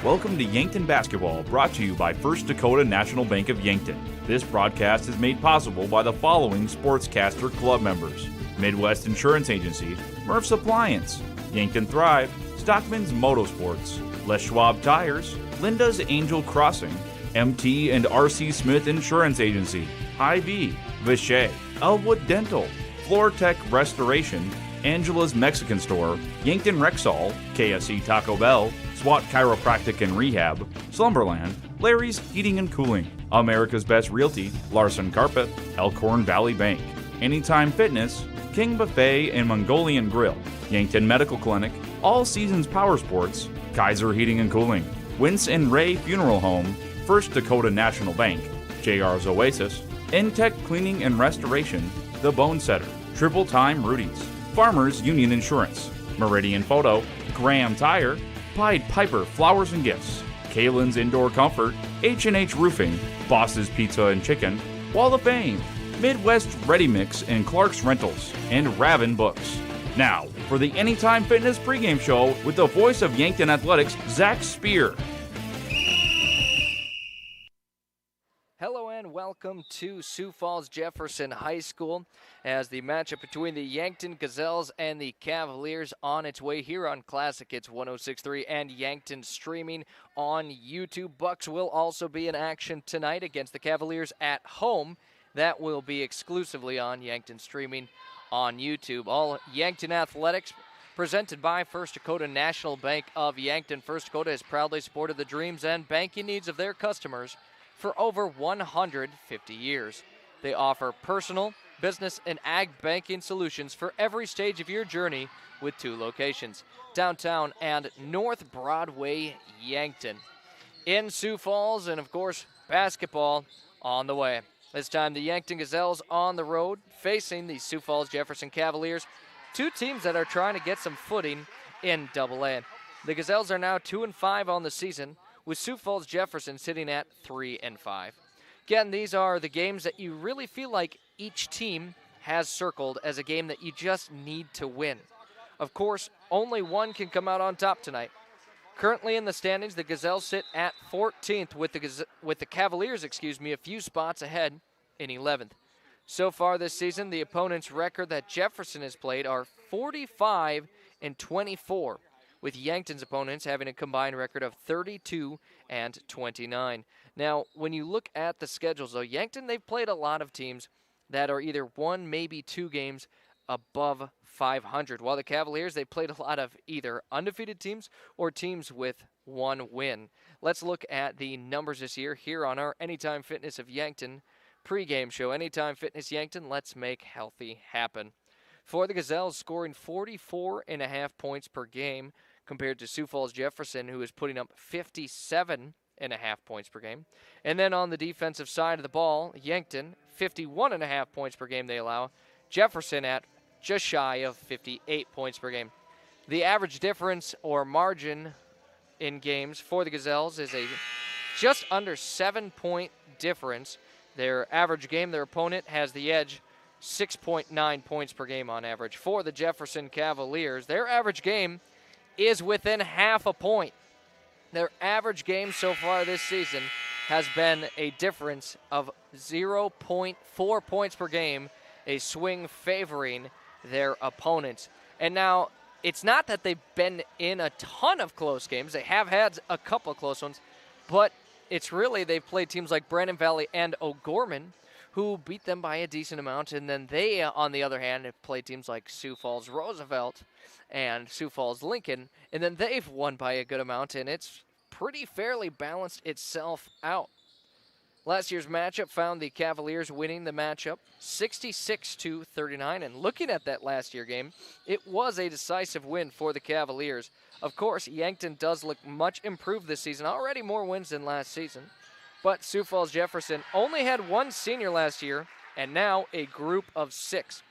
Welcome to Yankton Basketball, brought to you by First Dakota National Bank of Yankton. This broadcast is made possible by the following Sportscaster Club members: Midwest Insurance Agency, Murph's Appliance, Yankton Thrive, Stockman's Motorsports, Les Schwab Tires, Linda's Angel Crossing, MT and RC Smith Insurance Agency, Hy-Vee, Vichy, Elwood Dental, Floortech Restoration, Angela's Mexican Store, Yankton Rexall, KSC Taco Bell, SWAT Chiropractic and Rehab, Slumberland, Larry's Heating and Cooling, America's Best Realty, Larson Carpet, Elkhorn Valley Bank, Anytime Fitness, King Buffet and Mongolian Grill, Yankton Medical Clinic, All Seasons Power Sports, Kaiser Heating and Cooling, Wince and Ray Funeral Home, First Dakota National Bank, JR's Oasis, Intech Cleaning and Restoration, The Bone Setter, Triple Time Rudy's, Farmers Union Insurance, Meridian Photo, Graham Tire, Pied Piper Flowers and Gifts, Kalen's Indoor Comfort, H&H Roofing, Boss's Pizza and Chicken, Wall of Fame, Midwest Ready Mix and Clark's Rentals, and Raven Books. Now, for the Anytime Fitness pregame show with the voice of Yankton Athletics, Zach Spear. Hello and welcome to Sioux Falls Jefferson High School as the matchup between the Yankton Gazelles and the Cavaliers on its way here on Classic Hits 106.3 and Yankton streaming on YouTube. Bucks will also be in action tonight against the Cavaliers at home. That will be exclusively on Yankton streaming on YouTube. All Yankton Athletics presented by First Dakota National Bank of Yankton. First Dakota has proudly supported the dreams and banking needs of their customers for over 150 years. They offer personal, business, and ag banking solutions for every stage of your journey with 2 locations, downtown and North Broadway, Yankton. In Sioux Falls, and of course, basketball on the way. This time, the Yankton Gazelles on the road, facing the Sioux Falls Jefferson Cavaliers, 2 teams that are trying to get some footing in Double-A. The Gazelles are now 2-5 on the season, with Sioux Falls Jefferson sitting at 3-5. Again, these are the games that you really feel like each team has circled as a game that you just need to win. Of course, only one can come out on top tonight. Currently in the standings, the Gazelles sit at 14th with the Cavaliers, a few spots ahead in 11th. So far this season, the opponent's record that Jefferson has played are 45-24. With Yankton's opponents having a combined record of 32-29. Now, when you look at the schedules, though, Yankton, they've played a lot of teams that are either 1, maybe 2 games above 500, while the Cavaliers, they played a lot of either undefeated teams or teams with 1 win. Let's look at the numbers this year here on our Anytime Fitness of Yankton pregame show. Anytime Fitness Yankton, let's make healthy happen. For the Gazelles, scoring 44.5 points per game, compared to Sioux Falls Jefferson, who is putting up 57.5 points per game. And then on the defensive side of the ball, Yankton, 51.5 points per game they allow. Jefferson at just shy of 58 points per game. The average difference or margin in games for the Gazelles is a just under 7-point difference. Their average game, their opponent has the edge, 6.9 points per game on average. For the Jefferson Cavaliers, their average game is within half a point. Their average game so far this season has been a difference of 0.4 points per game, a swing favoring their opponents. And now, it's not that they've been in a ton of close games. They have had a couple of close ones, but it's really they've played teams like Brandon Valley and O'Gorman, who beat them by a decent amount. And then they, on the other hand, have played teams like Sioux Falls Roosevelt and Sioux Falls Lincoln, and then they've won by a good amount, and it's pretty fairly balanced itself out. Last year's matchup found the Cavaliers winning the matchup 66-39, and looking at that last year game, it was a decisive win for the Cavaliers. Of course, Yankton does look much improved this season, already more wins than last season, but Sioux Falls Jefferson only had 1 senior last year, and now a group of 6.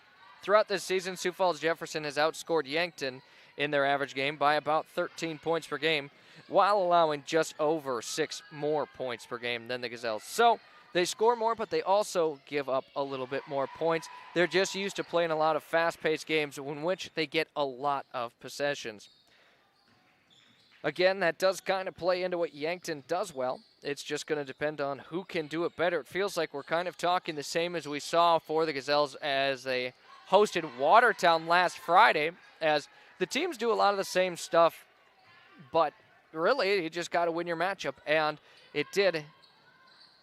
Throughout this season, Sioux Falls Jefferson has outscored Yankton in their average game by about 13 points per game, while allowing just over 6 more points per game than the Gazelles. So they score more, but they also give up a little bit more points. They're just used to playing a lot of fast-paced games in which they get a lot of possessions. Again, that does kind of play into what Yankton does well. It's just going to depend on who can do it better. It feels like we're kind of talking the same as we saw for the Gazelles as they hosted Watertown last Friday, as the teams do a lot of the same stuff, but really you just got to win your matchup, and it did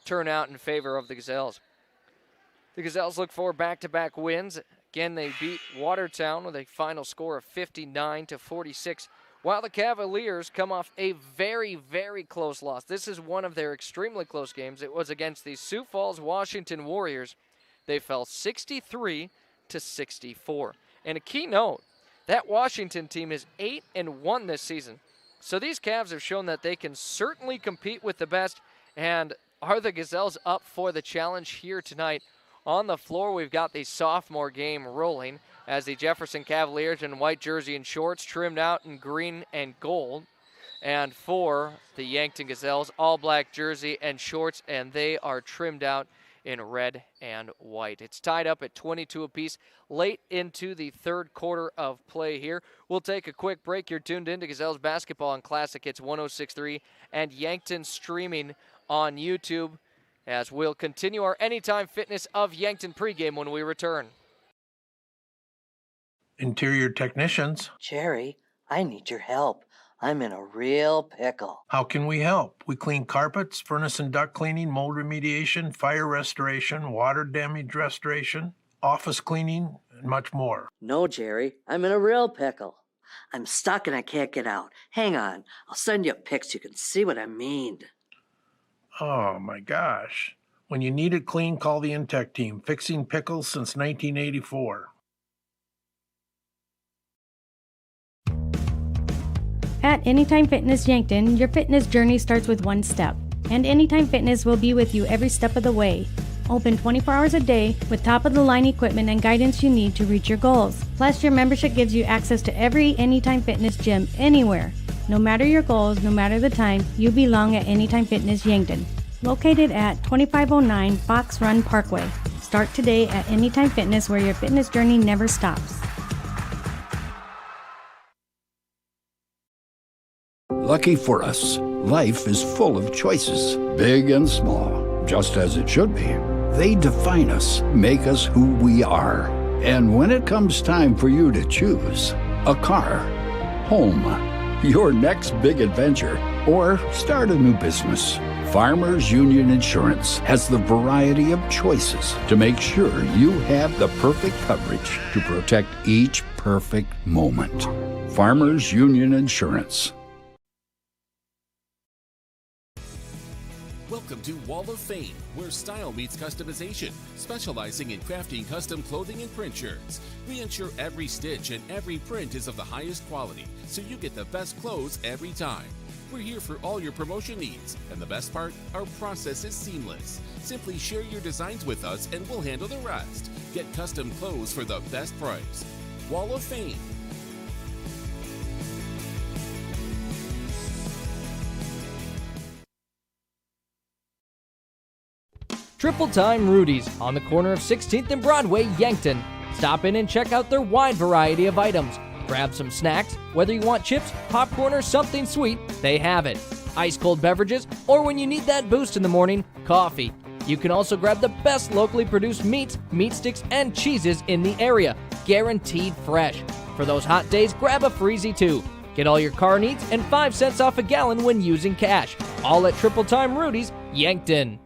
turn out in favor of the Gazelles. The Gazelles look for back-to-back wins. Again, they beat Watertown with a final score of 59-46, while the Cavaliers come off a very, very close loss. This is one of their extremely close games. It was against the Sioux Falls Washington Warriors. They fell 63-64. And a key note, that Washington team is 8-1 this season. So these Cavs have shown that they can certainly compete with the best. And are the Gazelles up for the challenge here tonight? On the floor, we've got the sophomore game rolling as the Jefferson Cavaliers in white jersey and shorts, trimmed out in green and gold. And for the Yankton Gazelles, all black jersey and shorts, and they are trimmed out in red and white. It's tied up at 22 apiece late into the third quarter of play here. We'll take a quick break. You're tuned in to Gazelles Basketball on Classic Hits 106.3 and Yankton streaming on YouTube, as we'll continue our Anytime Fitness of Yankton pregame when we return. Interior technicians. Jerry, I need your help. I'm in a real pickle. How can we help? We clean carpets, furnace and duct cleaning, mold remediation, fire restoration, water damage restoration, office cleaning, and much more. No, Jerry, I'm in a real pickle. I'm stuck and I can't get out. Hang on, I'll send you pics so you can see what I mean. Oh my gosh. When you need it clean, call the Intech team, fixing pickles since 1984. At Anytime Fitness Yankton, your fitness journey starts with one step, and Anytime Fitness will be with you every step of the way. Open 24 hours a day with top-of-the-line equipment and guidance you need to reach your goals. Plus, your membership gives you access to every Anytime Fitness gym anywhere. No matter your goals, no matter the time, you belong at Anytime Fitness Yankton. Located at 2509 Fox Run Parkway. Start today at Anytime Fitness, where your fitness journey never stops. Lucky for us, life is full of choices, big and small, just as it should be. They define us, make us who we are. And when it comes time for you to choose, a car, home, your next big adventure, or start a new business, Farmers Union Insurance has the variety of choices to make sure you have the perfect coverage to protect each perfect moment. Farmers Union Insurance. Welcome to Wall of Fame, where style meets customization, specializing in crafting custom clothing and print shirts. We ensure every stitch and every print is of the highest quality, so you get the best clothes every time. We're here for all your promotion needs, and the best part, our process is seamless. Simply share your designs with us and we'll handle the rest. Get custom clothes for the best price. Wall of Fame. Triple Time Rudy's on the corner of 16th and Broadway, Yankton. Stop in and check out their wide variety of items. Grab some snacks, whether you want chips, popcorn, or something sweet, they have it. Ice cold beverages, or when you need that boost in the morning, coffee. You can also grab the best locally produced meats, meat sticks, and cheeses in the area, guaranteed fresh. For those hot days, grab a Freezy too. Get all your car needs and 5 cents off a gallon when using cash. All at Triple Time Rudy's, Yankton.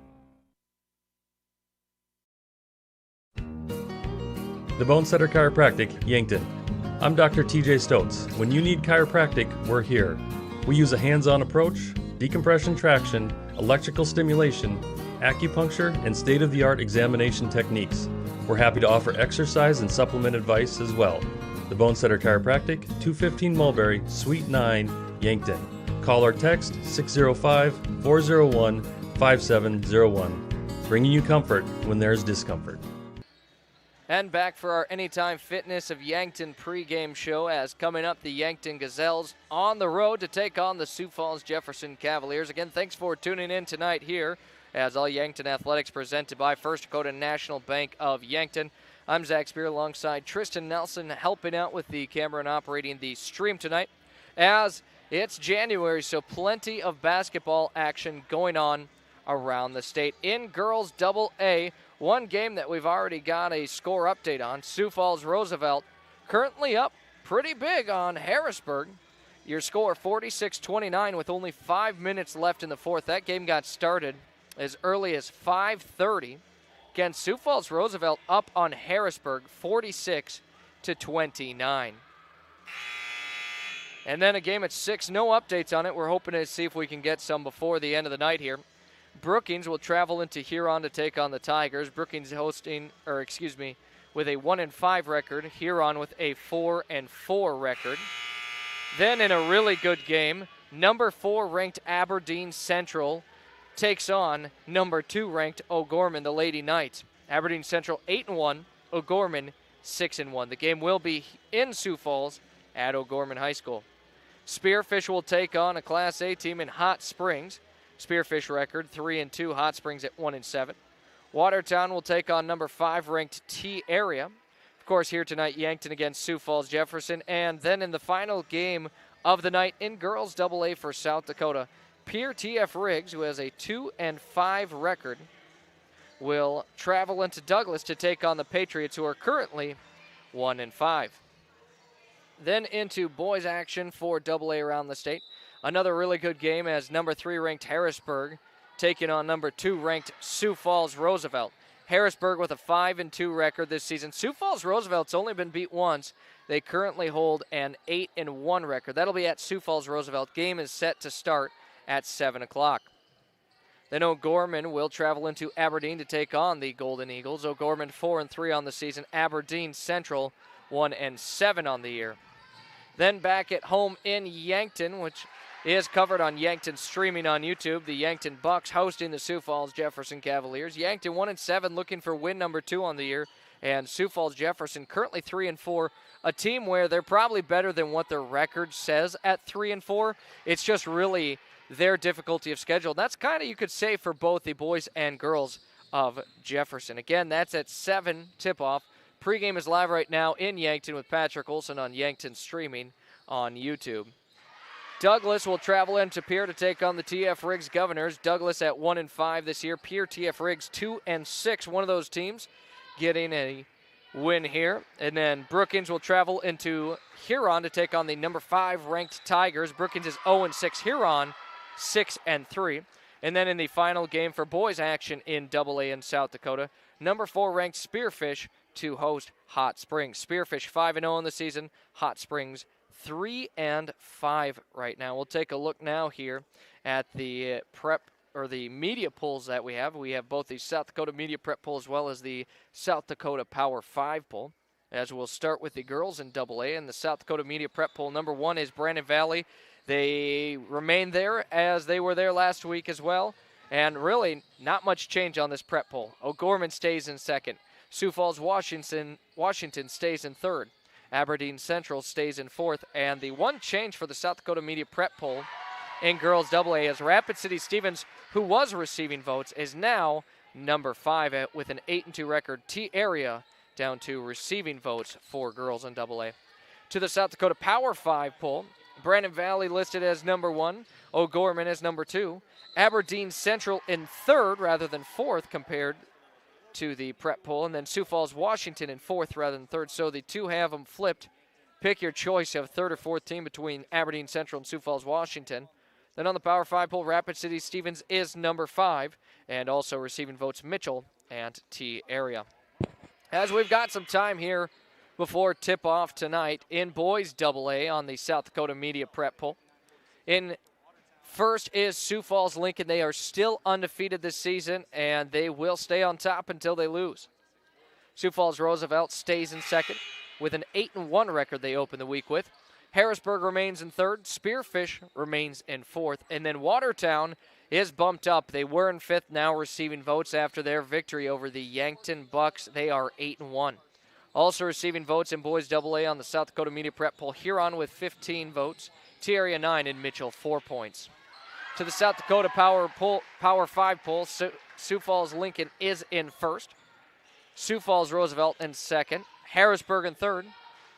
The Bonesetter Chiropractic, Yankton. I'm Dr. TJ Stotz. When you need chiropractic, we're here. We use a hands-on approach, decompression traction, electrical stimulation, acupuncture, and state-of-the-art examination techniques. We're happy to offer exercise and supplement advice as well. The Bonesetter Chiropractic, 215 Mulberry, Suite 9, Yankton. Call or text 605-401-5701. Bringing you comfort when there's discomfort. And back for our Anytime Fitness of Yankton pregame show, as coming up, the Yankton Gazelles on the road to take on the Sioux Falls Jefferson Cavaliers. Again, thanks for tuning in tonight here as all Yankton Athletics presented by First Dakota National Bank of Yankton. I'm Zach Spear alongside Tristan Nelson, helping out with the camera and operating the stream tonight, as It's January, so plenty of basketball action going on around the state. In girls AA, one game that we've already got a score update on, Sioux Falls Roosevelt currently up pretty big on Harrisburg. Your score 46-29 with only 5 minutes left in the fourth. That game got started as early as 5:30. Again, Sioux Falls Roosevelt up on Harrisburg 46-29. And then a game at 6, no updates on it. We're hoping to see if we can get some before the end of the night here. Brookings will travel into Huron to take on the Tigers. Brookings with a 1-5 record. Huron with a 4-4 record. Then in a really good game, number 4 ranked Aberdeen Central takes on number 2 ranked O'Gorman, the Lady Knights. Aberdeen Central 8-1, O'Gorman 6-1. The game will be in Sioux Falls at O'Gorman High School. Spearfish will take on a Class A team in Hot Springs. Spearfish record 3-2, Hot Springs at 1-7. Watertown will take on number 5 ranked T Area. Of course, here tonight, Yankton against Sioux Falls Jefferson. And then in the final game of the night in girls AA for South Dakota, Pierre TF Riggs, who has a 2-5 record, will travel into Douglas to take on the Patriots, who are currently 1-5. Then into boys action for AA around the state. Another really good game as number 3 ranked Harrisburg taking on number 2 ranked Sioux Falls Roosevelt. Harrisburg with a 5-2 record this season. Sioux Falls Roosevelt's only been beat once. They currently hold an 8-1 record. That'll be at Sioux Falls Roosevelt. Game is set to start at 7 o'clock. Then O'Gorman will travel into Aberdeen to take on the Golden Eagles. O'Gorman 4-3 on the season. Aberdeen Central 1-7 on the year. Then back at home in Yankton, which is covered on Yankton streaming on YouTube. The Yankton Bucks hosting the Sioux Falls Jefferson Cavaliers. Yankton 1-7 looking for win number 2 on the year. And Sioux Falls Jefferson currently 3-4. A team where they're probably better than what their record says at 3-4. It's just really their difficulty of schedule. That's kind of, you could say, for both the boys and girls of Jefferson. Again, that's at 7 tip-off. Pregame is live right now in Yankton with Patrick Olson on Yankton streaming on YouTube. Douglas will travel into Pierre to take on the TF Riggs Governors. Douglas at 1-5 this year. Pierre TF Riggs 2-6. One of those teams getting a win here. And then Brookings will travel into Huron to take on the number 5 ranked Tigers. Brookings is 0-6. Huron 6-3. And then in the final game for boys action in AA in South Dakota, number 4 ranked Spearfish to host Hot Springs. Spearfish 5-0 in the season. Hot Springs 3-5 right now. We'll take a look now here at the the media polls that we have. We have both the South Dakota Media Prep poll as well as the South Dakota Power 5 poll. As we'll start with the girls in AA, and the South Dakota Media Prep poll number 1 is Brandon Valley. They remain there as they were there last week as well, and really not much change on this prep poll. O'Gorman stays in second. Sioux Falls Washington stays in third. Aberdeen Central stays in fourth, and the one change for the South Dakota Media Prep poll in girls AA is Rapid City Stevens, who was receiving votes, is now number 5 with an 8-2 record. T Area down to receiving votes for girls in AA. To the South Dakota Power 5 poll, Brandon Valley listed as number 1, O'Gorman as number 2, Aberdeen Central in third rather than fourth compared to the prep poll, and then Sioux Falls Washington in fourth rather than third. So the two have them flipped. Pick your choice of third or fourth team between Aberdeen Central and Sioux Falls Washington. Then on the Power 5 poll, Rapid City Stevens is number 5, and also receiving votes Mitchell and T Area. As we've got some time here before tip-off tonight in boys AA on the South Dakota Media Prep poll. In first is Sioux Falls Lincoln. They are still undefeated this season, and they will stay on top until they lose. Sioux Falls Roosevelt stays in second with an 8-1 record they open the week with. Harrisburg remains in third. Spearfish remains in fourth. And then Watertown is bumped up. They were in fifth, now receiving votes after their victory over the Yankton Bucks. They are 8-1. Also receiving votes in boys AA on the South Dakota Media Prep poll, Huron with 15 votes, T-Area 9, and Mitchell 4 points. To the South Dakota Power 5 poll, Sioux Falls Lincoln is in first. Sioux Falls Roosevelt in second. Harrisburg in third.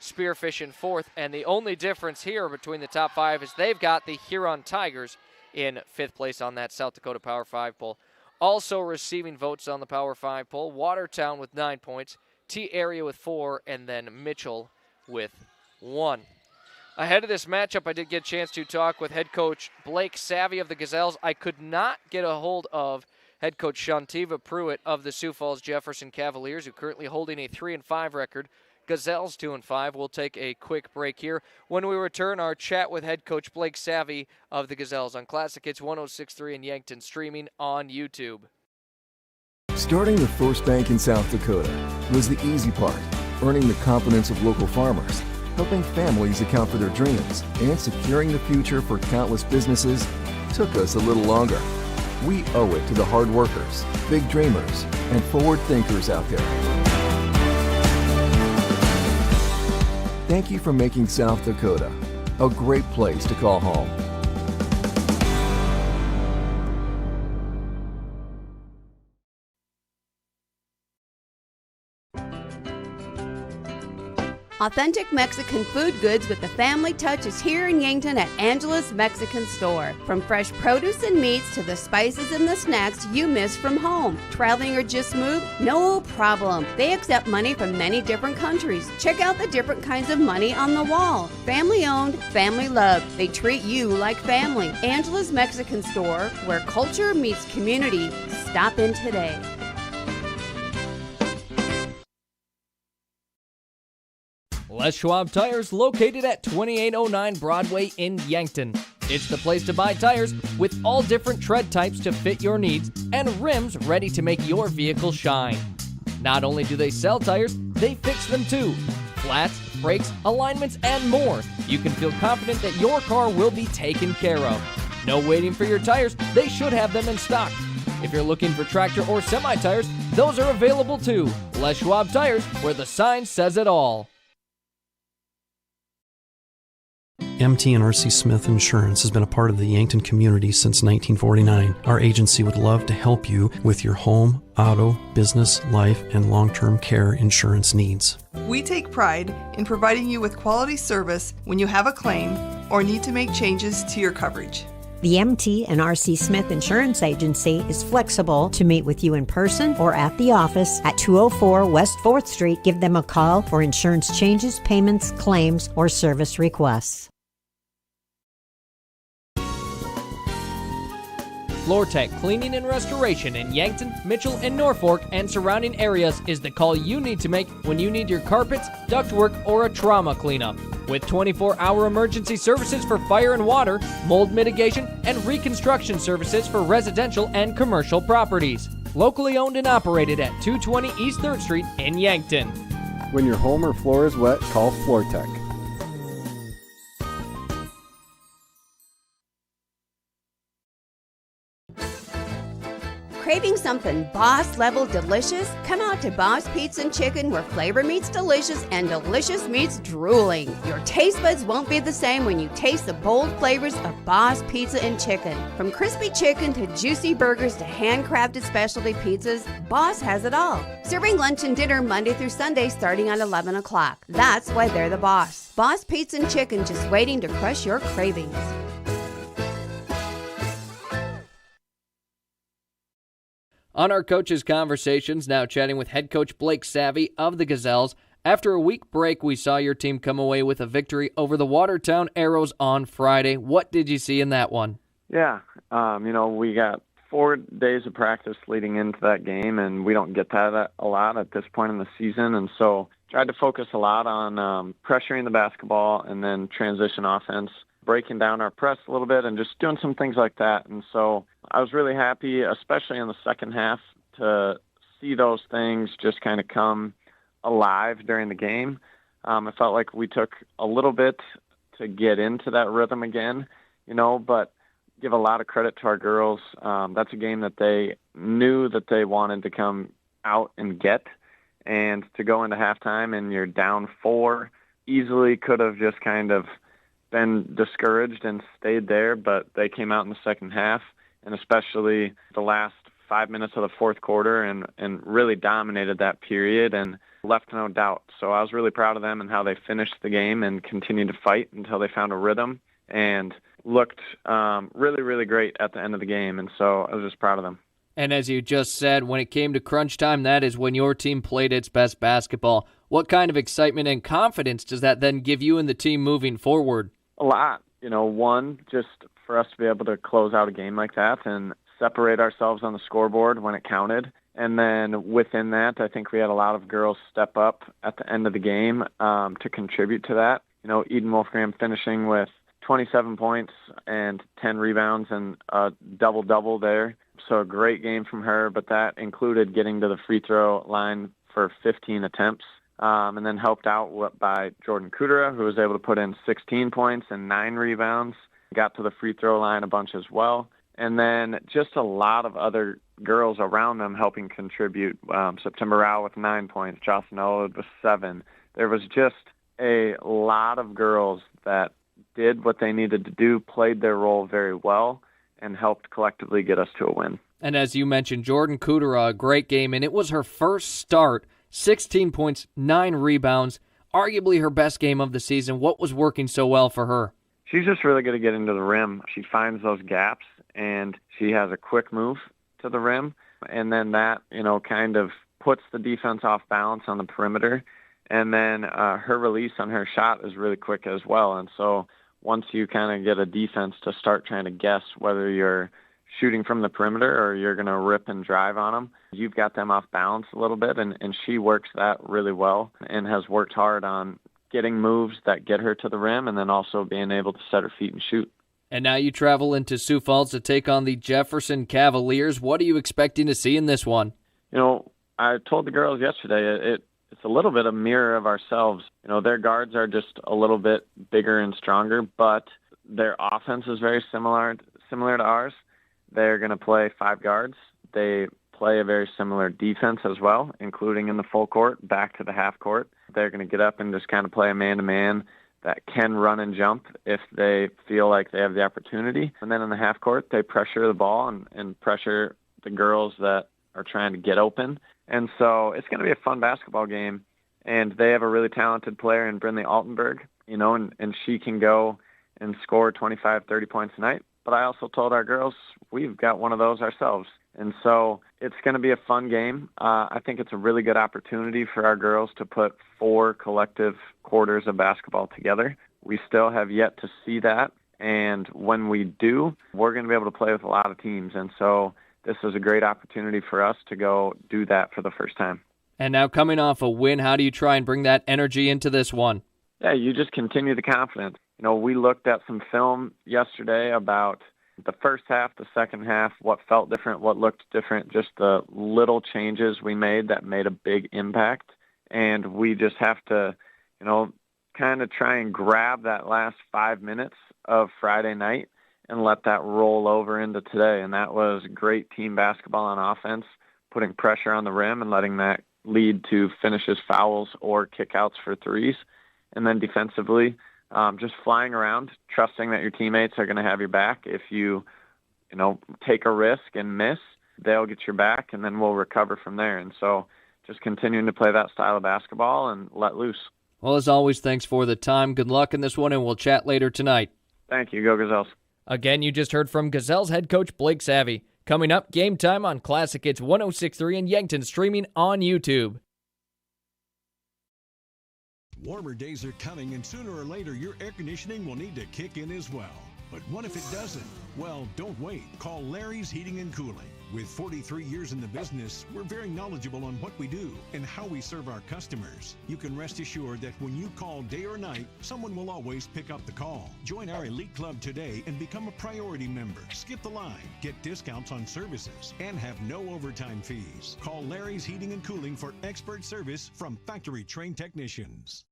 Spearfish in 4th. And the only difference here between the top 5 is they've got the Huron Tigers in 5th place on that South Dakota Power 5 poll. Also receiving votes on the Power 5 poll, Watertown with 9 points, T-Area with 4, and then Mitchell with 1. Ahead of this matchup, I did get a chance to talk with head coach Blake Savvy of the Gazelles. I could not get a hold of head coach Shantiva Pruitt of the Sioux Falls Jefferson Cavaliers, who currently holding a 3-5 record. Gazelles 2-5. We'll take a quick break here. When we return, our chat with head coach Blake Savvy of the Gazelles on Classic Hits 106.3 in Yankton, streaming on YouTube. Starting the first bank in South Dakota was the easy part, earning the confidence of local farmers, helping families account for their dreams, and securing the future for countless businesses took us a little longer. We owe it to the hard workers, big dreamers, and forward thinkers out there. Thank you for making South Dakota a great place to call home. Authentic Mexican food goods with the family touch is here in Yankton at Angela's Mexican Store. From fresh produce and meats to the spices and the snacks you miss from home. Traveling or just moved? No problem. They accept money from many different countries. Check out the different kinds of money on the wall. Family owned, family loved. They treat you like family. Angela's Mexican Store, where culture meets community. Stop in today. Les Schwab Tires, located at 2809 Broadway in Yankton. It's the place to buy tires with all different tread types to fit your needs and rims ready to make your vehicle shine. Not only do they sell tires, they fix them too. Flats, brakes, alignments, and more. You can feel confident that your car will be taken care of. No waiting for your tires, they should have them in stock. If you're looking for tractor or semi-tires, those are available too. Les Schwab Tires, where the sign says it all. MT and RC Smith Insurance has been a part of the Yankton community since 1949. Our agency would love to help you with your home, auto, business, life, and long-term care insurance needs. We take pride in providing you with quality service when you have a claim or need to make changes to your coverage. The MT and RC Smith Insurance Agency is flexible to meet with you in person or at the office at 204 West 4th Street. Give them a call for insurance changes, payments, claims, or service requests. FloorTech Cleaning and Restoration in Yankton, Mitchell, and Norfolk and surrounding areas is the call you need to make when you need your carpets, ductwork, or a trauma cleanup. With 24-hour emergency services for fire and water, mold mitigation, and reconstruction services for residential and commercial properties. Locally owned and operated at 220 East 3rd Street in Yankton. When your home or floor is wet, call FloorTech. Craving something boss-level delicious? Come out to Boss Pizza and Chicken, where flavor meets delicious and delicious meets drooling. Your taste buds won't be the same when you taste the bold flavors of Boss Pizza and Chicken. From crispy chicken to juicy burgers to handcrafted specialty pizzas, Boss has it all. Serving lunch and dinner Monday through Sunday starting at 11 o'clock. That's why they're the boss. Boss Pizza and Chicken, just waiting to crush your cravings. On our Coaches Conversations, now chatting with head coach Blake Savvy of the Gazelles. After a week break, we saw your team come away with a victory over the Watertown Arrows on Friday. What did you see in that one? Yeah, we got 4 days of practice leading into that game, and we don't get that a lot at this point in the season, and so tried to focus a lot on pressuring the basketball and then transition offense, breaking down our press a little bit and just doing some things like that. And so I was really happy, especially in the second half, to see those things just kind of come alive during the game. I felt like we took a little bit to get into that rhythm again, but give a lot of credit to our girls. That's a game that they knew that they wanted to come out and get, and to go into halftime and you're down 4, easily could have just kind of been discouraged and stayed there, but they came out in the second half, and especially the last 5 minutes of the fourth quarter, and really dominated that period. And left no doubt. So I was really proud of them and how they finished the game and continued to fight until they found a rhythm and looked really, really great at the end of the game. And so I was just proud of them. And as you just said, when it came to crunch time, that is when your team played its best basketball. What kind of excitement and confidence does that then give you and the team moving forward? A lot. One, just for us to be able to close out a game like that and separate ourselves on the scoreboard when it counted. And then within that, I think we had a lot of girls step up at the end of the game to contribute to that. Eden Wolfgram finishing with 27 points and 10 rebounds and a double-double there. So a great game from her, but that included getting to the free throw line for 15 attempts. And then helped out by Jordan Kudera, who was able to put in 16 points and 9 rebounds. Got to the free throw line a bunch as well. And then just a lot of other girls around them helping contribute. September Rao with 9 points, Jocelyn Elwood with 7. There was just a lot of girls that did what they needed to do, played their role very well, and helped collectively get us to a win. And as you mentioned, Jordan Kudera, a great game, and it was her first start. 16 points, 9 rebounds, arguably her best game of the season. What was working so well for her? She's just really good at getting to the rim. She finds those gaps, and she has a quick move to the rim. And then that, kind of puts the defense off balance on the perimeter. And then her release on her shot is really quick as well. And so once you kind of get a defense to start trying to guess whether you're shooting from the perimeter or you're going to rip and drive on them, you've got them off balance a little bit, and she works that really well and has worked hard on getting moves that get her to the rim and then also being able to set her feet and shoot. And now you travel into Sioux Falls to take on the Jefferson Cavaliers. What are you expecting to see in this one? I told the girls yesterday it's a little bit a mirror of ourselves. Their guards are just a little bit bigger and stronger, but their offense is very similar to ours. They're going to play 5 guards. They play a very similar defense as well, including in the full court, back to the half court. They're going to get up and just kind of play a man-to-man that can run and jump if they feel like they have the opportunity. And then in the half court, they pressure the ball and pressure the girls that are trying to get open. And so it's going to be a fun basketball game. And they have a really talented player in Brindley Altenberg, and she can go and score 25, 30 points a night. But I also told our girls we've got one of those ourselves. And so it's going to be a fun game. I think it's a really good opportunity for our girls to put 4 collective quarters of basketball together. We still have yet to see that. And when we do, we're going to be able to play with a lot of teams. And so this is a great opportunity for us to go do that for the first time. And now coming off a win, how do you try and bring that energy into this one? Yeah, you just continue the confidence. We looked at some film yesterday about the first half, the second half, what felt different, what looked different, just the little changes we made that made a big impact. And we just have to, kind of try and grab that last 5 minutes of Friday night and let that roll over into today. And that was great team basketball on offense, putting pressure on the rim and letting that lead to finishes, fouls, or kickouts for threes. And then defensively, just flying around, trusting that your teammates are going to have your back. If you, take a risk and miss, they'll get your back, and then we'll recover from there. And so just continuing to play that style of basketball and let loose. Well, as always, thanks for the time. Good luck in this one, and we'll chat later tonight. Thank you. Go Gazelles. Again, you just heard from Gazelles head coach Blake Savvy. Coming up, Game Time on Classic Hits 106.3 and Yankton, streaming on YouTube. Warmer days are coming, and sooner or later your air conditioning will need to kick in as well. But what if it doesn't? Well, don't wait. Call Larry's Heating and Cooling. With 43 years in the business, we're very knowledgeable on what we do and how we serve our customers. You can rest assured that when you call day or night, someone will always pick up the call. Join our elite club today and become a priority member. Skip the line, get discounts on services, and have no overtime fees. Call Larry's Heating and Cooling for expert service from factory-trained technicians.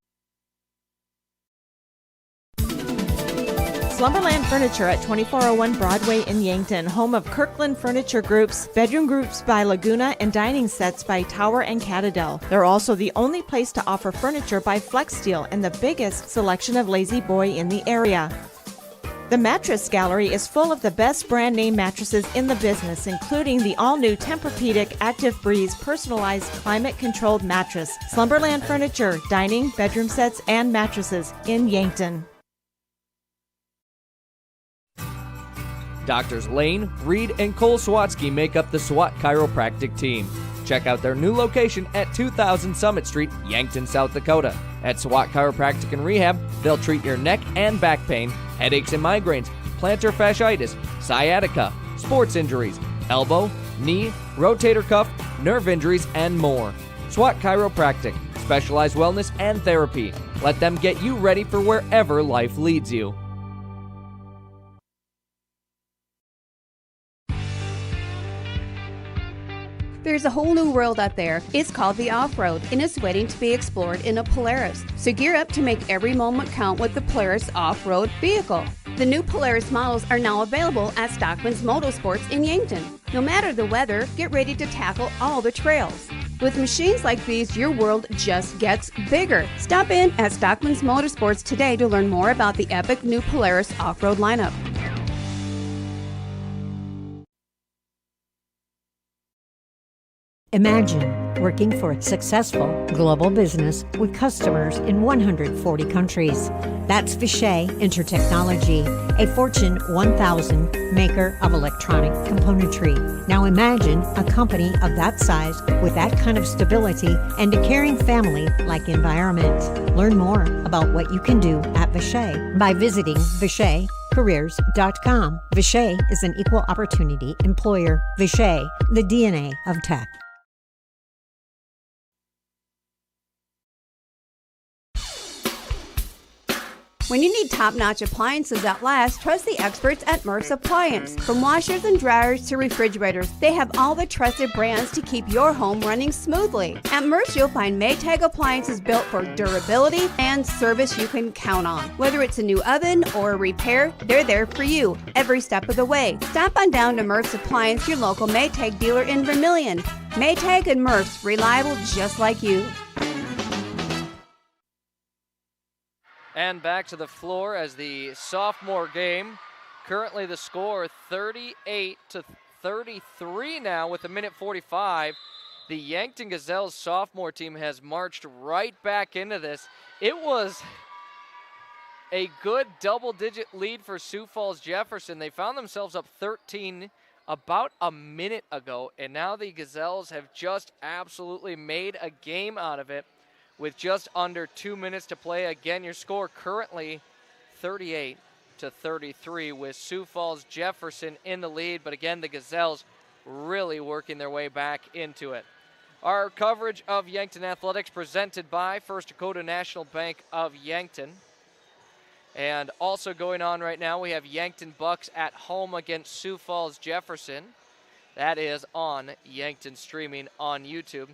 Slumberland Furniture at 2401 Broadway in Yankton, home of Kirkland Furniture Group's bedroom groups by Laguna and dining sets by Tower and Catadel. They're also the only place to offer furniture by Flex Steel and the biggest selection of Lazy Boy in the area. The Mattress Gallery is full of the best brand name mattresses in the business, including the all-new Tempur-Pedic Active Breeze personalized climate-controlled mattress, Slumberland furniture, dining, bedroom sets, and mattresses in Yankton. Doctors Lane, Reed, and Cole Swatsky make up the SWAT Chiropractic team. Check out their new location at 2000 Summit Street, Yankton, South Dakota. At SWAT Chiropractic and Rehab, they'll treat your neck and back pain, headaches and migraines, plantar fasciitis, sciatica, sports injuries, elbow, knee, rotator cuff, nerve injuries, and more. SWAT Chiropractic, specialized wellness and therapy. Let them get you ready for wherever life leads you. There's a whole new world out there. It's called the off-road, and it's waiting to be explored in a Polaris. So gear up to make every moment count with the Polaris off-road vehicle. The new Polaris models are now available at Stockman's Motorsports in Yankton. No matter the weather, get ready to tackle all the trails. With machines like these, your world just gets bigger. Stop in at Stockman's Motorsports today to learn more about the epic new Polaris off-road lineup. Imagine working for a successful global business with customers in 140 countries. That's Vishay Intertechnology, a Fortune 1000 maker of electronic componentry. Now imagine a company of that size with that kind of stability and a caring family-like environment. Learn more about what you can do at Vishay by visiting VishayCareers.com. Vishay is an equal opportunity employer. Vishay, the DNA of tech. When you need top-notch appliances that last, trust the experts at Murph's Appliance. From washers and dryers to refrigerators, they have all the trusted brands to keep your home running smoothly. At Murph's, you'll find Maytag appliances built for durability and service you can count on. Whether it's a new oven or a repair, they're there for you every step of the way. Stop on down to Murph's Appliance, your local Maytag dealer in Vermilion. Maytag and Murph's, reliable just like you. And back to the floor as the sophomore game. Currently the score 38-33 now with a minute 45. The Yankton Gazelles sophomore team has marched right back into this. It was a good double-digit lead for Sioux Falls Jefferson. They found themselves up 13 about a minute ago, and now the Gazelles have just absolutely made a game out of it with just under 2 minutes to play. Again, your score currently 38-33 with Sioux Falls Jefferson in the lead, but again, the Gazelles really working their way back into it. Our coverage of Yankton Athletics presented by First Dakota National Bank of Yankton. And also going on right now, we have Yankton Bucks at home against Sioux Falls Jefferson. That is on Yankton streaming on YouTube.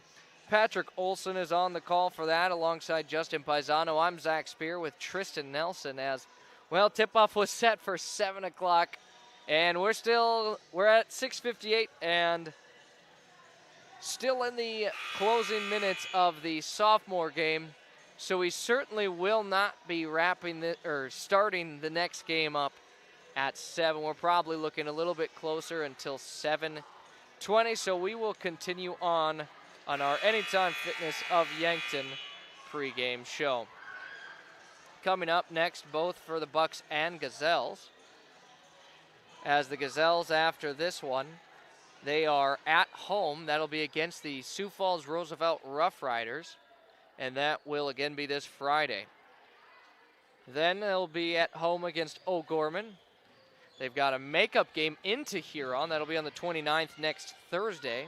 Patrick Olson is on the call for that alongside Justin Paisano. I'm Zach Spear with Tristan Nelson as, well, tip-off was set for 7 o'clock, and we're at 6:58 and still in the closing minutes of the sophomore game, so we certainly will not be starting the next game up at 7. We're probably looking a little bit closer until 7:20, so we will continue on our Anytime Fitness of Yankton pregame show. Coming up next, both for the Bucks and Gazelles. As the Gazelles, after this one, they are at home. That'll be against the Sioux Falls Roosevelt Rough Riders, and that will again be this Friday. Then they'll be at home against O'Gorman. They've got a makeup game into Huron. That'll be on the 29th next Thursday.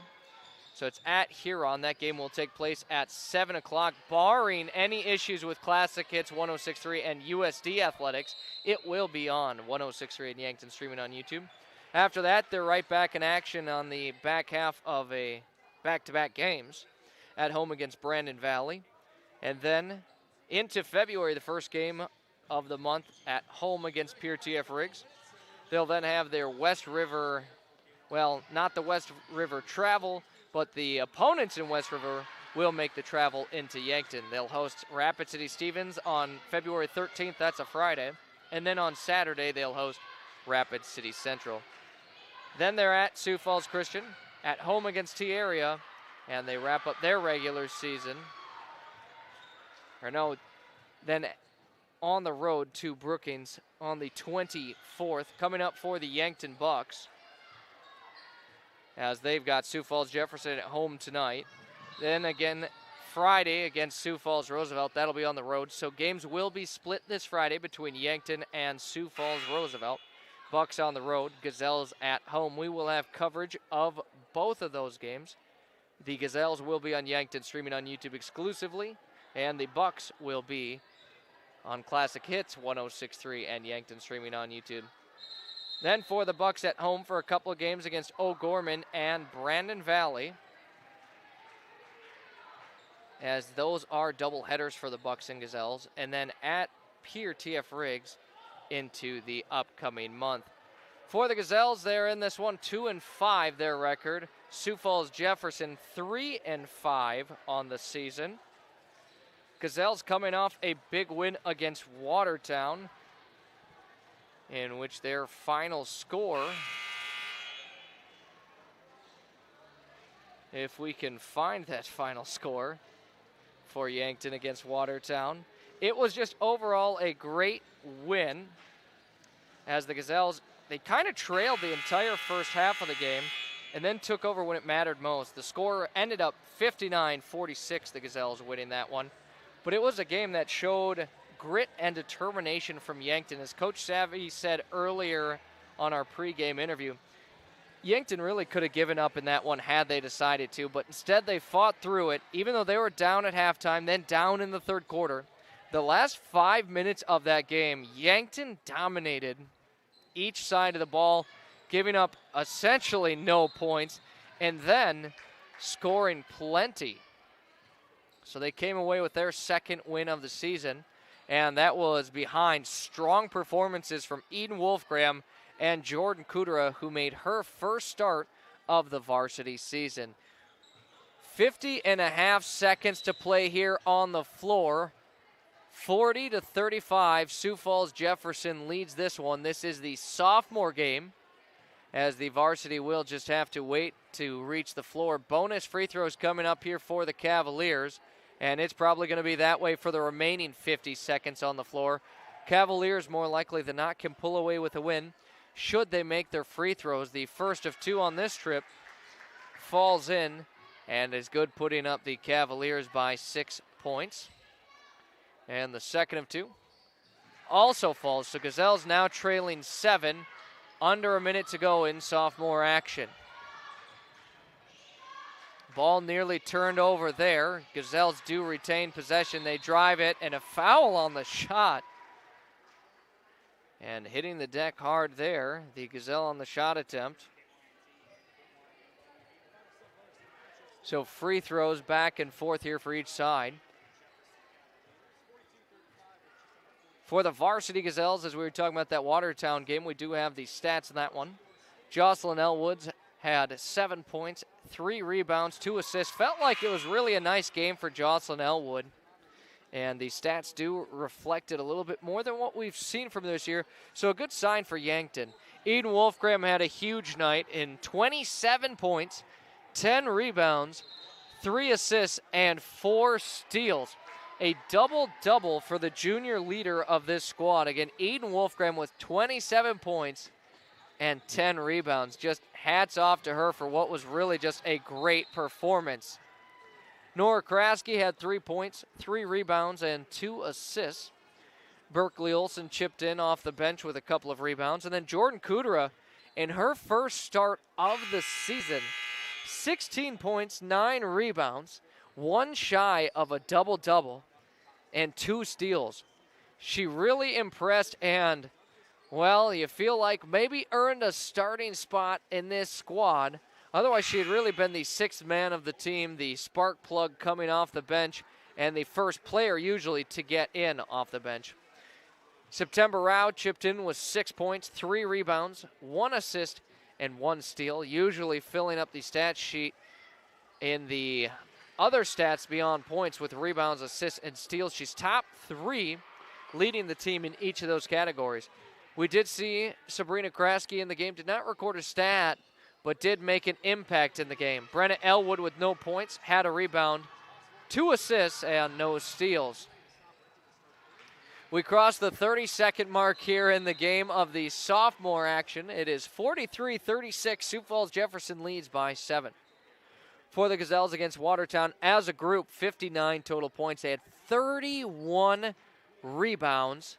So it's at Huron. That game will take place at 7 o'clock. Barring any issues with Classic Hits 106.3 and USD Athletics, it will be on 106.3 and Yankton streaming on YouTube. After that, they're right back in action on the back half of a back-to-back games at home against Brandon Valley. And then into February, the first game of the month at home against Pierre TF Riggs. They'll then have their West River, well, not the West River travel, but the opponents in West River will make the travel into Yankton. They'll host Rapid City Stevens on February 13th. That's a Friday. And then on Saturday, they'll host Rapid City Central. Then they're at Sioux Falls Christian, at home against T-Area, and they wrap up their regular season. Then on the road to Brookings on the 24th, coming up for the Yankton Bucks, as they've got Sioux Falls Jefferson at home tonight. Then again, Friday against Sioux Falls Roosevelt, that'll be on the road. So games will be split this Friday between Yankton and Sioux Falls Roosevelt. Bucks on the road, Gazelles at home. We will have coverage of both of those games. The Gazelles will be on Yankton, streaming on YouTube exclusively, and the Bucks will be on Classic Hits 106.3 and Yankton, streaming on YouTube. Then for the Bucks at home for a couple of games against O'Gorman and Brandon Valley, as those are double headers for the Bucks and Gazelles, and then at Pier TF Riggs into the upcoming month. For the Gazelles, they're in this one 2-5 their record. Sioux Falls Jefferson 3-5 on the season. Gazelles coming off a big win against Watertown, in which their final score, if we can find that final score for Yankton against Watertown, it was just overall a great win, as the Gazelles, they kind of trailed the entire first half of the game and then took over when it mattered most. The score ended up 59-46, the Gazelles winning that one. But it was a game that showed grit and determination from Yankton. As Coach Savvy said earlier on our pregame interview, Yankton really could have given up in that one had they decided to, but instead they fought through it, even though they were down at halftime, then down in the third quarter. The last 5 minutes of that game, Yankton dominated each side of the ball, giving up essentially no points, and then scoring plenty. So they came away with their second win of the season, and that was behind strong performances from Eden Wolfgram and Jordan Kudera, who made her first start of the varsity season. 50.5 seconds to play here on the floor. 40-35, Sioux Falls Jefferson leads this one. This is the sophomore game, as the varsity will just have to wait to reach the floor. Bonus free throws coming up here for the Cavaliers, and it's probably going to be that way for the remaining 50 seconds on the floor. Cavaliers, more likely than not, can pull away with a win should they make their free throws. The first of two on this trip falls in and is good, putting up the Cavaliers by 6 points. And the second of two also falls. So Gazelles now trailing 7, under a minute to go in sophomore action. Ball nearly turned over there. Gazelles do retain possession. They drive it, and a foul on the shot. And hitting the deck hard there, the Gazelle on the shot attempt. So free throws back and forth here for each side. For the varsity Gazelles, as we were talking about that Watertown game, we do have the stats in that one. Jocelyn Elwoods had 7 points, 3 rebounds, 2 assists. Felt like it was really a nice game for Jocelyn Elwood. And the stats do reflect it a little bit more than what we've seen from this year. So a good sign for Yankton. Eden Wolfgram had a huge night in 27 points, 10 rebounds, 3 assists, and 4 steals. A double-double for the junior leader of this squad. Again, Eden Wolfgram with 27 points and 10 rebounds. Just hats off to her for what was really just a great performance. Nora Kraske had 3 points, 3 rebounds, and 2 assists. Berkeley Olson chipped in off the bench with a couple of rebounds. And then Jordan Kudera, in her first start of the season, 16 points, 9 rebounds, 1 shy of a double-double, and 2 steals. She really impressed, and, well, you feel like maybe earned a starting spot in this squad. Otherwise, she had really been the 6th man of the team, the spark plug coming off the bench, and the first player usually to get in off the bench. September Rao chipped in with 6 points, 3 rebounds, 1 assist, and 1 steal, usually filling up the stat sheet in the other stats beyond points with rebounds, assists, and steals. She's top 3 leading the team in each of those categories. We did see Sabrina Kraske in the game, did not record a stat, but did make an impact in the game. Brenna Elwood with no points, had a rebound, 2 assists, and no steals. We crossed the 30-second mark here in the game of the sophomore action. It is 43-36. Sioux Falls Jefferson leads by 7. For the Gazelles against Watertown, as a group, 59 total points. They had 31 rebounds,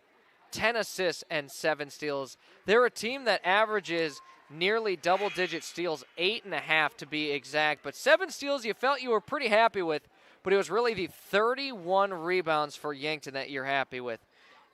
10 assists, and 7 steals. They're a team that averages nearly double-digit steals, 8.5 to be exact. But 7 steals you felt you were pretty happy with, but it was really the 31 rebounds for Yankton that you're happy with.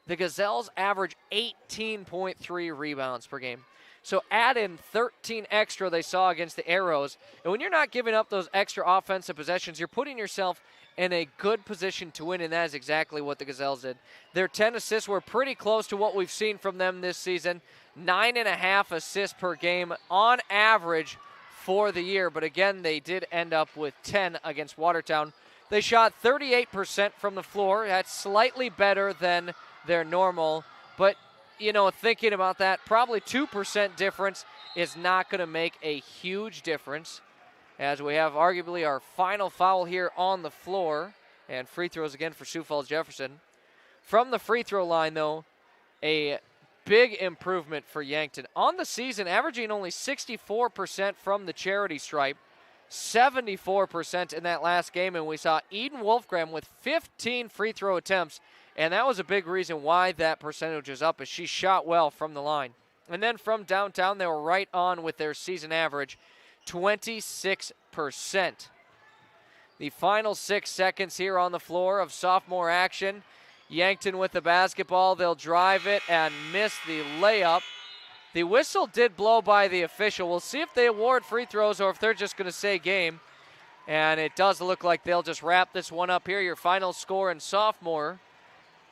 The Gazelles average 18.3 rebounds per game. So add in 13 extra they saw against the Arrows. And when you're not giving up those extra offensive possessions, you're putting yourself in a good position to win, and that is exactly what the Gazelles did. Their 10 assists were pretty close to what we've seen from them this season. 9.5 assists per game on average for the year. But again, they did end up with 10 against Watertown. They shot 38% from the floor. That's slightly better than their normal. But, you know, thinking about that, probably 2% difference is not going to make a huge difference, as we have arguably our final foul here on the floor. And free throws again for Sioux Falls Jefferson. From the free throw line, though, a big improvement for Yankton. On the season, averaging only 64% from the charity stripe, 74% in that last game. And we saw Eden Wolfgram with 15 free throw attempts. And that was a big reason why that percentage was up, as she shot well from the line. And then from downtown, they were right on with their season average, 26%. The final 6 seconds here on the floor of sophomore action. Yankton with the basketball. They'll drive it and miss the layup. The whistle did blow by the official. We'll see if they award free throws or if they're just going to say game. And it does look like they'll just wrap this one up here. Your final score in sophomore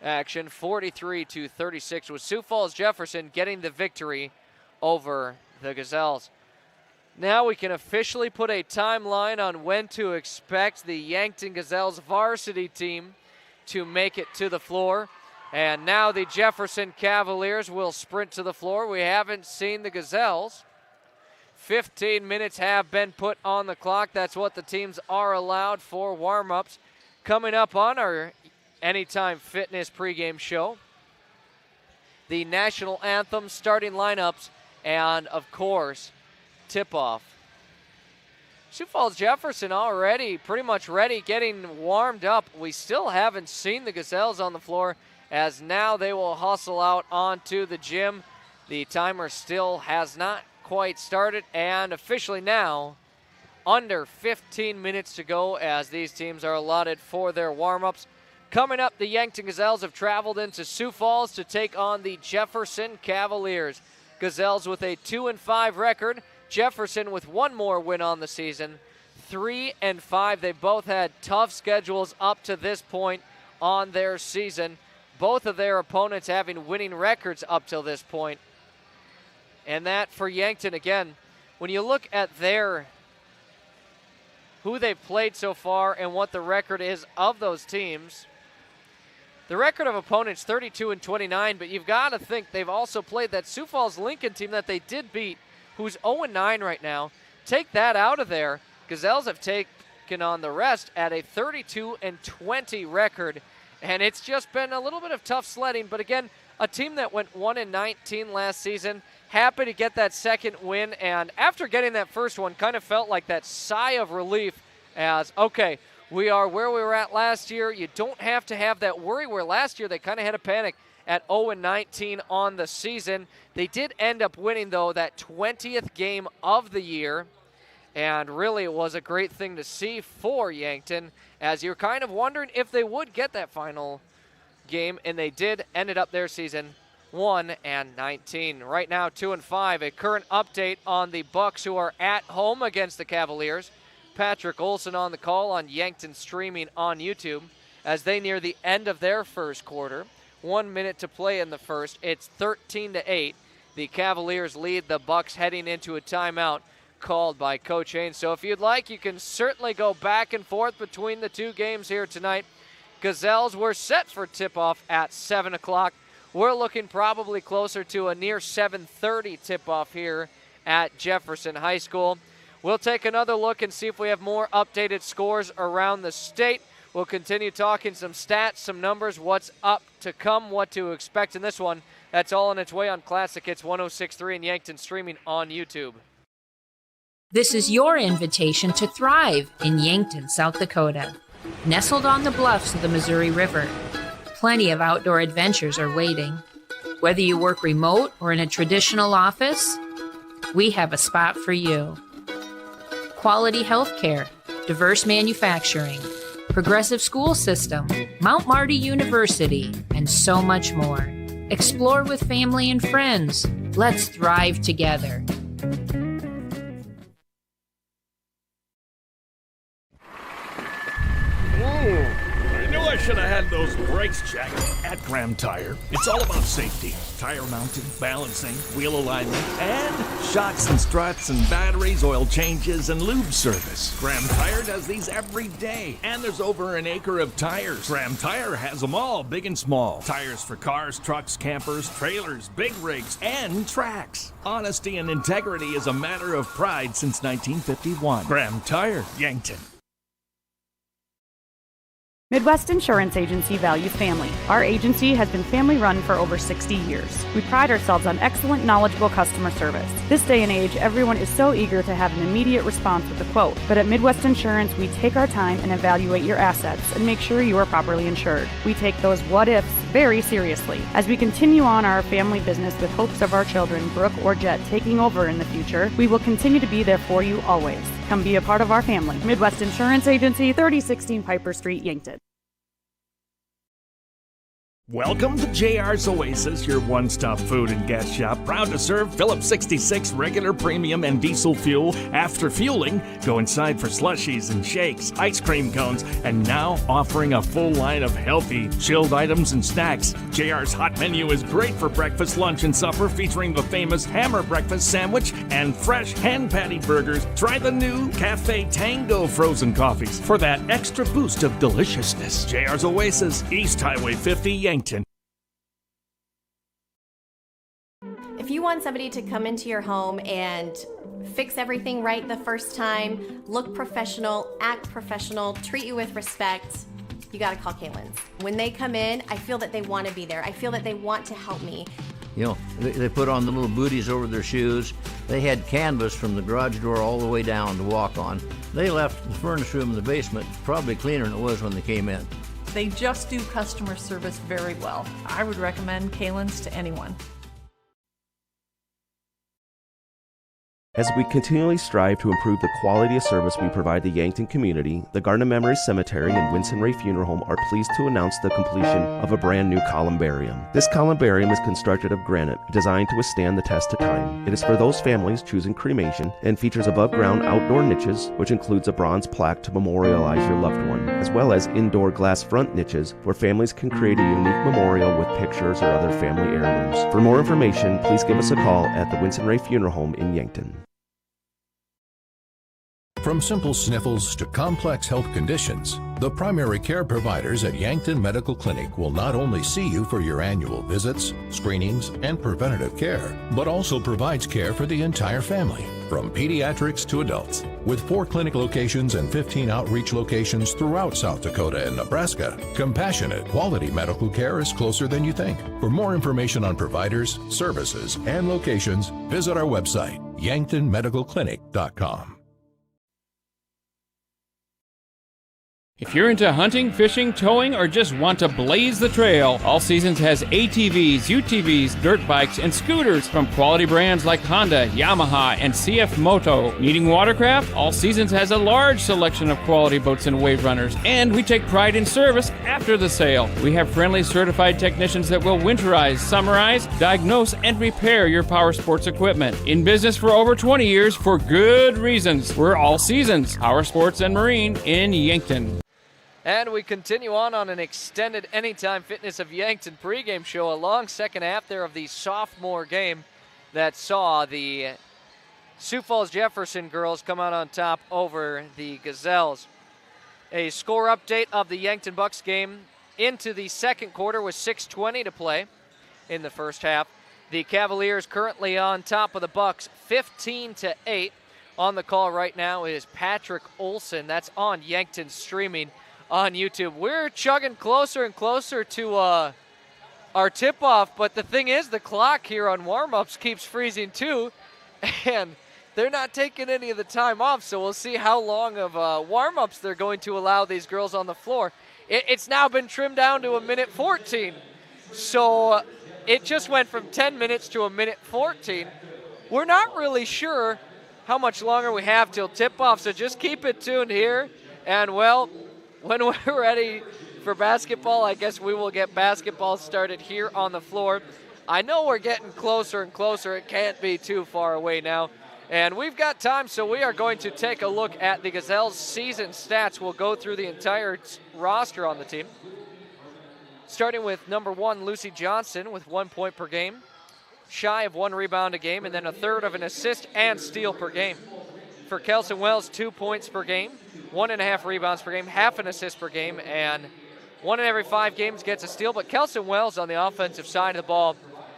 action, 43-36, with Sioux Falls Jefferson getting the victory over the Gazelles. Now we can officially put a timeline on when to expect the Yankton Gazelles varsity team to make it to the floor. And now the Jefferson Cavaliers will sprint to the floor. We haven't seen the Gazelles. 15 minutes have been put on the clock. That's what the teams are allowed for warm-ups. Coming up on our Anytime Fitness pregame show, the national anthem, starting lineups, and, of course, tip-off. Sioux Falls Jefferson already pretty much ready, getting warmed up. We still haven't seen the Gazelles on the floor, as now they will hustle out onto the gym. The timer still has not quite started, and officially now under 15 minutes to go as these teams are allotted for their warm-ups. Coming up, the Yankton Gazelles have traveled into Sioux Falls to take on the Jefferson Cavaliers. Gazelles with a 2-5 record. Jefferson with one more win on the season, 3-5. They both had tough schedules up to this point on their season. Both of their opponents having winning records up till this point. And that for Yankton, again, when you look at who they've played so far and what the record is of those teams, the record of opponents 32-29, but you've got to think they've also played that Sioux Falls Lincoln team that they did beat, who's 0-9 right now. Take that out of there. Gazelles have taken on the rest at a 32-20 record, and it's just been a little bit of tough sledding. But again, a team that went 1-19 last season, happy to get that second win, and after getting that first one, kind of felt like that sigh of relief as, okay, we are where we were at last year. You don't have to have that worry where last year they kind of had a panic at 0-19 on the season. They did end up winning, though, that 20th game of the year, and really it was a great thing to see for Yankton, as you're kind of wondering if they would get that final game, and they did. Ended up their season 1-19. Right now 2-5. A current update on the Bucks, who are at home against the Cavaliers. Patrick Olson on the call on Yankton streaming on YouTube as they near the end of their first quarter. 1 minute to play in the first. It's 13-8. The Cavaliers lead the Bucks heading into a timeout called by Coach Haynes. So if you'd like, you can certainly go back and forth between the two games here tonight. Gazelles were set for tip-off at 7 o'clock. We're looking probably closer to a near 7:30 tip-off here at Jefferson High School. We'll take another look and see if we have more updated scores around the state. We'll continue talking some stats, some numbers, what's up to come, what to expect in this one. That's all on its way on Classic Hits 106.3 in Yankton, streaming on YouTube. This is your invitation to thrive in Yankton, South Dakota. Nestled on the bluffs of the Missouri River, plenty of outdoor adventures are waiting. Whether you work remote or in a traditional office, we have a spot for you. Quality health care, diverse manufacturing, progressive school system, Mount Marty University, and so much more. Explore with family and friends. Let's thrive together. I knew I should have had those brakes checked at Graham Tire. It's all about safety. Tire mounting, balancing, wheel alignment, and shocks and struts and batteries, oil changes, and lube service. Graham Tire does these every day. And there's over an acre of tires. Graham Tire has them all, big and small. Tires for cars, trucks, campers, trailers, big rigs, and tracks. Honesty and integrity is a matter of pride since 1951. Graham Tire, Yankton. Midwest Insurance Agency values family. Our agency has been family-run for over 60 years. We pride ourselves on excellent, knowledgeable customer service. This day and age, everyone is so eager to have an immediate response with a quote. But at Midwest Insurance, we take our time and evaluate your assets and make sure you are properly insured. We take those what-ifs very seriously. As we continue on our family business with hopes of our children, Brooke or Jet, taking over in the future, we will continue to be there for you always. Come be a part of our family. Midwest Insurance Agency, 3016 Piper Street, Yankton. Welcome to JR's Oasis, your one-stop food and gas shop. Proud to serve Phillips 66 regular, premium, and diesel fuel. After fueling, go inside for slushies and shakes, ice cream cones, and now offering a full line of healthy, chilled items and snacks. JR's hot menu is great for breakfast, lunch, and supper, featuring the famous Hammer Breakfast Sandwich and fresh hand patty burgers. Try the new Cafe Tango frozen coffees for that extra boost of deliciousness. JR's Oasis, East Highway 50, Yankton. If you want somebody to come into your home and fix everything right the first time, look professional, act professional, treat you with respect, you gotta call Kaylin's. When they come in, I feel that they want to be there. I feel that they want to help me. You know, they put on the little booties over their shoes. They had canvas from the garage door all the way down to walk on. They left the furnace room in the basement probably cleaner than it was when they came in. They just do customer service very well. I would recommend Kaylin's to anyone. As we continually strive to improve the quality of service we provide the Yankton community, the Garden of Memories Cemetery and Winston Ray Funeral Home are pleased to announce the completion of a brand new columbarium. This columbarium is constructed of granite, designed to withstand the test of time. It is for those families choosing cremation and features above-ground outdoor niches, which includes a bronze plaque to memorialize your loved one, as well as indoor glass front niches where families can create a unique memorial with pictures or other family heirlooms. For more information, please give us a call at the Winston Ray Funeral Home in Yankton. From simple sniffles to complex health conditions, the primary care providers at Yankton Medical Clinic will not only see you for your annual visits, screenings, and preventative care, but also provides care for the entire family, from pediatrics to adults. With 4 clinic locations and 15 outreach locations throughout South Dakota and Nebraska, compassionate, quality medical care is closer than you think. For more information on providers, services, and locations, visit our website, yanktonmedicalclinic.com. If you're into hunting, fishing, towing, or just want to blaze the trail, All Seasons has ATVs, UTVs, dirt bikes, and scooters from quality brands like Honda, Yamaha, and CF Moto. Needing watercraft? All Seasons has a large selection of quality boats and wave runners, and we take pride in service after the sale. We have friendly certified technicians that will winterize, summarize, diagnose, and repair your power sports equipment. In business for over 20 years for good reasons. We're All Seasons, Power Sports and Marine in Yankton. And we continue on an extended Anytime Fitness of Yankton pregame show, a long second half there of the sophomore game that saw the Sioux Falls Jefferson girls come out on top over the Gazelles. A score update of the Yankton Bucks game into the second quarter with 6:20 to play in the first half. The Cavaliers currently on top of the Bucks 15-8. On the call right now is Patrick Olson. That's on Yankton streaming on YouTube. We're chugging closer and closer to our tip-off, but the thing is the clock here on warm-ups keeps freezing too, and they're not taking any of the time off, so we'll see how long of warm-ups they're going to allow these girls on the floor. It's now been trimmed down to 1:14, so it just went from 10 minutes to 1:14. We're not really sure how much longer we have till tip-off, so just keep it tuned here, and well, when we're ready for basketball, I guess we will get basketball started here on the floor. I know we're getting closer and closer. It can't be too far away now. And we've got time, so we are going to take a look at the Gazelles' season stats. We'll go through the entire roster on the team. Starting with number 1, Lucy Johnson, with 1 point per game, shy of 1 rebound a game, and then a third of an assist and steal per game. For Kelson Wells, 2 points per game, 1.5 rebounds per game, half an assist per game, and 1 in every 5 games gets a steal. But Kelson Wells on the offensive side of the ball,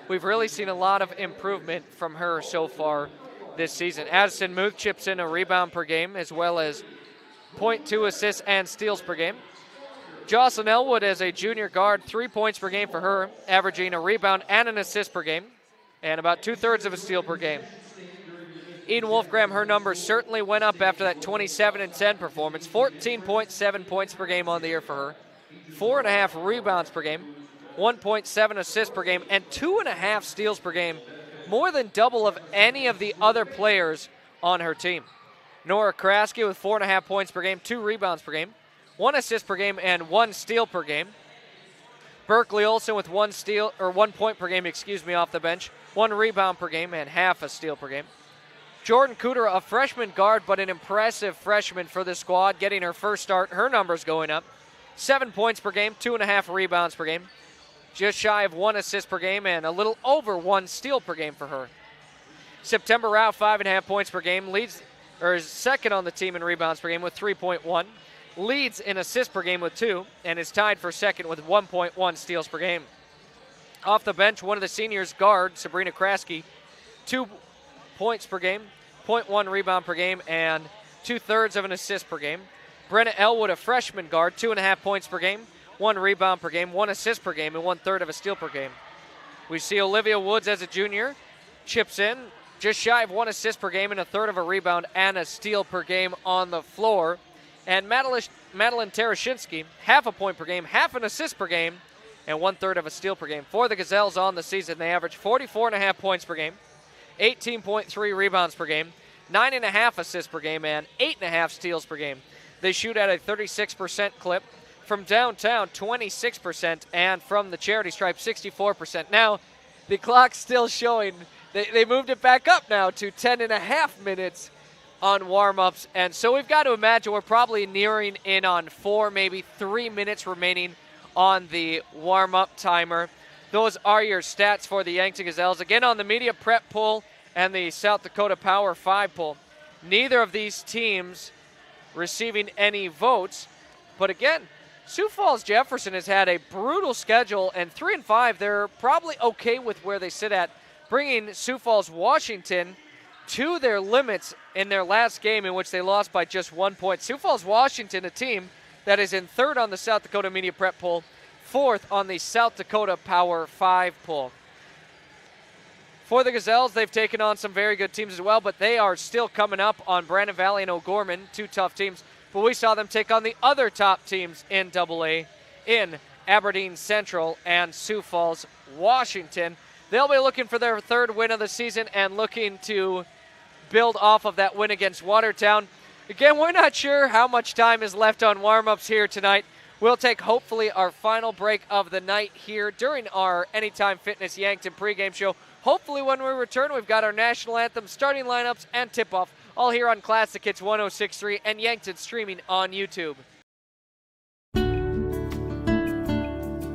we've really seen a lot of improvement from her so far this season. Addison Muth chips in a rebound per game, as well as 0.2 assists and steals per game. Jocelyn Elwood as a junior guard, 3 points per game for her, averaging a rebound and an assist per game, and about 2/3 of a steal per game. Eden Wolfgram, her numbers certainly went up after that 27-10 performance. 14.7 points per game on the year for her, 4.5 rebounds per game, 1.7 assists per game, and 2.5 steals per game, more than double of any of the other players on her team. Nora Kraske with 4.5 points per game, 2 rebounds per game, 1 assist per game, and 1 steal per game. Berkeley Olson with 1 point per game, off the bench, 1 rebound per game, and half a steal per game. Jordan Cooter, a freshman guard, but an impressive freshman for the squad, getting her first start. Her numbers going up. 7 points per game, 2.5 rebounds per game, just shy of 1 assist per game, and a little over 1 steal per game for her. September Rao, 5.5 points per game, is second on the team in rebounds per game with 3.1, leads in assists per game with 2, and is tied for second with 1.1 steals per game. Off the bench, one of the seniors, guard Sabrina Kraske, 2 points per game, 0.1 rebound per game, and 2/3 of an assist per game. Brenna Elwood, a freshman guard, 2.5 points per game, 1 rebound per game, 1 assist per game, and 1/3 of a steal per game. We see Olivia Woods as a junior, chips in just shy of 1 assist per game and 1/3 of a rebound and a steal per game on the floor. And Madeline Tarashinsky, 0.5 point per game, 0.5 an assist per game, and 1/3 of a steal per game. For the Gazelles on the season, they average 44.5 points per game, 18.3 rebounds per game, 9.5 assists per game, and 8.5 steals per game. They shoot at a 36% clip. From downtown, 26%, and from the charity stripe, 64%. Now, the clock's still showing. They moved it back up now to 10.5 minutes on warm-ups, and so we've got to imagine we're probably nearing in on 4, maybe 3 minutes remaining on the warm-up timer. Those are your stats for the Yankton Gazelles. Again, on the media prep poll and the South Dakota Power 5 poll, neither of these teams receiving any votes, but again, Sioux Falls Jefferson has had a brutal schedule, and 3-5, they're probably okay with where they sit at, bringing Sioux Falls Washington to their limits in their last game, in which they lost by just 1 point. Sioux Falls Washington, a team that is in 3rd on the South Dakota Media Prep poll, 4th on the South Dakota Power 5 poll. For the Gazelles, they've taken on some very good teams as well, but they are still coming up on Brandon Valley and O'Gorman, 2 tough teams. But we saw them take on the other top teams in AA in Aberdeen Central and Sioux Falls, Washington. They'll be looking for their 3rd win of the season and looking to build off of that win against Watertown. Again, we're not sure how much time is left on warm-ups here tonight. We'll take, hopefully, our final break of the night here during our Anytime Fitness Yankton pregame show. Hopefully, when we return, we've got our national anthem, starting lineups, and tip-off, all here on Classic Hits 106.3 and Yankton streaming on YouTube.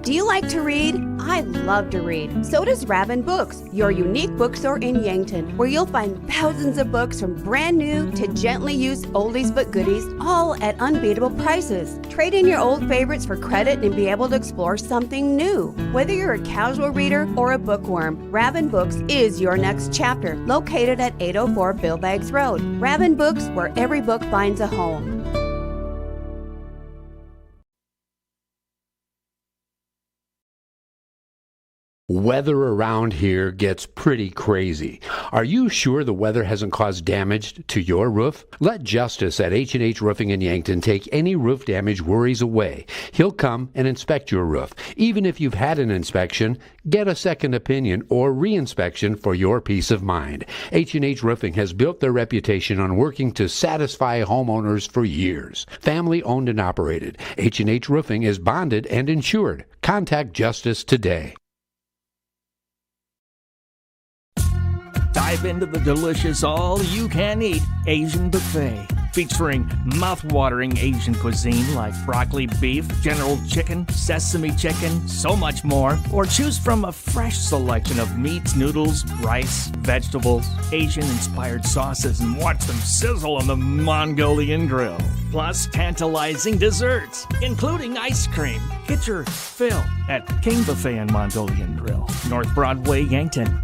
Do you like to read? I love to read. So does Raven Books, your unique bookstore in Yankton, where you'll find thousands of books from brand new to gently used oldies but goodies, all at unbeatable prices. Trade in your old favorites for credit and be able to explore something new. Whether you're a casual reader or a bookworm, Raven Books is your next chapter, located at 804 Bill Baggs Road. Raven Books, where every book finds a home. Weather around here gets pretty crazy. Are you sure the weather hasn't caused damage to your roof? Let Justice at H&H Roofing in Yankton take any roof damage worries away. He'll come and inspect your roof. Even if you've had an inspection, get a second opinion or re-inspection for your peace of mind. H&H Roofing has built their reputation on working to satisfy homeowners for years. Family owned and operated. H&H Roofing is bonded and insured. Contact Justice today. Dive into the delicious all-you-can-eat Asian buffet, featuring mouth-watering Asian cuisine like broccoli beef, general chicken, sesame chicken, so much more. Or choose from a fresh selection of meats, noodles, rice, vegetables, Asian-inspired sauces, and watch them sizzle on the Mongolian grill. Plus tantalizing desserts, including ice cream. Get your fill at King Buffet and Mongolian Grill, North Broadway, Yankton.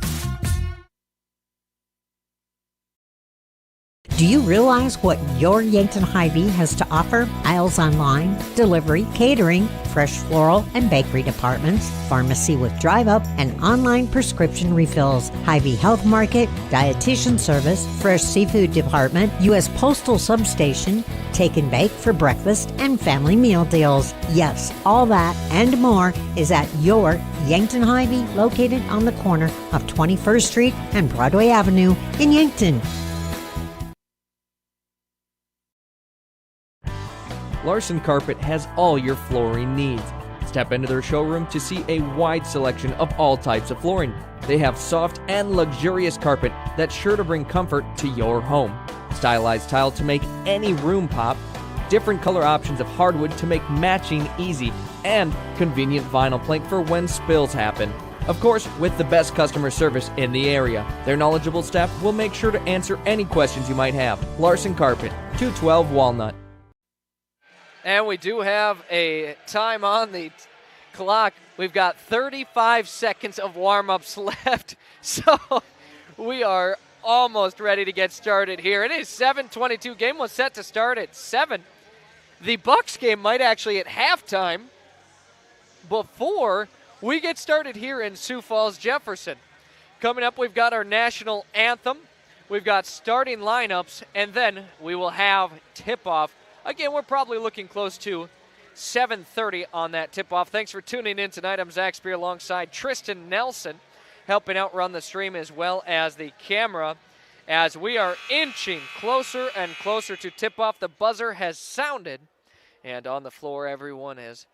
Do you realize what your Yankton Hy-Vee has to offer? Aisles online, delivery, catering, fresh floral and bakery departments, pharmacy with drive-up, and online prescription refills, Hy-Vee Health Market, dietitian service, fresh seafood department, U.S. Postal Substation, take and bake for breakfast, and family meal deals. Yes, all that and more is at your Yankton Hy-Vee, located on the corner of 21st Street and Broadway Avenue in Yankton. Larson Carpet has all your flooring needs. Step into their showroom to see a wide selection of all types of flooring. They have soft and luxurious carpet that's sure to bring comfort to your home. Stylized tile to make any room pop. Different color options of hardwood to make matching easy. And convenient vinyl plank for when spills happen. Of course, with the best customer service in the area. Their knowledgeable staff will make sure to answer any questions you might have. Larson Carpet, 212 Walnut. And we do have a time on the clock. We've got 35 seconds of warm-ups left, so we are almost ready to get started here. It is 7:22. Game was set to start at 7. The Bucks game might actually at halftime before we get started here in Sioux Falls Jefferson. Coming up, we've got our national anthem. We've got starting lineups, and then we will have tip-off. Again, we're probably looking close to 7:30 on that tip-off. Thanks for tuning in tonight. I'm Zach Spear alongside Tristan Nelson, helping out run the stream as well as the camera as we are inching closer and closer to tip-off. The buzzer has sounded, and on the floor everyone has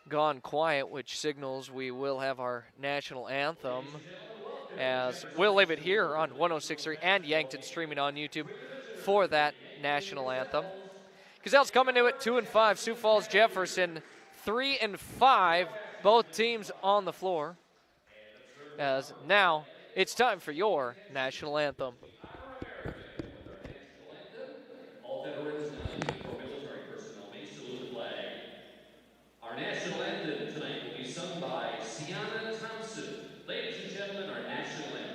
gone quiet, which signals we will have our national anthem, as we'll leave it here on 106.3 and Yankton streaming on YouTube for that national anthem. Gazelles coming to it 2-5. Sioux Falls Jefferson 3-5. Both teams on the floor. As now it's time for your national anthem. All veterans and pro-military personnel may salute the flag. Our national anthem tonight will be sung by Sienna Thompson. Ladies and gentlemen, our national anthem.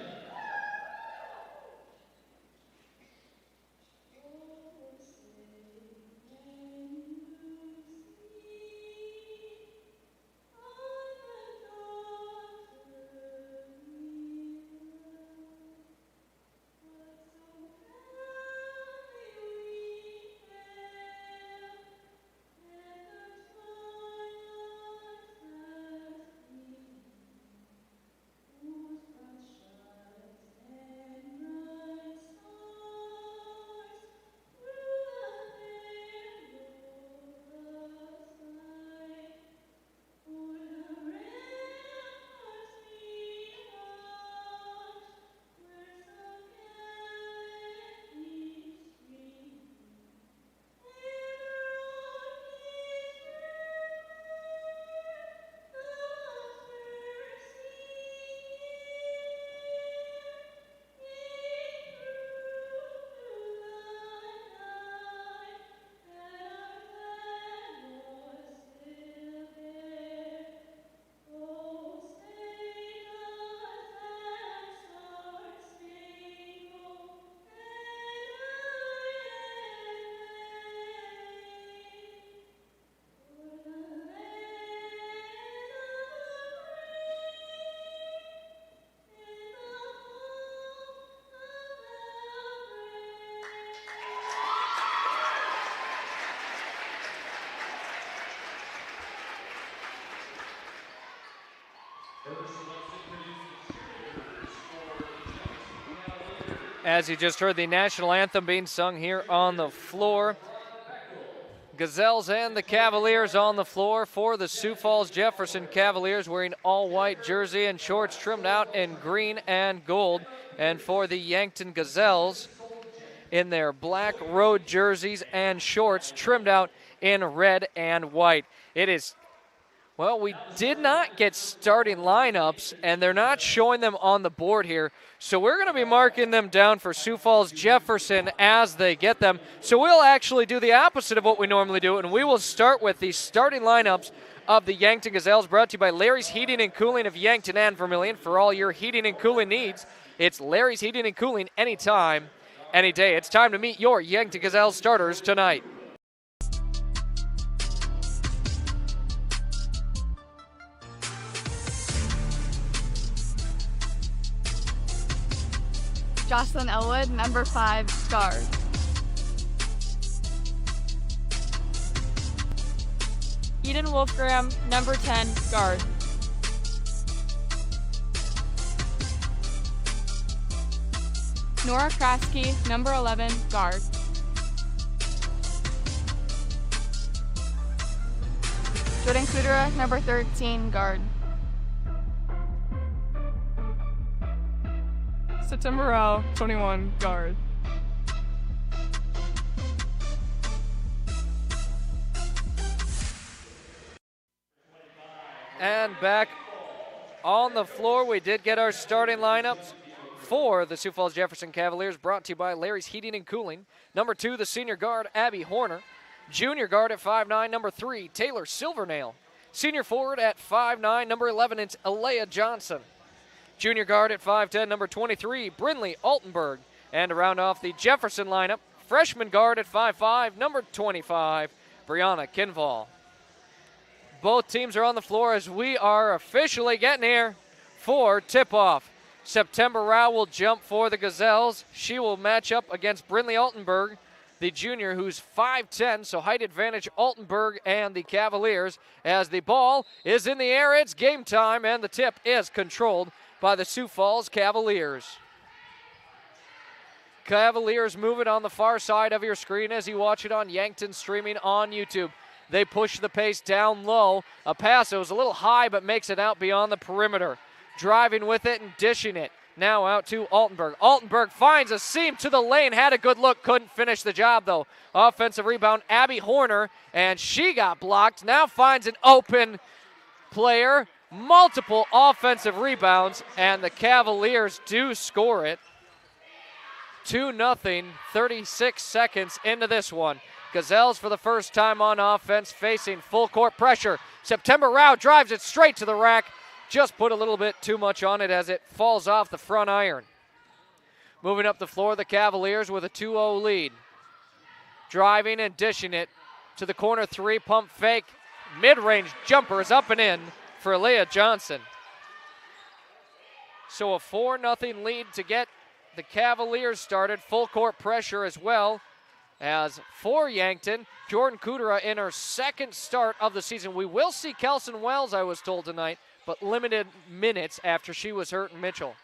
As you just heard the national anthem being sung here on the floor. Gazelles and the Cavaliers on the floor for the Sioux Falls Jefferson Cavaliers, wearing all-white jersey and shorts trimmed out in green and gold. And for the Yankton Gazelles, in their black road jerseys and shorts trimmed out in red and white. It is, well, we did not get starting lineups, and they're not showing them on the board here. So we're going to be marking them down for Sioux Falls Jefferson as they get them. So we'll actually do the opposite of what we normally do, and we will start with the starting lineups of the Yankton Gazelles, brought to you by Larry's Heating and Cooling of Yankton and Vermilion. For all your heating and cooling needs, it's Larry's Heating and Cooling anytime, any day. It's time to meet your Yankton Gazelles starters tonight. Jocelyn Elwood, number 5, guard. Eden Wolfgram, number 10, guard. Nora Kraske, number 11, guard. Jordan Kudera, number 13, guard. September Rao, 21, guard. And back on the floor, we did get our starting lineups for the Sioux Falls Jefferson Cavaliers, brought to you by Larry's Heating and Cooling. Number 2, the senior guard, Abby Horner. Junior guard at 5'9", number 3, Taylor Silvernail. Senior forward at 5'9", number 11, it's Alea Johnson. Junior guard at 5'10", number 23, Brinley Altenberg. And to round off the Jefferson lineup, freshman guard at 5'5", number 25, Brianna Kinval. Both teams are on the floor as we are officially getting here for tip-off. September Rao will jump for the Gazelles. She will match up against Brinley Altenberg, the junior, who's 5'10", so height advantage Altenberg and the Cavaliers. As the ball is in the air, it's game time, and the tip is controlled by the Sioux Falls Cavaliers. Cavaliers move it on the far side of your screen as you watch it on Yankton streaming on YouTube. They push the pace down low. A pass that was a little high but makes it out beyond the perimeter. Driving with it and dishing it. Now out to Altenberg. Altenberg finds a seam to the lane. Had a good look. Couldn't finish the job though. Offensive rebound, Abby Horner. And she got blocked. Now finds an open player. Multiple offensive rebounds. And the Cavaliers do score it. 2-0, 36 seconds into this one. Gazelles for the first time on offense facing full court pressure. September Rao drives it straight to the rack. Just put a little bit too much on it as it falls off the front iron. Moving up the floor, the Cavaliers with a 2-0 lead. Driving and dishing it to the corner three, pump fake. Mid-range jumper is up and in for Leah Johnson. So a 4-0 lead to get the Cavaliers started. Full court pressure as well. As for Yankton, Jordan Kudera in her second start of the season. We will see Kelson Wells, I was told tonight, but limited minutes after she was hurt in Mitchell.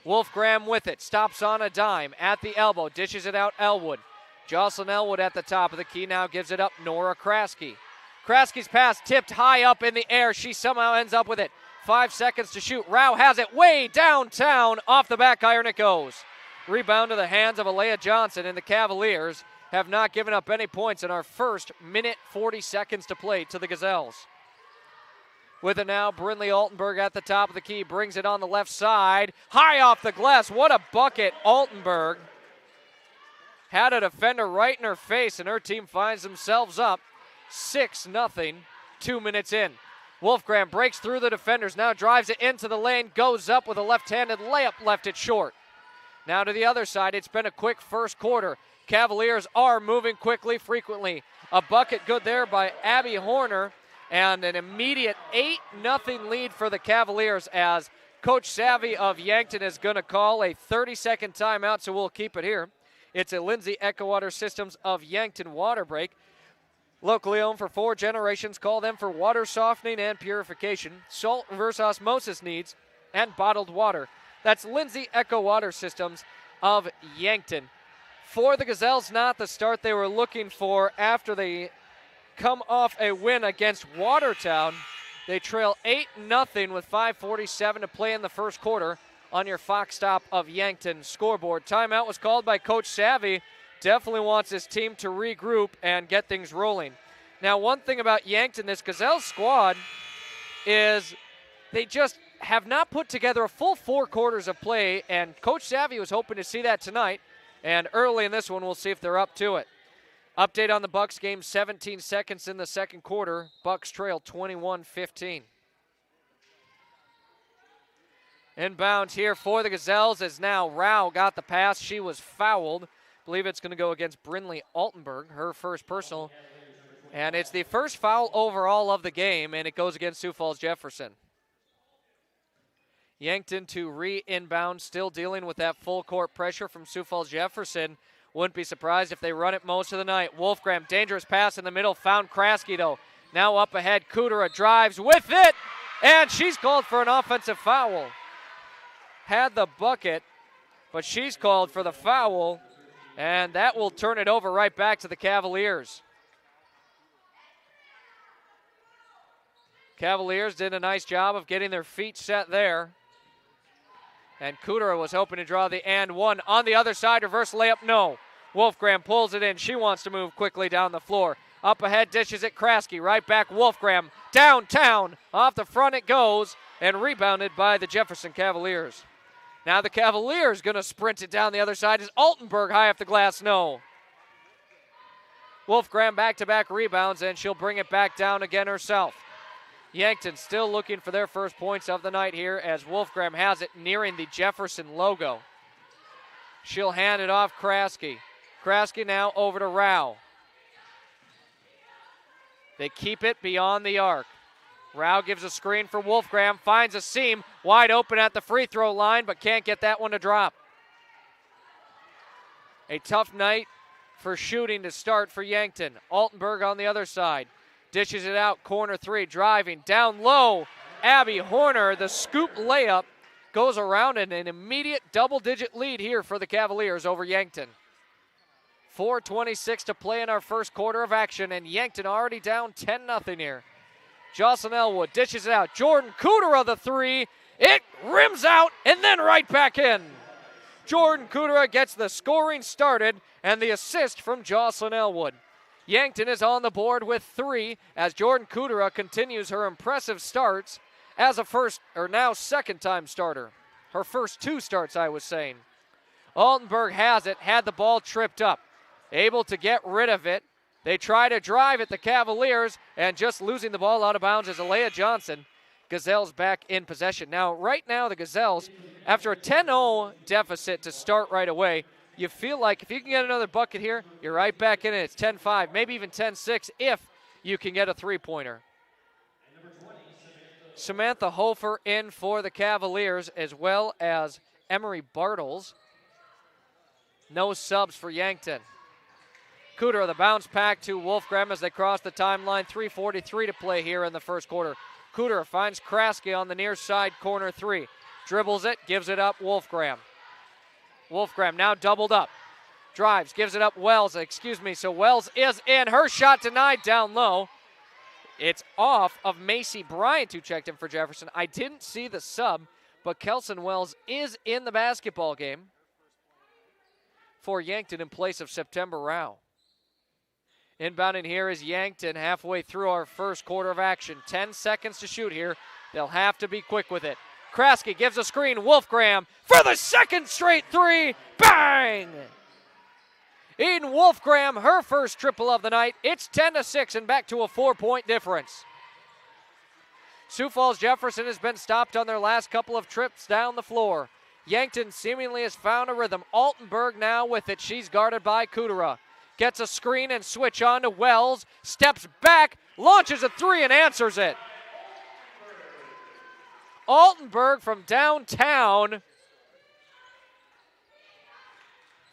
Wolfgram with it, stops on a dime at the elbow, dishes it out Elwood. Jocelyn Elwood at the top of the key, now gives it up Nora Kraske. Kraske's pass tipped high up in the air. She somehow ends up with it. 5 seconds to shoot. Rao has it way downtown. Off the back iron it goes. Rebound to the hands of Alea Johnson, and the Cavaliers have not given up any points in our first minute 40 seconds to play to the Gazelles. With it now, Brinley Altenberg at the top of the key, brings it on the left side. High off the glass, what a bucket. Altenberg had a defender right in her face, and her team finds themselves up 6-0, 2 minutes in. Wolfgram breaks through the defenders, now drives it into the lane, goes up with a left-handed layup, left it short. Now to the other side, it's been a quick first quarter. Cavaliers are moving quickly, frequently. A bucket good there by Abby Horner, and an immediate 8-0 lead for the Cavaliers as Coach Savvy of Yankton is going to call a 30-second timeout, so we'll keep it here. It's a Lindsay Ecowater Systems of Yankton water break. Locally owned for 4 generations, call them for water softening and purification, salt reverse osmosis needs, and bottled water. That's Lindsay Echo Water Systems of Yankton. For the Gazelles, not the start they were looking for after they come off a win against Watertown. They trail 8-0 with 5:47 to play in the first quarter on your Fox Stop of Yankton scoreboard. Timeout was called by Coach Savvy. Definitely wants his team to regroup and get things rolling. Now, one thing about Yankton, this Gazelle squad, is they just have not put together a full 4 quarters of play, and Coach Savvy was hoping to see that tonight. And early in this one, we'll see if they're up to it. Update on the Bucks game, 17 seconds in the second quarter. Bucks trail 21-15. Inbound here for the Gazelles as now Rao got the pass. She was fouled. I believe it's going to go against Brinley Altenberg, her first personal. And it's the first foul overall of the game, and it goes against Sioux Falls Jefferson. Yankton to re-inbound, still dealing with that full court pressure from Sioux Falls Jefferson. Wouldn't be surprised if they run it most of the night. Wolfgram, dangerous pass in the middle, found Kraske though. Now up ahead, Kudera drives with it, and she's called for an offensive foul. Had the bucket, but she's called for the foul, and that will turn it over right back to the Cavaliers. Cavaliers did a nice job of getting their feet set there. And Kudera was hoping to draw the and one. On the other side, reverse layup, no. Wolfgram pulls it in. She wants to move quickly down the floor. Up ahead, dishes it Kraske. Right back, Wolfgram. Downtown. Off the front it goes. And rebounded by the Jefferson Cavaliers. Now the Cavaliers going to sprint it down the other side. Is Altenberg high off the glass? No. Wolfgram back-to-back rebounds, and she'll bring it back down again herself. Yankton still looking for their first points of the night here as Wolfgram has it nearing the Jefferson logo. She'll hand it off Kraske. Kraske now over to Rao. They keep it beyond the arc. Rao gives a screen for Wolfgram, finds a seam, wide open at the free throw line, but can't get that one to drop. A tough night for shooting to start for Yankton. Altenberg on the other side. Dishes it out, corner three, driving, down low. Abby Horner, the scoop layup, goes around in an immediate double-digit lead here for the Cavaliers over Yankton. 4:26 to play in our first quarter of action, and Yankton already down 10-0 here. Jocelyn Elwood dishes it out. Jordan Kudera, the three. It rims out and then right back in. Jordan Kudera gets the scoring started and the assist from Jocelyn Elwood. Yankton is on the board with 3 as Jordan Kudera continues her impressive starts as a now second-time starter. Her first 2 starts, I was saying. Altenberg has it, had the ball tripped up. Able to get rid of it. They try to drive at the Cavaliers, and just losing the ball out of bounds is Alea Johnson. Gazelles back in possession. Now, right now, the Gazelles, after a 10-0 deficit to start right away, you feel like if you can get another bucket here, you're right back in it. It's 10-5, maybe even 10-6 if you can get a three-pointer. Samantha Hofer in for the Cavaliers, as well as Emery Bartles. No subs for Yankton. Kudera, the bounce pack to Wolfgram as they cross the timeline. 3:43 to play here in the first quarter. Kudera finds Kraske on the near side, corner 3. Dribbles it, gives it up, Wolfgram. Wolfgram now doubled up. Drives, gives it up Wells, so Wells is in. Her shot denied down low. It's off of Macy Bryant, who checked in for Jefferson. I didn't see the sub, but Kelson Wells is in the basketball game for Yankton in place of September Rao. Inbounding here is Yankton halfway through our first quarter of action. 10 seconds to shoot here. They'll have to be quick with it. Kraske gives a screen. Wolfgram for the second straight 3. Bang! Eden Wolfgram, her first triple of the night. It's 10-6 and back to a 4-point difference. Sioux Falls Jefferson has been stopped on their last couple of trips down the floor. Yankton seemingly has found a rhythm. Altenberg now with it. She's guarded by Kudera. Gets a screen and switch on to Wells. Steps back, launches a 3 and answers it. Altenberg from downtown.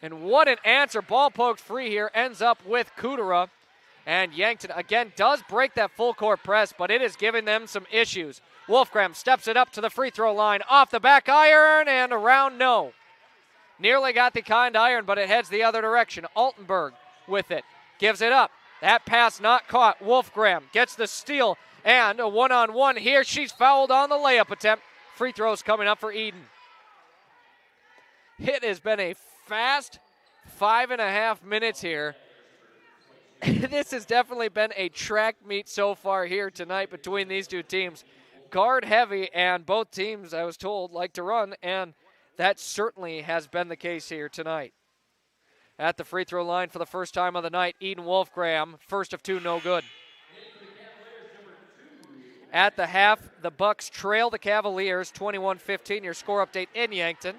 And what an answer. Ball poked free here. Ends up with Kudera. And Yankton, again, does break that full court press, but it is giving them some issues. Wolfgram steps it up to the free throw line, off the back iron, and around no. Nearly got the kind iron, but it heads the other direction. Altenberg with it, gives it up. That pass not caught. Wolfgram gets the steal, and a one-on-one here. She's fouled on the layup attempt. Free throws coming up for Eden. It has been a fast 5.5 minutes here. This has definitely been a track meet so far here tonight between these two teams. Guard heavy, and both teams, I was told, like to run, and that certainly has been the case here tonight. At the free throw line for the first time of the night, Eden Wolfgram, first of two, no good. At the half, the Bucks trail the Cavaliers 21-15. Your score update in Yankton.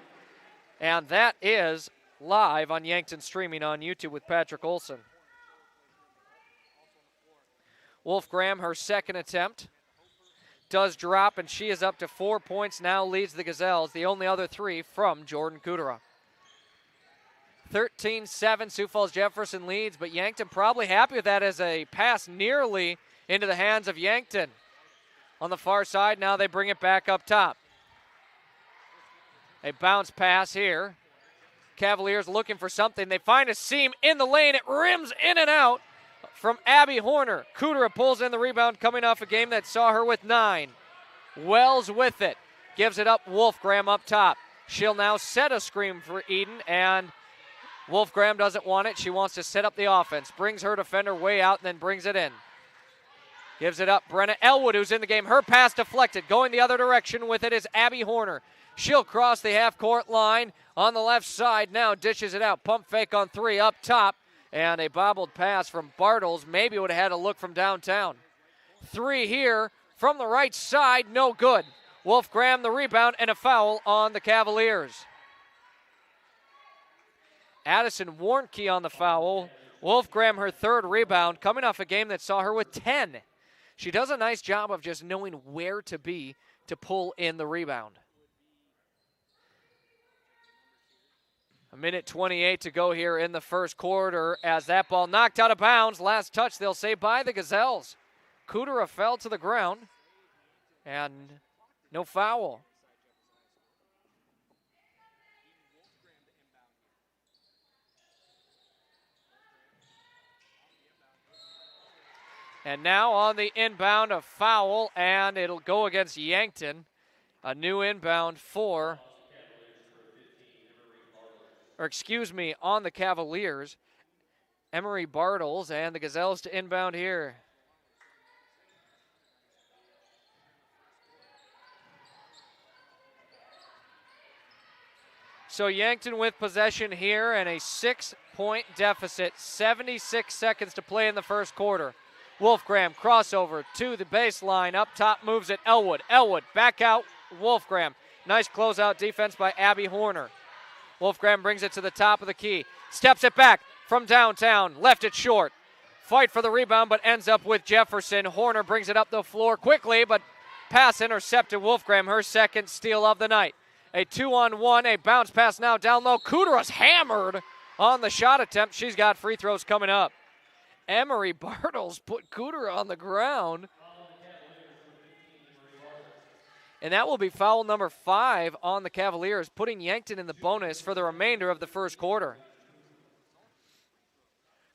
And that is live on Yankton streaming on YouTube with Patrick Olson. Wolfgram, her second attempt, does drop, and she is up to 4 points, now leads the Gazelles, the only other three from Jordan Kudera. 13-7, Sioux Falls Jefferson leads, but Yankton probably happy with that as a pass nearly into the hands of Yankton. On the far side, now they bring it back up top. A bounce pass here. Cavaliers looking for something. They find a seam in the lane. It rims in and out from Abby Horner. Kudera pulls in the rebound, coming off a game that saw her with 9. Wells with it. Gives it up. Wolfgram up top. She'll now set a screen for Eden, and Wolfgram doesn't want it. She wants to set up the offense. Brings her defender way out and then brings it in. Gives it up. Brenna Elwood, who's in the game. Her pass deflected. Going the other direction with it is Abby Horner. She'll cross the half-court line on the left side. Now dishes it out. Pump fake on three up top. And a bobbled pass from Bartles. Maybe would have had a look from downtown. Three here from the right side. No good. Wolfgram the rebound and a foul on the Cavaliers. Addison Warnke on the foul. Wolfgram her third rebound, coming off a game that saw her with 10. She does a nice job of just knowing where to be to pull in the rebound. A minute 28 to go here in the first quarter as that ball knocked out of bounds. Last touch, they'll say, by the Gazelles. Kudera fell to the ground, and no foul. And now on the inbound, a foul, and it'll go against Yankton. A new inbound for, on the Cavaliers. Emery Bartles and the Gazelles to inbound here. So Yankton with possession here and a 6-point deficit. 76 seconds to play in the first quarter. Wolfgram crossover to the baseline. Up top moves it Elwood. Elwood back out Wolfgram. Nice closeout defense by Abby Horner. Wolfgram brings it to the top of the key. Steps it back from downtown. Left it short. Fight for the rebound, but ends up with Jefferson. Horner brings it up the floor quickly, but pass intercepted. Wolfgram, her second steal of the night. A 2-on-1, a bounce pass now down low. Kudera's hammered on the shot attempt. She's got free throws coming up. Emery Bartles put Kudera on the ground. And that will be foul number 5 on the Cavaliers, putting Yankton in the bonus for the remainder of the first quarter.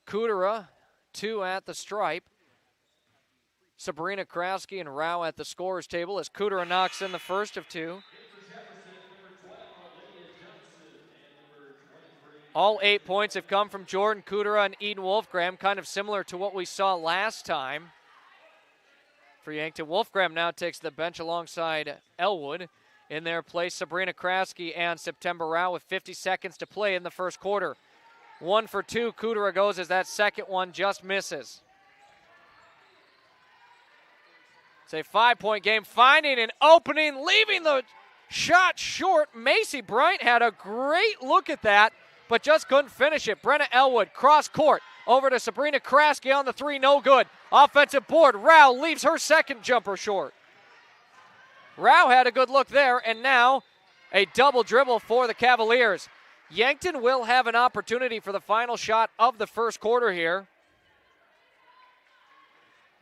Kudera, 2 at the stripe. Sabrina Kraske and Rao at the scorer's table as Kudera knocks in the first of 2. All 8 points have come from Jordan Kudera and Eden Wolfgram, kind of similar to what we saw last time for Yankton. Wolfgram now takes the bench alongside Elwood. In their place, Sabrina Kraske and September Rao with 50 seconds to play in the first quarter. 1 for 2, Kudera goes as that second one just misses. It's a 5-point game, finding an opening, leaving the shot short. Macy Bryant had a great look at that, but just couldn't finish it. Brenna Elwood, cross court, over to Sabrina Kraske on the 3, no good. Offensive board, Rao leaves her second jumper short. Rao had a good look there, and now a double dribble for the Cavaliers. Yankton will have an opportunity for the final shot of the first quarter here.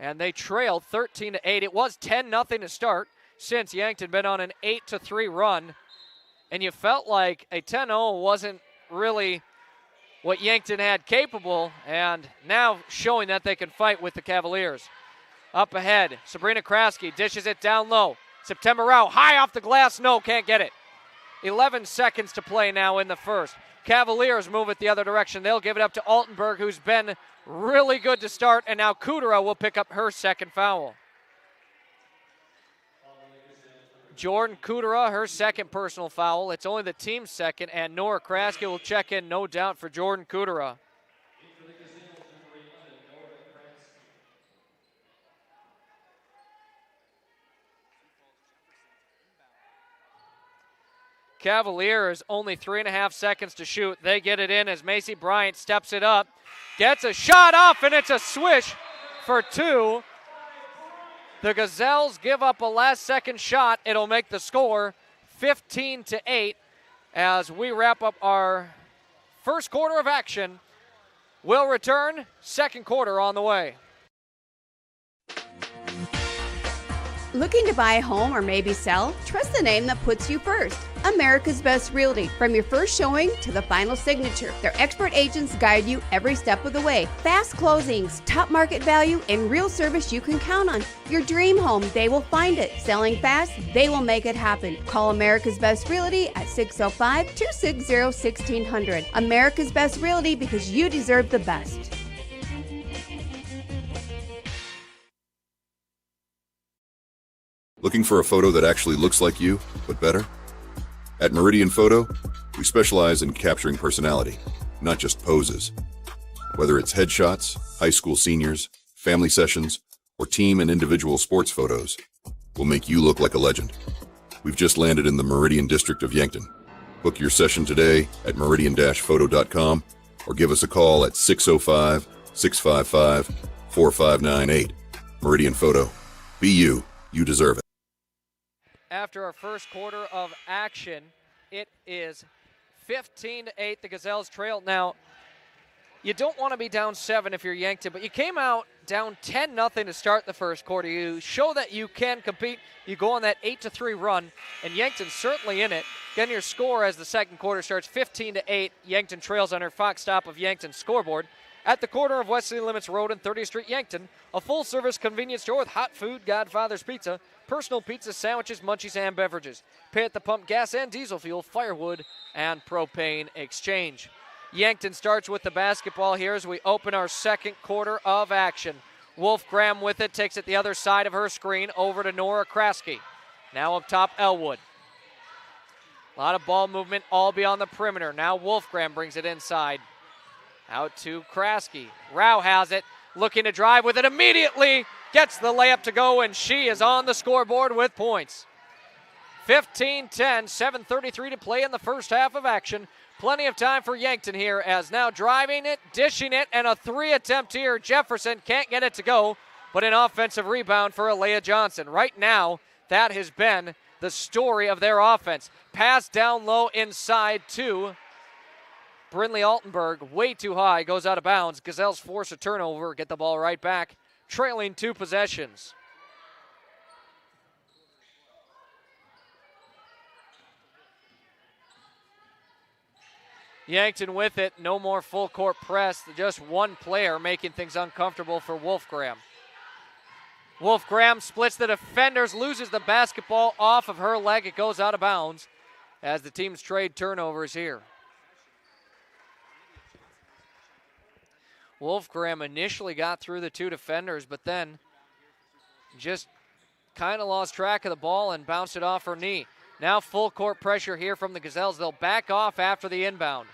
And they trailed 13-8. It was 10-0 to start since Yankton been on an 8-3 run. And you felt like a 10-0 wasn't really what Yankton had capable, and now showing that they can fight with the Cavaliers. Up ahead, Sabrina Kraske dishes it down low. September Rao, high off the glass, no, can't get it. 11 seconds to play now in the first. Cavaliers move it the other direction. They'll give it up to Altenberg, who's been really good to start, and now Kudera will pick up her second foul. Jordan Kudera, her second personal foul. It's only the team's second, and Nora Kraske will check in, no doubt, for Jordan Kudera. Cavaliers only 3.5 seconds to shoot. They get it in as Macy Bryant steps it up, gets a shot off, and it's a swish for two. The Gazelles give up a last-second shot. It'll make the score 15-8 as we wrap up our first quarter of action. We'll return, second quarter on the way. Looking to buy a home or maybe sell? Trust the name that puts you first. America's Best Realty. From your first showing to the final signature, their expert agents guide you every step of the way. Fast closings, top market value, and real service you can count on. Your dream home, they will find it. Selling fast, they will make it happen. Call America's Best Realty at 605-260-1600. America's Best Realty, because you deserve the best. Looking for a photo that actually looks like you, but better? At Meridian Photo, we specialize in capturing personality, not just poses. Whether it's headshots, high school seniors, family sessions, or team and individual sports photos, we'll make you look like a legend. We've just landed in the Meridian district of Yankton. Book your session today at meridian-photo.com or give us a call at 605-655-4598. Meridian Photo. Be you. You deserve it. After our first quarter of action, it is 15-8. The Gazelles trail. Now, you don't want to be down 7 if you're Yankton, but you came out down 10-0 to start the first quarter. You show that you can compete. You go on that 8-3 run, and Yankton's certainly in it. Again, your score as the second quarter starts 15-8. Yankton trails on her Fox stop of Yankton's scoreboard. At the corner of West City Limits Road and 30th Street, Yankton, a full-service convenience store with hot food, Godfather's Pizza, personal pizza, sandwiches, munchies, and beverages. Pay at the pump, gas and diesel fuel, firewood, and propane exchange. Yankton starts with the basketball here as we open our second quarter of action. Wolf Graham with it, takes it the other side of her screen over to Nora Kraske. Now up top, Elwood. A lot of ball movement, all beyond the perimeter. Now Wolf Graham brings it inside. Out to Kraske. Rao has it, looking to drive with it immediately. Gets the layup to go, and she is on the scoreboard with points. 15-10, 7:33 to play in the first half of action. Plenty of time for Yankton here as now driving it, dishing it, and a 3 attempt here. Jefferson can't get it to go, but an offensive rebound for Alea Johnson. Right now, that has been the story of their offense. Pass down low inside to Brinley Altenberg, way too high, goes out of bounds. Gazelles force a turnover, get the ball right back, trailing 2 possessions. Yankton with it, no more full court press, just one player making things uncomfortable for Wolf Graham. Wolf Graham splits the defenders, loses the basketball off of her leg, it goes out of bounds as the teams trade turnovers here. Wolf Graham initially got through the 2 defenders, but then just kind of lost track of the ball and bounced it off her knee. Now full court pressure here from the Gazelles. They'll back off after the inbound.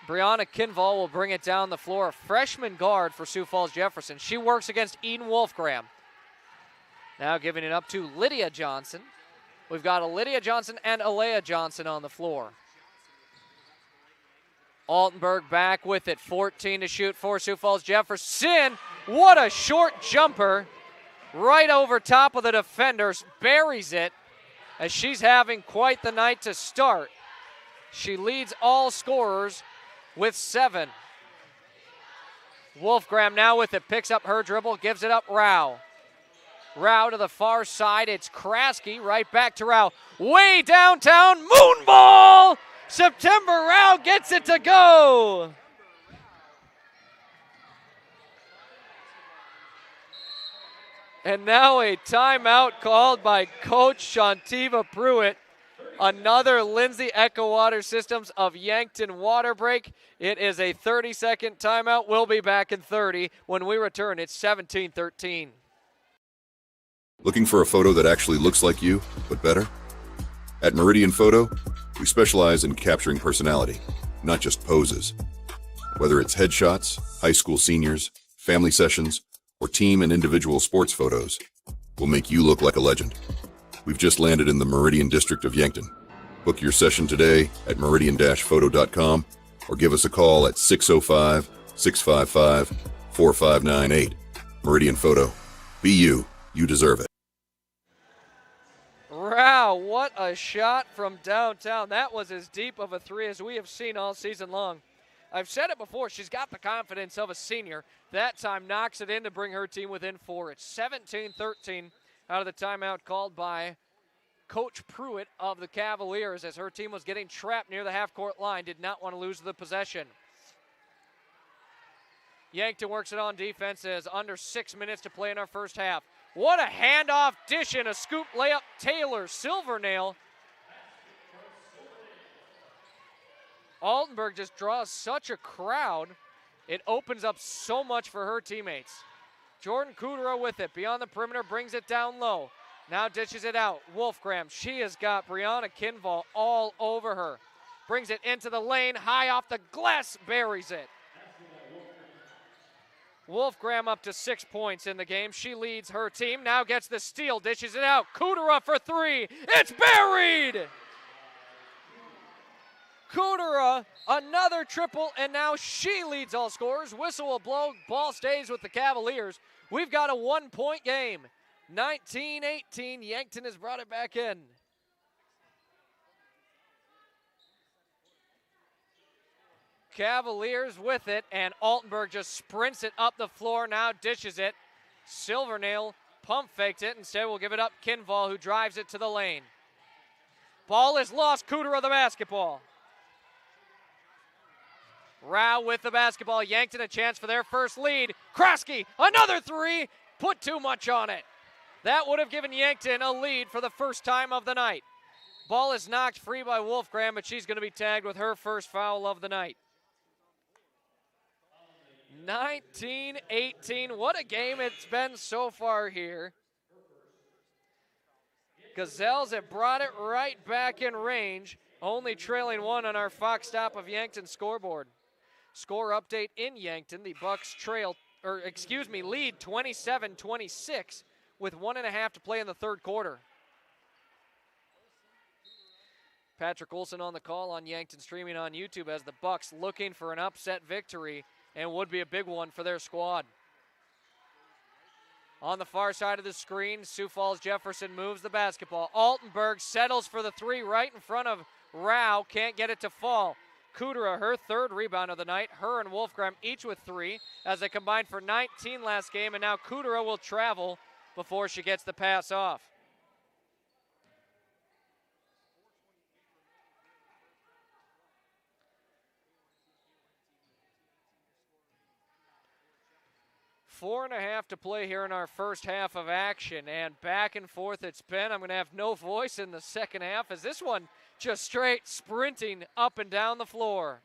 Brianna Kinval will bring it down the floor, a freshman guard for Sioux Falls Jefferson. She works against Eden Wolfgram. Now giving it up to Lydia Johnson. We've got a Lydia Johnson and Alea Johnson on the floor. Altenberg back with it, 14 to shoot for Sioux Falls Jefferson. What a short jumper. Right over top of the defenders, buries it as she's having quite the night to start. She leads all scorers with 7. Wolfgram now with it, picks up her dribble, gives it up Rao. Rao to the far side, it's Kraske, right back to Rao. Way downtown, moonball! September Rao gets it to go! And now a timeout called by Coach Shantiva Pruitt. Another Lindsay Echo Water Systems of Yankton water break. It is a 30-second timeout. We'll be back in 30. When we return, it's 17-13. Looking for a photo that actually looks like you, but better? At Meridian Photo, we specialize in capturing personality, not just poses. Whether it's headshots, high school seniors, family sessions, or team and individual sports photos, we'll make you look like a legend. We've just landed in the Meridian District of Yankton. Book your session today at meridian-photo.com or give us a call at 605-655-4598. Meridian Photo. Be you. You deserve it. Wow, what a shot from downtown. That was as deep of a three as we have seen all season long. I've said it before, she's got the confidence of a senior. That time knocks it in to bring her team within 4. It's 17-13 out of the timeout called by Coach Pruitt of the Cavaliers as her team was getting trapped near the half-court line, did not want to lose the possession. Yankton works it on defense as under 6 minutes to play in our first half. What a handoff dish and a scoop layup. Taylor Silvernail. Altenberg just draws such a crowd. It opens up so much for her teammates. Jordan Kudera with it. Beyond the perimeter, brings it down low. Now dishes it out. Wolfgram, she has got Brianna Kinval all over her. Brings it into the lane, high off the glass, buries it. Wolfgram up to 6 points in the game. She leads her team. Now gets the steal, dishes it out. Kudera for 3. It's buried! Kudera, another triple, and now she leads all scorers. Whistle will blow. Ball stays with the Cavaliers. We've got a 1-point game. 19-18. Yankton has brought it back in. Cavaliers with it, and Altenberg just sprints it up the floor, now dishes it. Silvernail pump faked it. Instead, we'll give it up Kinval, who drives it to the lane. Ball is lost. Kudera the basketball. Rao with the basketball. Yankton a chance for their first lead. Kraske, another 3. Put too much on it. That would have given Yankton a lead for the first time of the night. Ball is knocked free by Wolfgram, but she's going to be tagged with her first foul of the night. 19-18. What a game it's been so far here. Gazelles have brought it right back in range, only trailing 1 on our Fox Stop of Yankton scoreboard. Score update in Yankton. The Bucks lead 27-26 with 1.5 to play in the third quarter. Patrick Olson on the call on Yankton streaming on YouTube as the Bucks looking for an upset victory and would be a big one for their squad. On the far side of the screen, Sioux Falls Jefferson moves the basketball. Altenberg settles for the 3 right in front of Rao. Can't get it to fall. Kudera, her third rebound of the night. Her and Wolfgram each with 3 as they combined for 19 last game, and now Kudera will travel before she gets the pass off. Four and a half to play here in our first half of action, and back and forth it's been. I'm going to have no voice in the second half as this one just straight sprinting up and down the floor.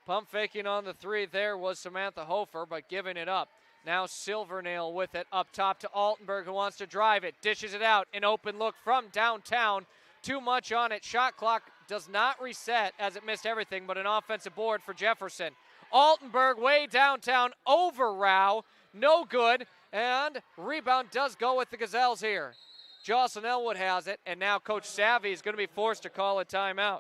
Pump faking on the 3 there was Samantha Hofer, but giving it up. Now Silvernail with it up top to Altenberg, who wants to drive it, dishes it out. An open look from downtown. Too much on it. Shot clock does not reset as it missed everything, but an offensive board for Jefferson. Altenberg way downtown over Rao. No good. And rebound does go with the Gazelles here. Jocelyn Elwood has it, and now Coach Savvy is going to be forced to call a timeout.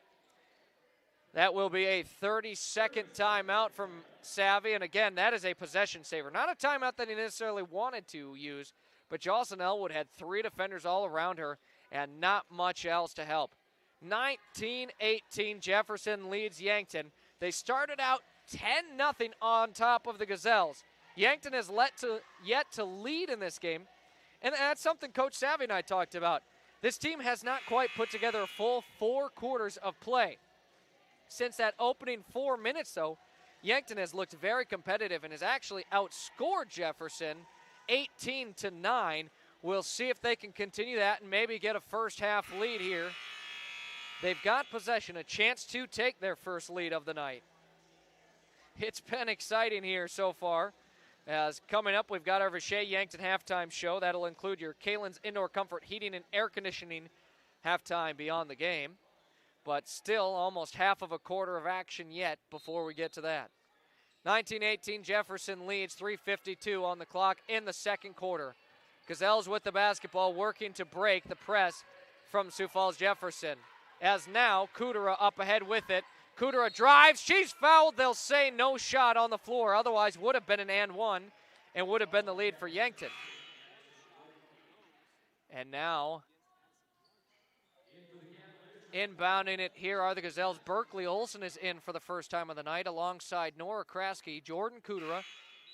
That will be a 30-second timeout from Savvy, and again, that is a possession saver. Not a timeout that he necessarily wanted to use, but Jocelyn Elwood had 3 defenders all around her and not much else to help. 19-18, Jefferson leads Yankton. They started out 10-0 on top of the Gazelles. Yankton has yet to lead in this game, and that's something Coach Savvy and I talked about. This team has not quite put together a full 4 quarters of play. Since that opening 4 minutes, though, Yankton has looked very competitive and has actually outscored Jefferson 18-9. We'll see if they can continue that and maybe get a first half lead here. They've got possession, a chance to take their first lead of the night. It's been exciting here so far. As coming up, we've got our Vishay Yankton halftime show. That'll include your Kalen's Indoor Comfort Heating and Air Conditioning halftime beyond the game. But still almost half of a quarter of action yet before we get to that. 19-18, Jefferson leads, 3:52 on the clock in the second quarter. Gazelles with the basketball, working to break the press from Sioux Falls Jefferson. As now, Kudera up ahead with it. Kudera drives, she's fouled. They'll say no shot on the floor, otherwise would have been an and one and would have been the lead for Yankton. And now, inbounding it here are the Gazelles. Berkeley Olson is in for the first time of the night alongside Nora Kraske, Jordan Kudera,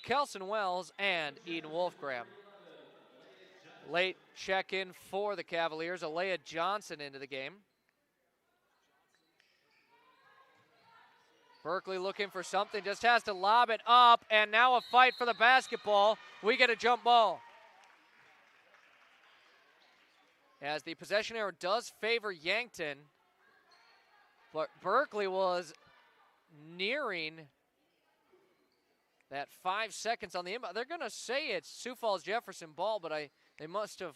Kelson Wells, and Eden Wolfgram. Late check-in for the Cavaliers, Alea Johnson into the game. Berkeley looking for something, just has to lob it up, and now a fight for the basketball. We get a jump ball. As the possession arrow does favor Yankton, but Berkeley was nearing that 5 seconds on the inbound. They're going to say it's Sioux Falls Jefferson ball, but they must have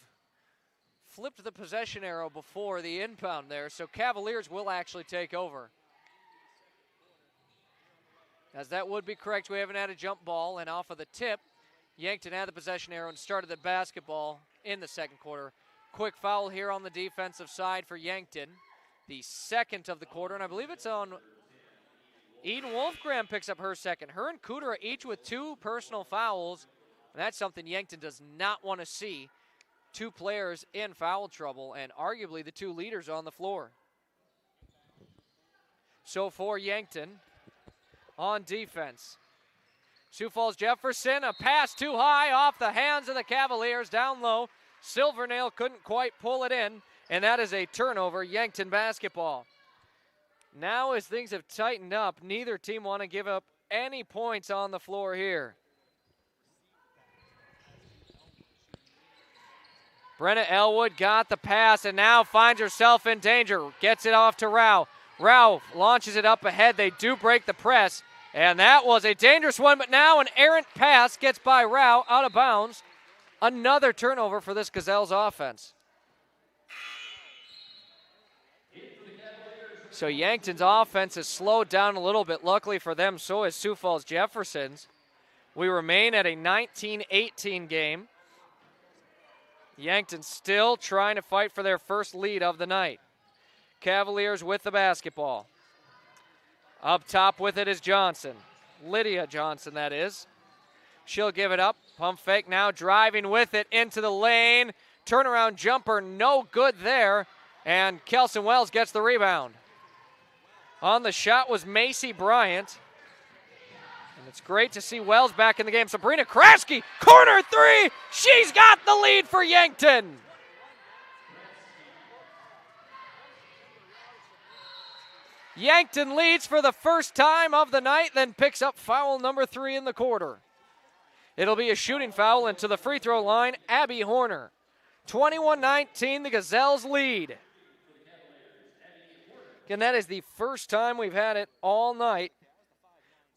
flipped the possession arrow before the inbound there, so Cavaliers will actually take over. As that would be correct, we haven't had a jump ball, and off of the tip, Yankton had the possession arrow and started the basketball in the second quarter. Quick foul here on the defensive side for Yankton, the second of the quarter, and I believe it's on Eden Wolfgram picks up her second. Her and Kudera each with 2 personal fouls, and that's something Yankton does not want to see. 2 players in foul trouble, and arguably the 2 leaders on the floor. So for Yankton, on defense, Sioux Falls Jefferson, a pass too high off the hands of the Cavaliers, down low. Silvernail couldn't quite pull it in, and that is a turnover, Yankton basketball. Now as things have tightened up, neither team want to give up any points on the floor here. Brenna Elwood got the pass and now finds herself in danger. Gets it off to Rao. Rao launches it up ahead. They do break the press, and that was a dangerous one, but now an errant pass gets by Rao out of bounds. Another turnover for this Gazelles offense. So Yankton's offense has slowed down a little bit. Luckily for them, so is Sioux Falls Jefferson's. We remain at a 19-18 game. Yankton still trying to fight for their first lead of the night. Cavaliers with the basketball. Up top with it is Johnson. Lydia Johnson, that is. She'll give it up. Pump fake now, driving with it into the lane. Turnaround jumper, no good there. And Kelson Wells gets the rebound. On the shot was Macy Bryant. And it's great to see Wells back in the game. Sabrina Kraske, corner 3. She's got the lead for Yankton. Yankton leads for the first time of the night, then picks up foul number 3 in the quarter. It'll be a shooting foul, and to the free throw line, Abby Horner. 21-19, the Gazelles lead. Again, that is the first time we've had it all night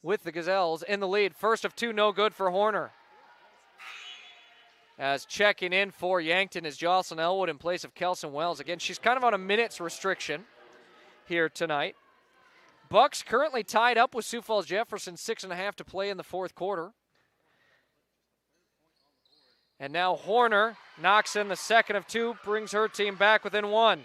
with the Gazelles in the lead. First of 2, no good for Horner. As checking in for Yankton is Jocelyn Elwood in place of Kelson Wells. Again, she's kind of on a minutes restriction here tonight. Bucks currently tied up with Sioux Falls Jefferson, 6.5 to play in the fourth quarter. And now Horner knocks in the second of 2, brings her team back within 1.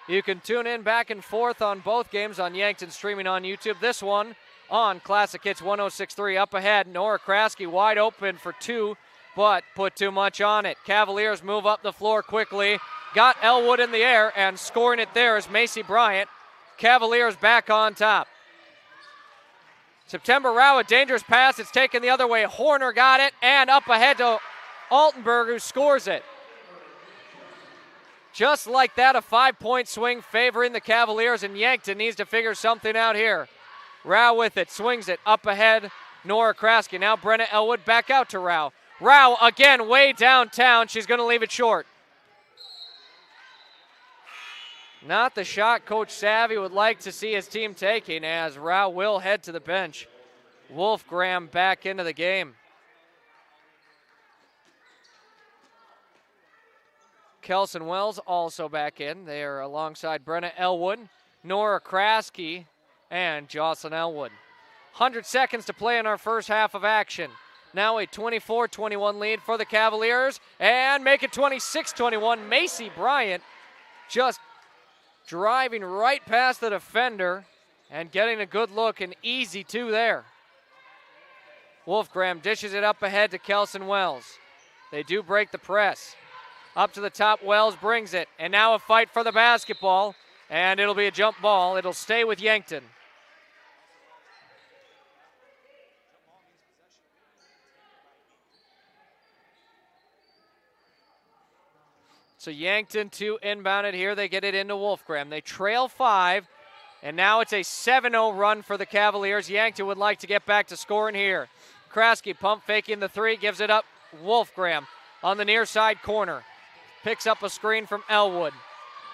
You can tune in back and forth on both games on Yankton streaming on YouTube. This one on Classic Hits 106.3. Up ahead, Nora Kraske wide open for 2, but put too much on it. Cavaliers move up the floor quickly. Got Elwood in the air, and scoring it there is Macy Bryant. Cavaliers back on top. September Rao, a dangerous pass. It's taken the other way. Horner got it, and up ahead to Altenberg, who scores it. Just like that, a 5-point swing favoring the Cavaliers, and Yankton needs to figure something out here. Rao with it, swings it up ahead. Nora Kraske. Now Brenna Elwood back out to Rao. Rao again way downtown. She's going to leave it short. Not the shot Coach Savvy would like to see his team taking, as Rao will head to the bench. Wolfgram back into the game. Kelson Wells also back in. They are alongside Brenna Elwood, Nora Kraske, and Jocelyn Elwood. 100 seconds to play in our first half of action. Now a 24-21 lead for the Cavaliers, and make it 26-21. Macy Bryant just driving right past the defender and getting a good look, and easy two there. Wolfgram dishes it up ahead to Kelson Wells. They do break the press. Up to the top, Wells brings it, and now a fight for the basketball, and it'll be a jump ball. It'll stay with Yankton. So Yankton to inbound it here. They get it into Wolfgram. They trail 5, and now it's a 7-0 run for the Cavaliers. Yankton would like to get back to scoring here. Kraske pump faking the 3, gives it up. Wolfgram on the near side corner. Picks up a screen from Elwood.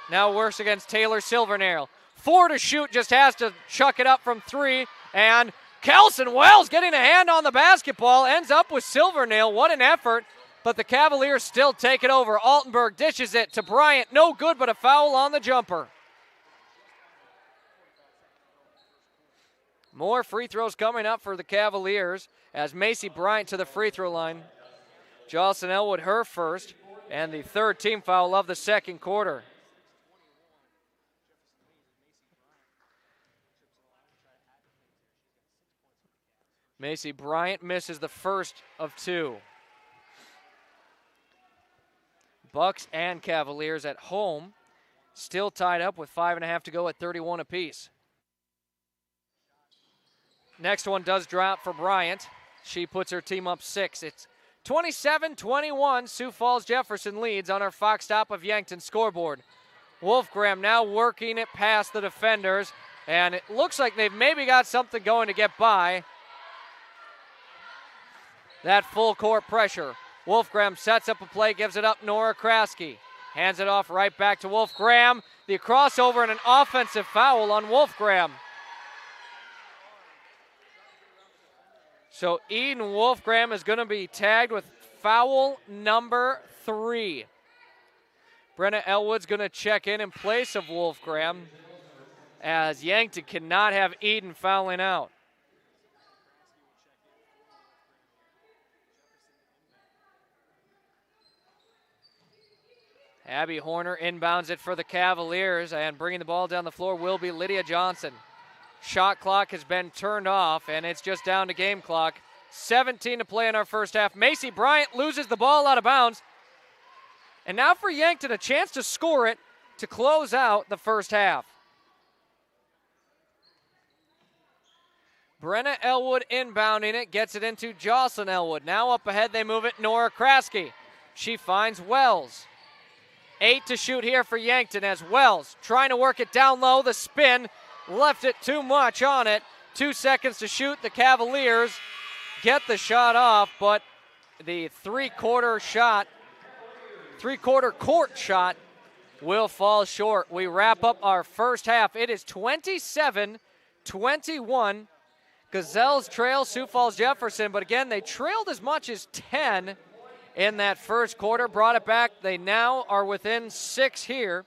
Now works against Taylor Silvernail. 4 to shoot, just has to chuck it up from 3. And Kelson Wells getting a hand on the basketball. Ends up with Silvernail. What an effort. But the Cavaliers still take it over. Altenberg dishes it to Bryant. No good, but a foul on the jumper. More free throws coming up for the Cavaliers as Macy Bryant to the free throw line. Jocelyn Elwood, her first, and the third team foul of the second quarter. Macy Bryant misses the first of 2. Bucks and Cavaliers at home, still tied up with 5.5 to go at 31 apiece. Next one does drop for Bryant. She puts her team up 6. It's 27-21, Sioux Falls Jefferson leads on our Fox Top of Yankton scoreboard. Wolfgram now working it past the defenders, and it looks like they've maybe got something going to get by that full court pressure. Wolfgram sets up a play, gives it up Nora Kraske. Hands it off right back to Wolfgram. The crossover and an offensive foul on Wolfgram. So Eden Wolfgram is going to be tagged with foul number 3. Brenna Elwood's going to check in place of Wolfgram, as Yankton cannot have Eden fouling out. Abby Horner inbounds it for the Cavaliers, and bringing the ball down the floor will be Lydia Johnson. Shot clock has been turned off, and it's just down to game clock. 17 to play in our first half. Macy Bryant loses the ball out of bounds. And now for Yankton, a chance to score it to close out the first half. Brenna Elwood inbounding it, gets it into Jocelyn Elwood. Now up ahead, they move it, Nora Kraske. She finds Wells. 8 to shoot here for Yankton as Wells trying to work it down low. The spin left it too much on it. 2 seconds to shoot. The Cavaliers get the shot off, but the three-quarter court shot will fall short. We wrap up our first half. It is 27-21. Gazelles trail Sioux Falls Jefferson, but again, they trailed as much as 10 in that first quarter, brought it back. They now are within 6 here.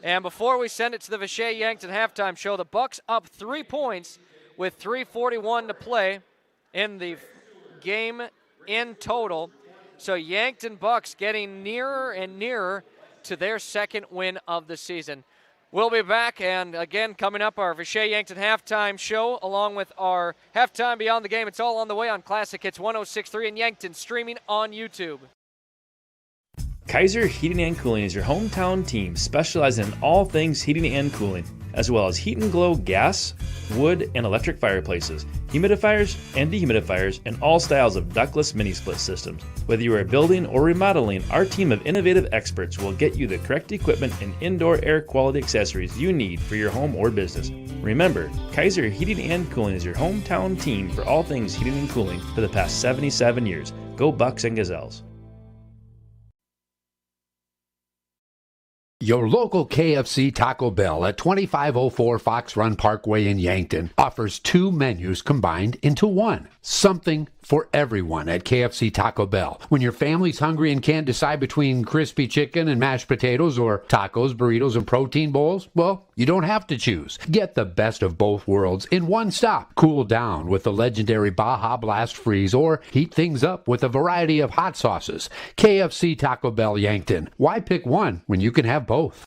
And before we send it to the Vichet Yankton halftime show, the Bucks up 3 points with 3:41 to play in the game in total. So Yankton Bucks getting nearer and nearer to their second win of the season. We'll be back, and again, coming up, our Vichet Yankton halftime show, along with our halftime Beyond the Game. It's all on the way on Classic Hits 106.3 in Yankton, streaming on YouTube. Kaiser Heating and Cooling is your hometown team specializing in all things heating and cooling. as well as heat and glow gas, wood, and electric fireplaces, humidifiers and dehumidifiers, and all styles of ductless mini-split systems. Whether you are building or remodeling, our team of innovative experts will get you the correct equipment and indoor air quality accessories you need for your home or business. Remember, Kaiser Heating and Cooling is your hometown team for all things heating and cooling for the past 77 years. Go Bucks and Gazelles. Your local KFC Taco Bell at 2504 Fox Run Parkway in Yankton offers 2 menus combined into one. Something for everyone at KFC Taco Bell. When your family's hungry and can't decide between crispy chicken and mashed potatoes or tacos, burritos, and protein bowls, well, you don't have to choose. Get the best of both worlds in one stop. Cool down with the legendary Baja Blast Freeze or heat things up with a variety of hot sauces. KFC Taco Bell Yankton. Why pick one when you can have both?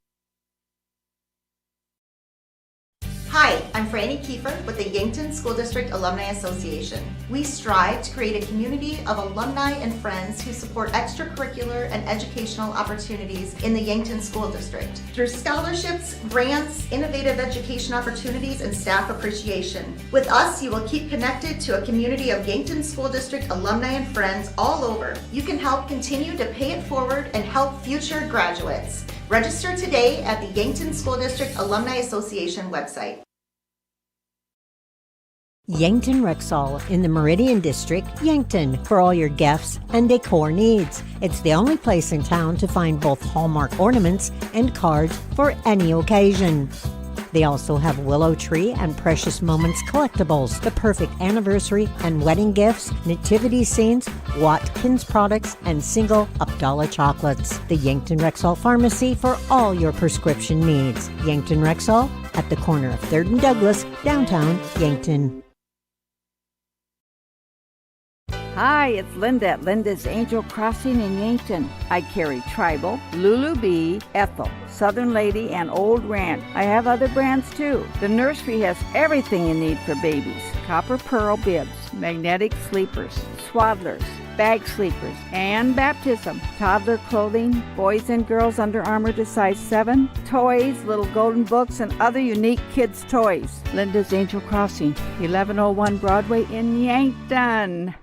Hi, I'm Franny Kiefer with the Yankton School District Alumni Association. We strive to create a community of alumni and friends who support extracurricular and educational opportunities in the Yankton School District. Through scholarships, grants, innovative education opportunities, and staff appreciation. With us, you will keep connected to a community of Yankton School District alumni and friends all over. You can help continue to pay it forward and help future graduates. Register today at the Yankton School District Alumni Association website. Yankton Rexall in the Meridian District, Yankton, for all your gifts and decor needs. It's the only place in town to find both Hallmark ornaments and cards for any occasion. They also have Willow Tree and Precious Moments collectibles, the perfect anniversary and wedding gifts, nativity scenes, Watkins products, and single Abdallah chocolates. The Yankton Rexall Pharmacy for all your prescription needs. Yankton Rexall at the corner of 3rd and Douglas, downtown Yankton. Hi, it's Linda at Linda's Angel Crossing in Yankton. I carry Tribal, Lulu Bee, Ethel, Southern Lady, and Old Ranch. I have other brands too. The nursery has everything you need for babies. Copper pearl bibs, magnetic sleepers, swaddlers, bag sleepers, and baptism. Toddler clothing, boys and girls Under Armour to size 7, toys, little golden books, and other unique kids' toys. Linda's Angel Crossing, 1101 Broadway in Yankton.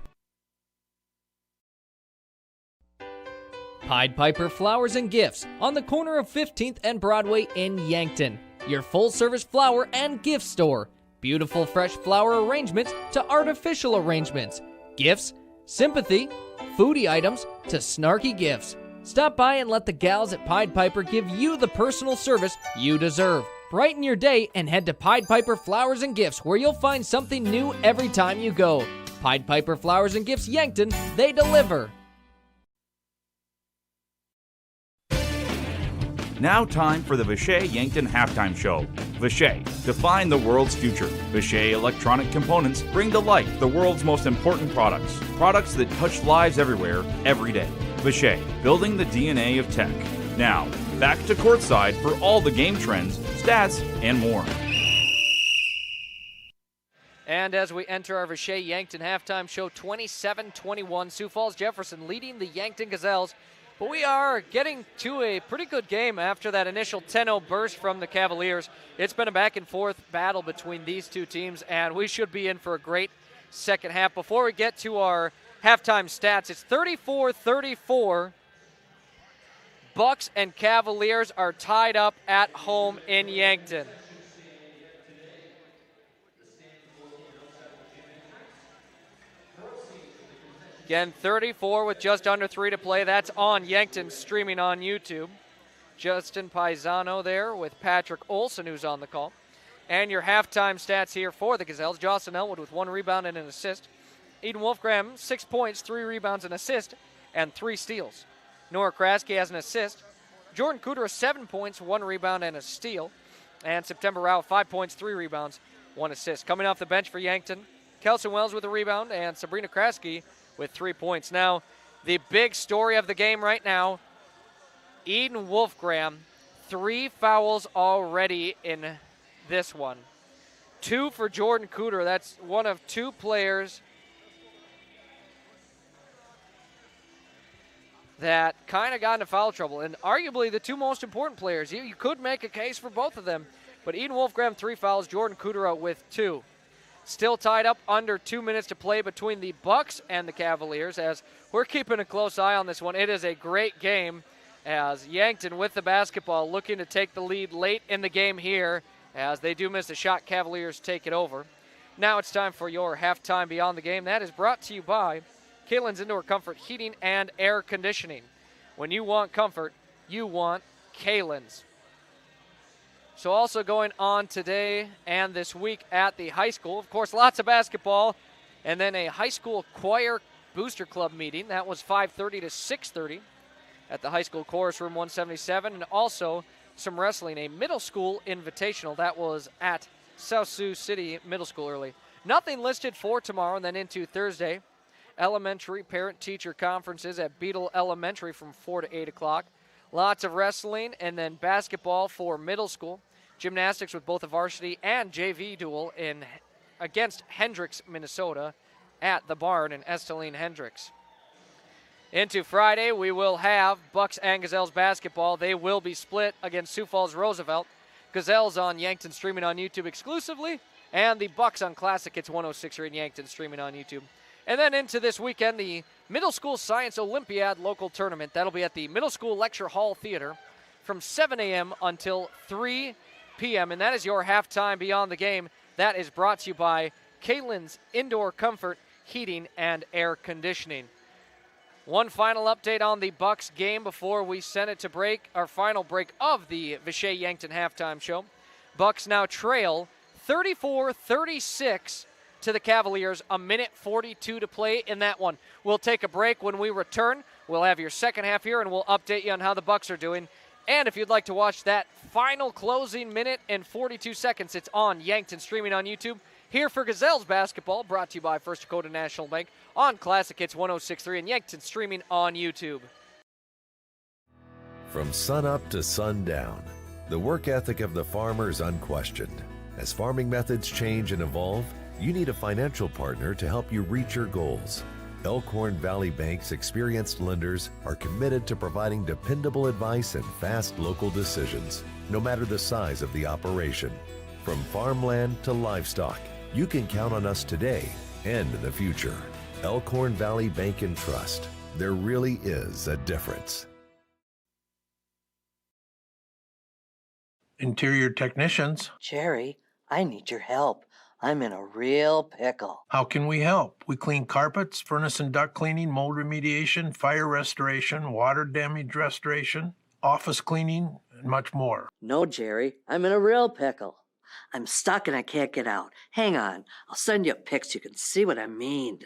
Pied Piper Flowers and Gifts on the corner of 15th and Broadway in Yankton. Your full-service flower and gift store. Beautiful fresh flower arrangements to artificial arrangements. Gifts, sympathy, foodie items to snarky gifts. Stop by and let the gals at Pied Piper give you the personal service you deserve. Brighten your day and head to Pied Piper Flowers and Gifts, where you'll find something new every time you go. Pied Piper Flowers and Gifts Yankton, they deliver. Now time for the Vishay Yankton Halftime Show. Vishay, define the world's future. Vishay electronic components bring to life the world's most important products. Products that touch lives everywhere, every day. Vishay, building the DNA of tech. Now, back to courtside for all the game trends, stats, and more. And as we enter our Vishay Yankton Halftime Show, 27-21, Sioux Falls Jefferson leading the Yankton Gazelles. But we are getting to a pretty good game after that initial 10-0 burst from the Cavaliers. It's been a back-and-forth battle between these two teams, and we should be in for a great second half. Before we get to our halftime stats, it's 34-34. Bucks and Cavaliers are tied up at home in Yankton. Again, 34 with just under 3 to play. That's on Yankton, streaming on YouTube. Justin Paisano there with Patrick Olson, who's on the call. And your halftime stats here for the Gazelles. Jocelyn Elwood with 1 rebound and an assist. Eden Wolfgram, 6 points, 3 rebounds, an assist, and 3 steals. Nora Kraske has an assist. Jordan Cooter, 7 points, 1 rebound, and a steal. And September Rao, 5 points, 3 rebounds, 1 assist. Coming off the bench for Yankton, Kelson Wells with a rebound, and Sabrina Kraske with 3 points. Now, the big story of the game right now, Eden Wolfgram, 3 fouls already in this one. 2 for Jordan Cooter. That's one of 2 players that kind of got into foul trouble, and arguably the 2 most important players. You could make a case for both of them But Eden Wolfgram 3 fouls, Jordan Kudera with 2. Still tied up, under 2 minutes to play between the Bucks and the Cavaliers, as we're keeping a close eye on this one. It is a great game, as Yankton with the basketball looking to take the lead late in the game here. As they do miss a shot, Cavaliers take it over. Now it's time for your halftime beyond the game. That is brought to you by Kalen's Indoor Comfort Heating and Air Conditioning. When you want comfort, you want Kalen's. So also going on today and this week at the high school, of course, lots of basketball, and then a high school choir booster club meeting. That was 5:30 to 6:30 at the high school chorus room 177, and also some wrestling, a middle school invitational. That was at South Sioux City Middle School early. Nothing listed for tomorrow, and then into Thursday, elementary parent-teacher conferences at Beetle Elementary from 4 to 8 o'clock. Lots of wrestling, and then basketball for middle school. Gymnastics with both a varsity and JV duel against Hendricks, Minnesota, at the barn in Esteline Hendricks. Into Friday, we will have Bucks and Gazelles basketball. They will be split against Sioux Falls Roosevelt. Gazelles on Yankton streaming on YouTube exclusively, and the Bucks on Classic Hits 106 in Yankton streaming on YouTube. And then into this weekend, the Middle School Science Olympiad local tournament. That'll be at the Middle School Lecture Hall Theater from 7 a.m. until 3 p.m. And that is your halftime beyond the game. That is brought to you by Kalen's Indoor Comfort Heating and Air Conditioning. One final update on the Bucks game before we send it to break, our final break of the Vichay Yankton halftime show. Bucks now trail 34-36 to the Cavaliers, a minute 42 to play in that one. We'll take a break. When we return, we'll have your second half here, and we'll update you on how the Bucks are doing. And if you'd like to watch that final closing minute and 42 seconds, it's on Yankton streaming on YouTube. Here for Gazelles basketball, brought to you by First Dakota National Bank on Classic Hits 106.3 and Yankton streaming on YouTube. From sunup to sundown, the work ethic of the farmer is unquestioned. As farming methods change and evolve, you need a financial partner to help you reach your goals. Elkhorn Valley Bank's experienced lenders are committed to providing dependable advice and fast local decisions, no matter the size of the operation. From farmland to livestock, you can count on us today and in the future. Elkhorn Valley Bank and Trust. There really is a difference. Interior technicians. Jerry, I need your help. I'm in a real pickle. How can we help? We clean carpets, furnace and duct cleaning, mold remediation, fire restoration, water damage restoration, office cleaning, and much more. No, Jerry, I'm in a real pickle. I'm stuck and I can't get out. Hang on, I'll send you a pic so you can see what I mean.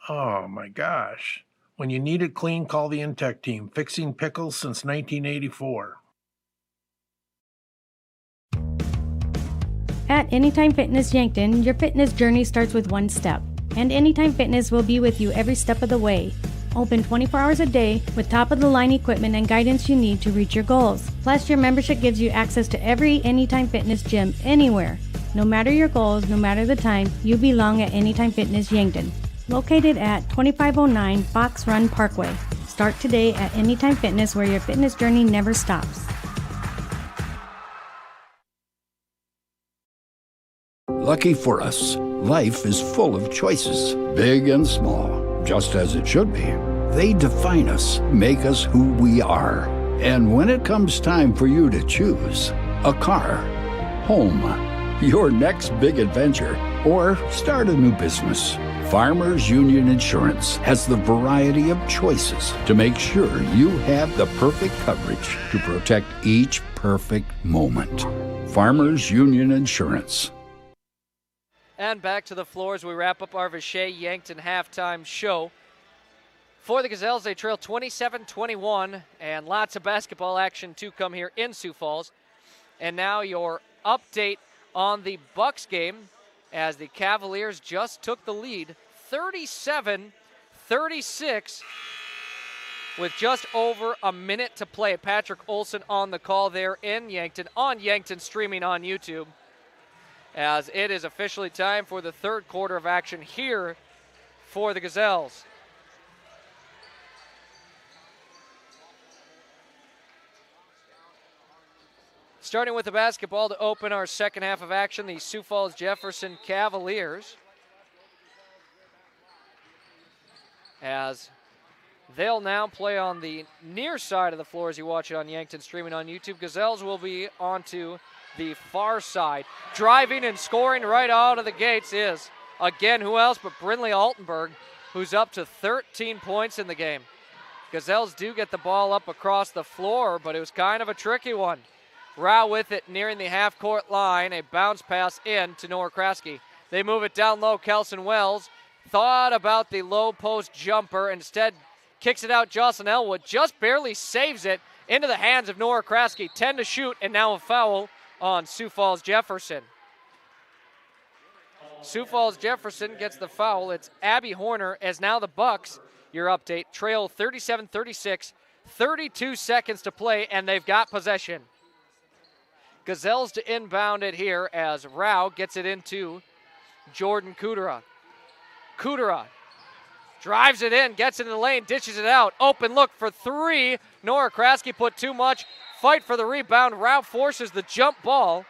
Oh my gosh. When you need it clean, call the Intech team. Fixing pickles since 1984. At Anytime Fitness Yankton, your fitness journey starts with one step, and Anytime Fitness will be with you every step of the way. Open 24 hours a day with top-of-the-line equipment and guidance you need to reach your goals. Plus, your membership gives you access to every Anytime Fitness gym anywhere. No matter your goals, no matter the time, you belong at Anytime Fitness Yankton, located at 2509 Fox Run Parkway. Start today at Anytime Fitness, where your fitness journey never stops. Lucky for us, life is full of choices, big and small, just as it should be. They define us, make us who we are. And when it comes time for you to choose, a car, home, your next big adventure, or start a new business, Farmers Union Insurance has the variety of choices to make sure you have the perfect coverage to protect each perfect moment. Farmers Union Insurance. And back to the floor as we wrap up our Vichay Yankton halftime show. For the Gazelles, they trail 27-21, and lots of basketball action to come here in Sioux Falls. And now your update on the Bucks game, as the Cavaliers just took the lead, 37-36, with just over a minute to play. Patrick Olson on the call there in Yankton, on Yankton streaming on YouTube, as it is officially time for the third quarter of action here for the Gazelles. starting with the basketball to open our second half of action, the Sioux Falls Jefferson Cavaliers. As they'll now play on the near side of the floor as you watch it on Yankton streaming on YouTube. Gazelles will be onto the far side. Driving and scoring right out of the gates is, again, who else but Brinley Altenberg, who's up to 13 points in the game. Gazelles do get the ball up across the floor, but it was kind of a tricky one. Rao with it nearing the half-court line. A bounce pass in to Nora Kraske. They move it down low. Kelson Wells thought about the low post jumper. Instead, kicks it out. Jocelyn Elwood just barely saves it into the hands of Nora Kraske. 10 to shoot, and now a foul on Sioux Falls Jefferson. Sioux Falls Jefferson gets the foul. It's Abby Horner, as now the Bucks, your update, trail 37-36, 32 seconds to play, and they've got possession. Gazelles to inbound it here as Rao gets it into Jordan Kudera. Kudera drives it in, gets it in the lane, dishes it out. Open look for three. Nora Kraske put too much. Fight for the rebound. Rao forces the jump ball,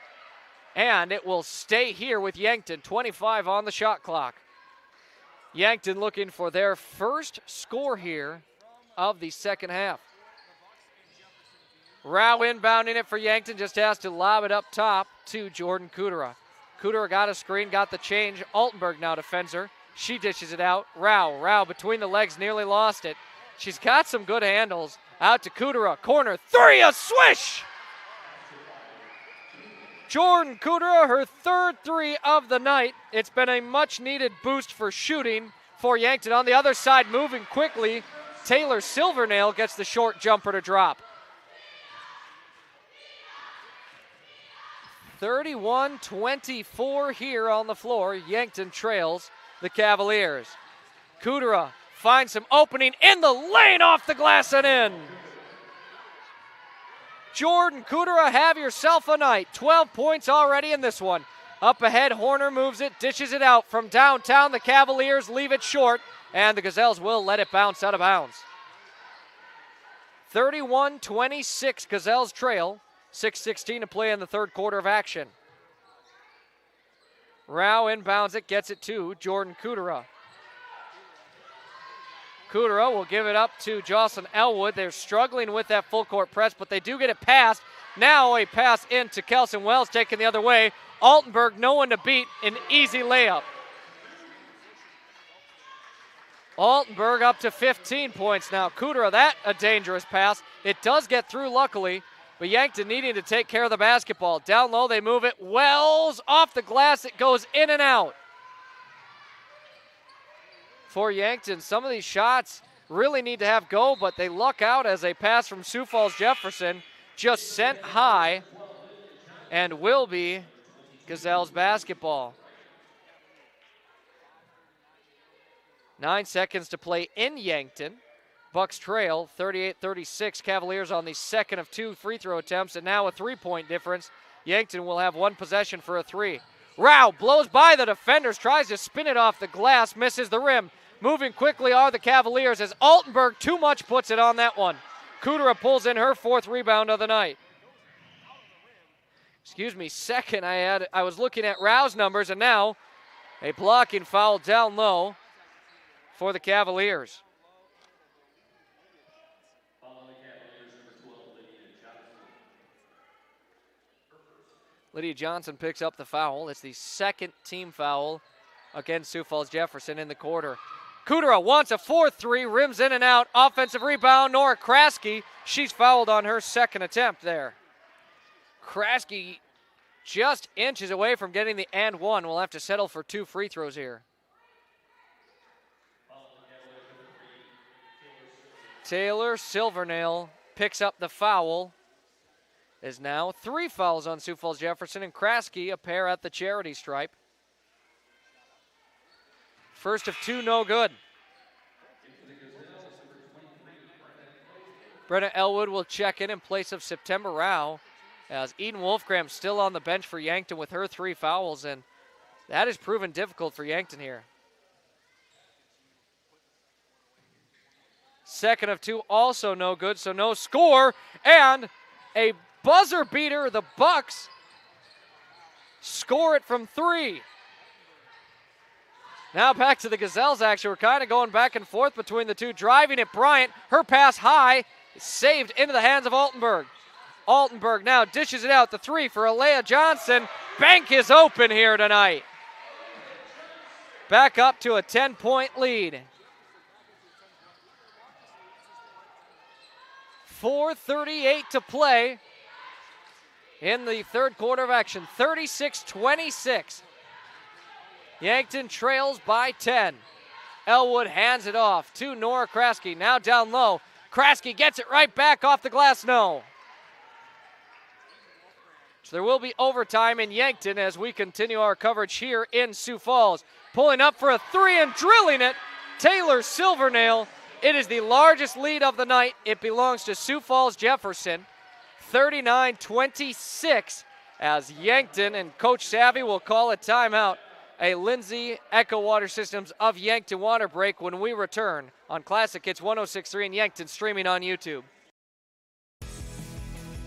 and it will stay here with Yankton. 25 on the shot clock. Yankton looking for their first score here of the second half. Rao inbounding it for Yankton, just has to lob it up top to Jordan Kudera. Kudera got a screen, got the change. Altenberg now defends her. She dishes it out. Rao between the legs, nearly lost it. She's got some good handles. Out to Kudera, corner, three, a swish! Jordan Kudera, her third three of the night. It's been a much-needed boost for shooting for Yankton. On the other side, moving quickly, Taylor Silvernail gets the short jumper to drop. 31-24 here on the floor. Yankton trails the Cavaliers. Kudera finds some opening in the lane, off the glass and in. Jordan Kudera, have yourself a night. 12 points already in this one. Up ahead, Horner moves it, dishes it out from downtown. The Cavaliers leave it short, and the Gazelles will let it bounce out of bounds. 31-26, Gazelles trail. 6:16 to play in the third quarter of action. Rao inbounds it, gets it to Jordan Kudera. Kudera will give it up to Jocelyn Elwood. They're struggling with that full court press, but they do get it passed. Now a pass into Kelson Wells, taken the other way. Altenberg, no one to beat, an easy layup. Altenberg up to 15 points now. Kudera, that a dangerous pass. It does get through, luckily, but Yankton needing to take care of the basketball. Down low, they move it. Wells off the glass, it goes in and out. For Yankton, some of these shots really need to have go, but they luck out as a pass from Sioux Falls Jefferson just sent high and will be Gazelles basketball. 9 seconds to play in Yankton. Bucks trail 38-36. Cavaliers on the second of two free throw attempts, and now a three-point difference. Yankton will have one possession for a three. Rao blows by the defenders, tries to spin it off the glass, misses the rim. Moving quickly are the Cavaliers as Altenberg too much puts it on that one. Kudera pulls in her fourth rebound of the night. Second. I was looking at Rao's numbers, and now a blocking foul down low for the Cavaliers. Lydia Johnson picks up the foul. It's the second team foul against Sioux Falls Jefferson in the quarter. Kudera wants a 4-3, rims in and out. Offensive rebound, Nora Kraske. She's fouled on her second attempt there. Kraske just inches away from getting the and one. We'll have to settle for two free throws here. Taylor Silvernail picks up the foul. Is now three fouls on Sioux Falls Jefferson, and Kraske a pair at the charity stripe. First of two, no good. Brenna Elwood will check in place of September Rao, as Eden Wolfgram still on the bench for Yankton with her three fouls, and that has proven difficult for Yankton here. Second of two, also no good, so no score, and a buzzer beater. The Bucks score it from 3. Now back to the Gazelles action. We're kind of going back and forth between the two. Driving it, Bryant. Her pass high, saved into the hands of Altenberg. Altenberg now dishes it out. The 3 for Alea Johnson. Bank is open here tonight. Back up to a 10-point lead. 4:38 to play in the third quarter of action. 36-26. Yankton trails by 10. Elwood hands it off to Nora Kraske. Now down low. Kraske gets it right back off the glass. No. So there will be overtime in Yankton as we continue our coverage here in Sioux Falls. Pulling up for a 3 and drilling it, Taylor Silvernail. It is the largest lead of the night. It belongs to Sioux Falls Jefferson. 39-26 as Yankton and Coach Savvy will call a timeout. A Lindsay Echo Water Systems of Yankton water break when we return on Classic Hits 106.3 in Yankton, streaming on YouTube.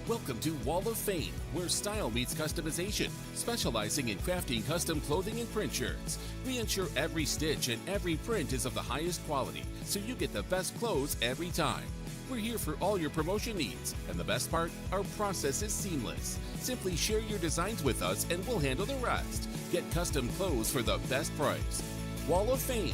Welcome to Wall of Fame, where style meets customization, specializing in crafting custom clothing and print shirts. We ensure every stitch and every print is of the highest quality, so you get the best clothes every time. We're here for all your promotion needs, and the best part, our process is seamless. Simply share your designs with us and we'll handle the rest. Get custom clothes for the best price. Wall of Fame.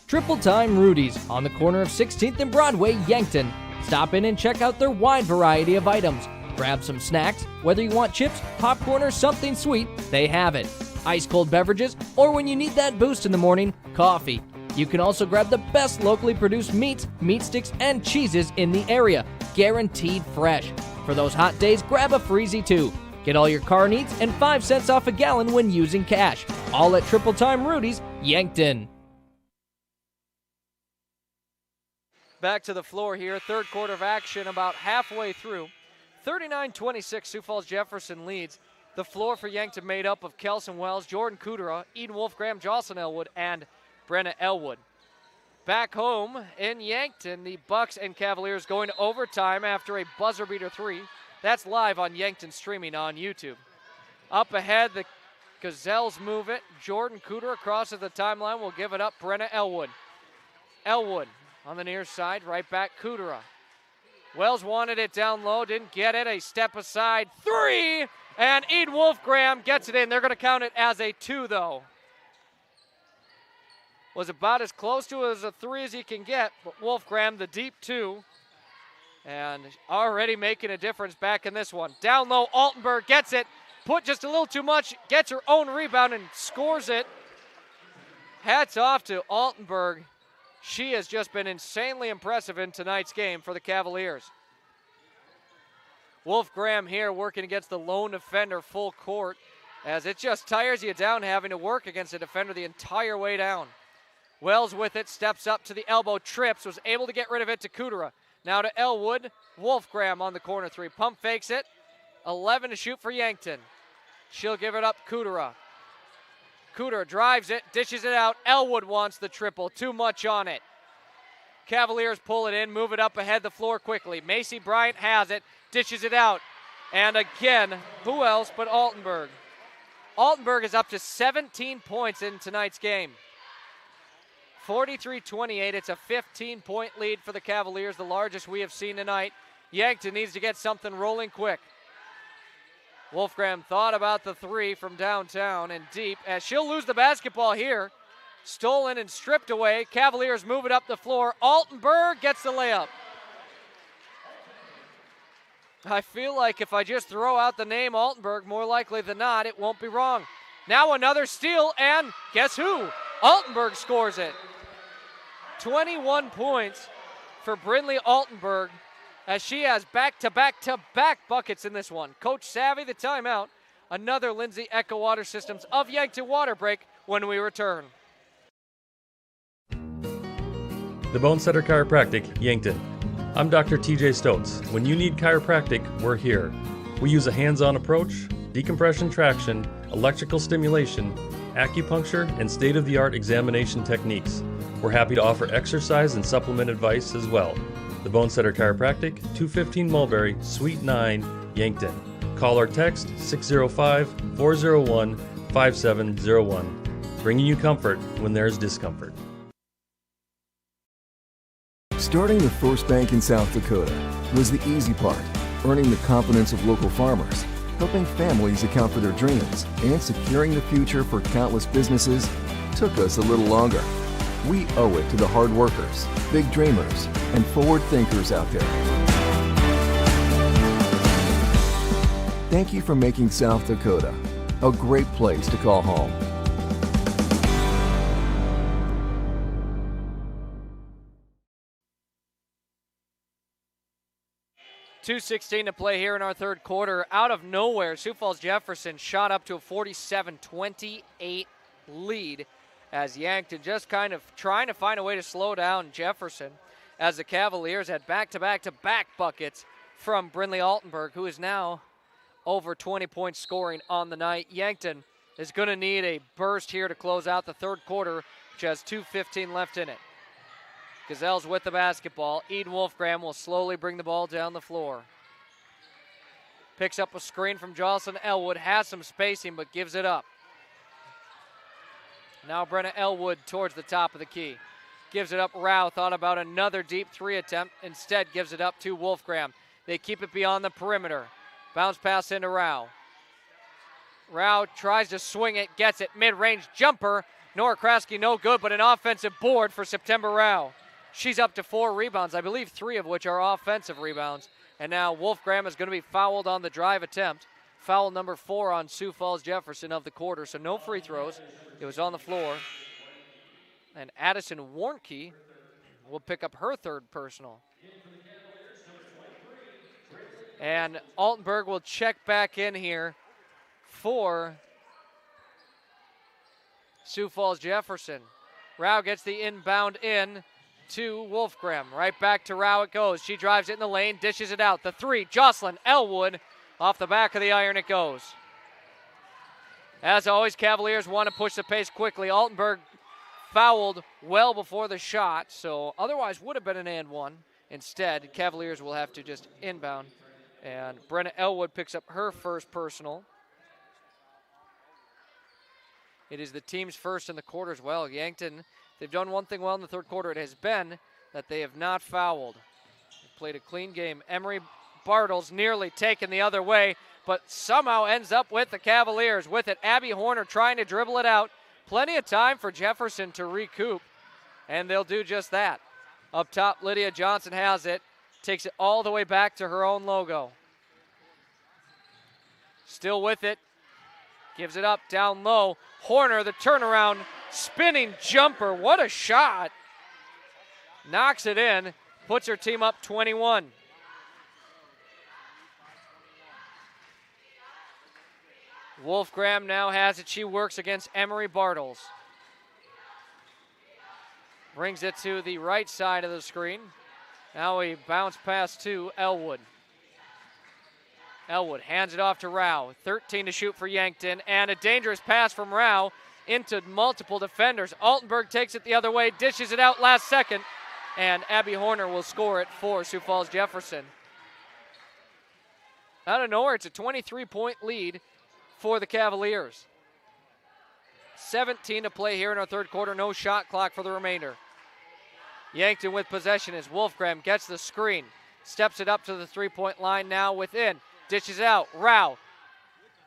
Triple Time Rudy's on the corner of 16th and Broadway, Yankton. Stop in and check out their wide variety of items. Grab some snacks, whether you want chips, popcorn, or something sweet, they have it. Ice cold beverages, or when you need that boost in the morning, coffee. You can also grab the best locally produced meats, meat sticks, and cheeses in the area, guaranteed fresh. For those hot days, grab a Freezy too. Get all your car needs and 5 cents off a gallon when using cash. All at Triple Time Rudy's, Yankton. Back to the floor here, third quarter of action, about halfway through. 39-26, Sioux Falls Jefferson leads. The floor for Yankton made up of Kelson Wells, Jordan Kudera, Eden Wolfgram, Jocelyn Elwood, and Brenna Elwood. Back home in Yankton, the Bucks and Cavaliers going to overtime after a buzzer beater 3. That's live on Yankton streaming on YouTube. Up ahead, the Gazelles move it. Jordan Kudera crosses the timeline, will give it up, Brenna Elwood. Elwood on the near side, right back Kudera. Wells wanted it down low, didn't get it. A step aside, 3, and Eden Wolfgram gets it in. They're going to count it as a 2, though. Was about as close to as a 3 as he can get, but Wolfgram, the deep 2, and already making a difference back in this one. Down low, Altenberg gets it, put just a little too much, gets her own rebound and scores it. Hats off to Altenberg. She has just been insanely impressive in tonight's game for the Cavaliers. Wolfgram here working against the lone defender full court, as it just tires you down having to work against a defender the entire way down. Wells with it, steps up to the elbow, trips, was able to get rid of it to Kudera. Now to Elwood, Wolfgram on the corner 3. Pump fakes it, 11 to shoot for Yankton. She'll give it up, Kudera. Kudera drives it, dishes it out. Elwood wants the triple, too much on it. Cavaliers pull it in, move it up ahead the floor quickly. Macy Bryant has it, dishes it out. And again, who else but Altenberg? Altenberg is up to 17 points in tonight's game. 43-28, it's a 15-point lead for the Cavaliers, the largest we have seen tonight. Yankton needs to get something rolling quick. Wolfgram thought about the 3 from downtown and deep, as she'll lose the basketball here. Stolen and stripped away. Cavaliers move it up the floor. Altenberg gets the layup. I feel like if I just throw out the name Altenberg, more likely than not, it won't be wrong. Now another steal, and guess who? Altenberg scores it. 21 points for Brynlee Altenberg, as she has back-to-back-to-back buckets in this one. Coach Savvy, the timeout. Another Lindsay Echo Water Systems of Yankton water break when we return. The Bonesetter Chiropractic, Yankton. I'm Dr. TJ Stotes. When you need chiropractic, we're here. We use a hands-on approach, decompression traction, electrical stimulation, acupuncture, and state-of-the-art examination techniques. We're happy to offer exercise and supplement advice as well. The Bone Setter Chiropractic, 215 Mulberry, Suite 9, Yankton. Call or text 605-401-5701. Bringing you comfort when there's discomfort. Starting the first bank in South Dakota was the easy part, earning the confidence of local farmers, helping families account for their dreams, and securing the future for countless businesses took us a little longer. We owe it to the hard workers, big dreamers, and forward thinkers out there. Thank you for making South Dakota a great place to call home. .2:16 to play here in our third quarter. Out of nowhere, Sioux Falls Jefferson shot up to a 47-28 lead as Yankton just kind of trying to find a way to slow down Jefferson as the Cavaliers had back-to-back buckets from Brindley Altenberg, who is now over 20 points scoring on the night. Yankton is going to need a burst here to close out the third quarter, which has 2:15 left in it. Gazelles with the basketball. Eden Wolfgram will slowly bring the ball down the floor. Picks up a screen from Jocelyn Elwood. Has some spacing, but gives it up. Now Brenna Elwood towards the top of the key. Gives it up. Rao thought about another deep three attempt. Instead gives it up to Wolfgram. They keep it beyond the perimeter. Bounce pass into Rao. Rao tries to swing it. Gets it. Mid-range jumper. Nora Kraski no good, but an offensive board for September Rao. She's up to 4 rebounds, I believe 3 of which are offensive rebounds. And now Wolfgram is going to be fouled on the drive attempt. Foul number 4 on Sioux Falls Jefferson of the quarter, so no free throws. It was on the floor. And Addison Warnke will pick up her third personal. And Altenberg will check back in here for Sioux Falls Jefferson. Rao gets the inbound in to Wolfgram. Right back to Rao it goes. She drives it in the lane, dishes it out. The three, Jocelyn Elwood, off the back of the iron it goes. As always, Cavaliers want to push the pace quickly. Altenberg fouled well before the shot, so otherwise would have been an and one. Instead, Cavaliers will have to just inbound. And Brenna Elwood picks up her first personal. It is the team's first in the quarter as well. Yankton, they've done one thing well in the third quarter. It has been that they have not fouled. They played a clean game. Emery Bartles nearly taken the other way, but somehow ends up with the Cavaliers. With it, Abby Horner trying to dribble it out. Plenty of time for Jefferson to recoup, and they'll do just that. Up top, Lydia Johnson has it. Takes it all the way back to her own logo. Still with it. Gives it up down low. Horner, the turnaround, spinning jumper. What a shot. Knocks it in, puts her team up 21. Wolfgram now has it. She works against Emery Bartles. Brings it to the right side of the screen. Now we bounce pass to Elwood. Elwood hands it off to Rao. 13 to shoot for Yankton, and a dangerous pass from Rao into multiple defenders. Altenberg takes it the other way, dishes it out last second, and Abby Horner will score it for Sioux Falls Jefferson. Out of nowhere, it's a 23-point lead for the Cavaliers. 17 to play here in our third quarter. No shot clock for the remainder. Yankton with possession as Wolfgram gets the screen. Steps it up to the three-point line now within. Dishes it out. Rao.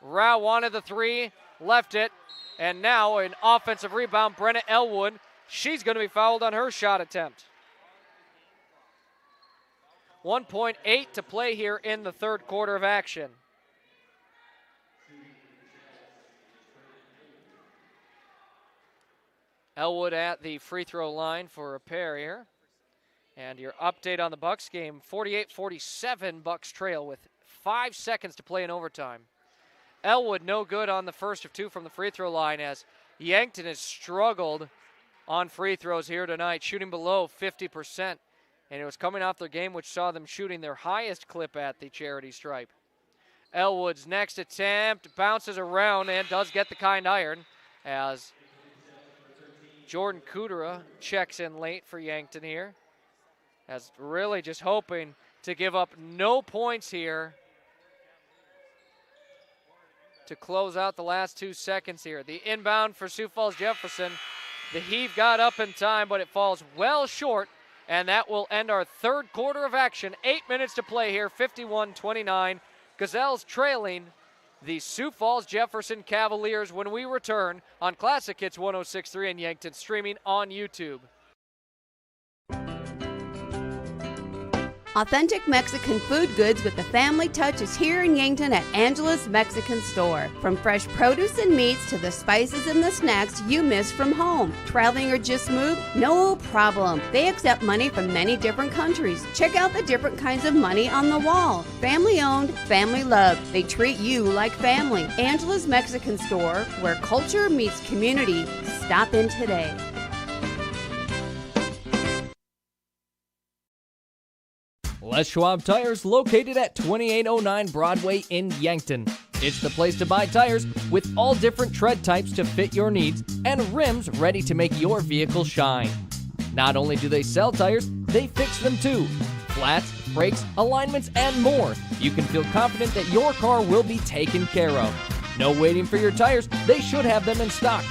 Rao wanted the three, left it, and now an offensive rebound. Brenna Elwood. She's going to be fouled on her shot attempt. 1.8 to play here in the third quarter of action. Elwood at the free throw line for a pair here. And your update on the Bucks game, 48-47 Bucks trail with 5 seconds to play in overtime. Elwood no good on the first of 2 from the free throw line as Yankton has struggled on free throws here tonight, shooting below 50%. And it was coming off their game which saw them shooting their highest clip at the charity stripe. Elwood's next attempt bounces around and does get the kind iron as Jordan Kudera checks in late for Yankton here. As really just hoping to give up no points here to close out the last 2 seconds here. The inbound for Sioux Falls Jefferson. The heave got up in time, but it falls well short, and that will end our third quarter of action. 8 minutes to play here, 51-29. Gazelles trailing the Sioux Falls Jefferson Cavaliers when we return on Classic Hits 106.3 and Yankton, streaming on YouTube. Authentic Mexican food goods with the family touch is here in Yankton at Angela's Mexican Store. From fresh produce and meats to the spices and the snacks you miss from home. Traveling or just moved? No problem. They accept money from many different countries. Check out the different kinds of money on the wall. Family owned, family loved. They treat you like family. Angela's Mexican Store, where culture meets community. Stop in today. Les Schwab Tires, located at 2809 Broadway in Yankton. It's the place to buy tires with all different tread types to fit your needs and rims ready to make your vehicle shine. Not only do they sell tires, they fix them too. Flats, brakes, alignments, and more. You can feel confident that your car will be taken care of. No waiting for your tires, they should have them in stock.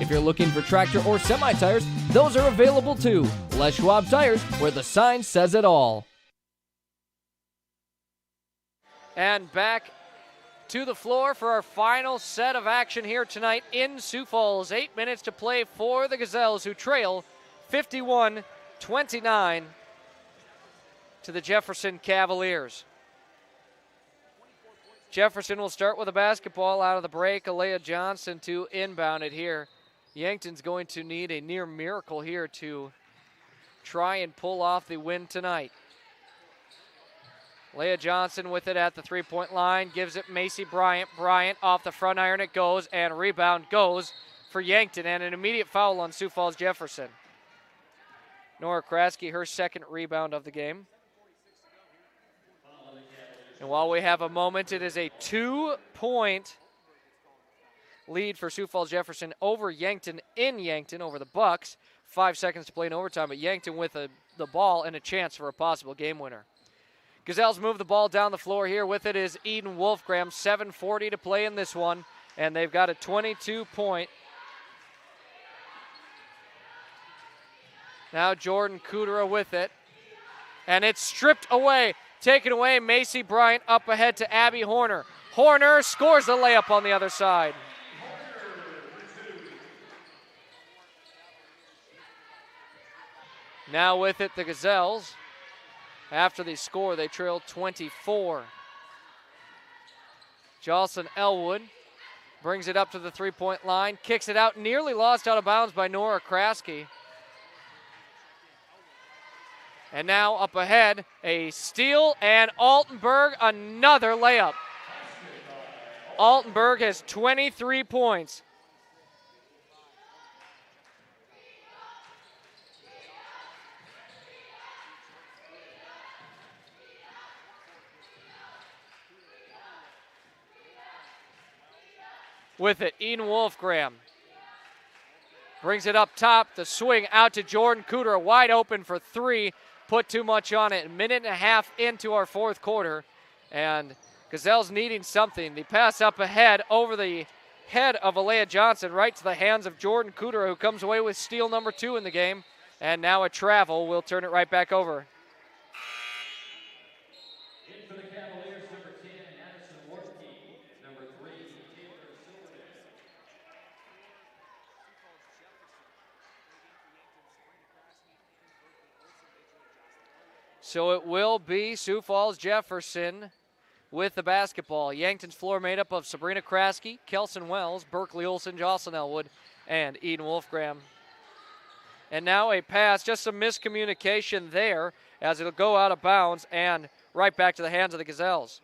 If you're looking for tractor or semi-tires, those are available too. Les Schwab Tires, where the sign says it all. And back to the floor for our final set of action here tonight in Sioux Falls. 8 minutes to play for the Gazelles, who trail 51-29 to the Jefferson Cavaliers. Jefferson will start with a basketball out of the break. Alea Johnson to inbound it here. Yankton's going to need a near miracle here to try and pull off the win tonight. Leah Johnson with it at the three-point line, gives it Macy Bryant. Bryant off the front iron it goes, and rebound goes for Yankton, and an immediate foul on Sioux Falls Jefferson. Nora Kraske, her second rebound of the game. And while we have a moment, it is a 2-point lead for Sioux Falls Jefferson over Yankton in Yankton, over the Bucks. 5 seconds to play in overtime, but Yankton with the ball and a chance for a possible game winner. Gazelles move the ball down the floor here. With it is Eden Wolfgram. 7:40 to play in this one, and they've got a 22-point. Now Jordan Kudera with it, and it's stripped away. Taken away, Macy Bryant up ahead to Abby Horner. Horner scores the layup on the other side. Now with it, the Gazelles. After they score, they trail 24. Jocelyn Elwood brings it up to the three-point line, kicks it out, nearly lost out of bounds by Nora Kraske. And now up ahead, a steal, and Altenberg, another layup. Altenberg has 23 points. With it, Eden Wolfgram brings it up top. The swing out to Jordan Kudera, wide open for three. Put too much on it. A minute and a half into our fourth quarter, and Gazelles needing something. The pass up ahead over the head of Alea Johnson, right to the hands of Jordan Kudera, who comes away with steal number 2 in the game. And now a travel. We'll turn it right back over. So it will be Sioux Falls Jefferson with the basketball. Yankton's floor made up of Sabrina Kraske, Kelson Wells, Berkeley Olson, Jocelyn Elwood, and Eden Wolfgram. And now a pass, just some miscommunication there as it'll go out of bounds and right back to the hands of the Gazelles.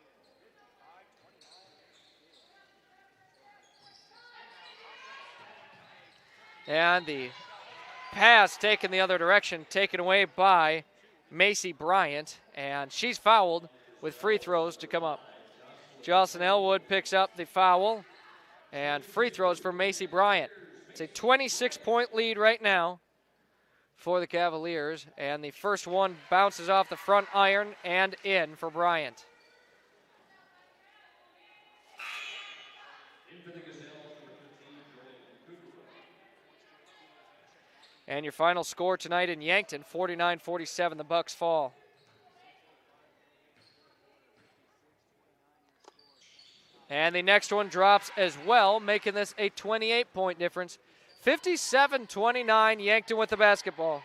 And the pass taken the other direction, taken away by Macy Bryant, and she's fouled with free throws to come up. Jocelyn Elwood picks up the foul, and free throws for Macy Bryant. It's a 26-point lead right now for the Cavaliers, and the first one bounces off the front iron and in for Bryant. And your final score tonight in Yankton, 49-47, the Bucks fall. And the next one drops as well, making this a 28-point difference. 57-29, Yankton with the basketball.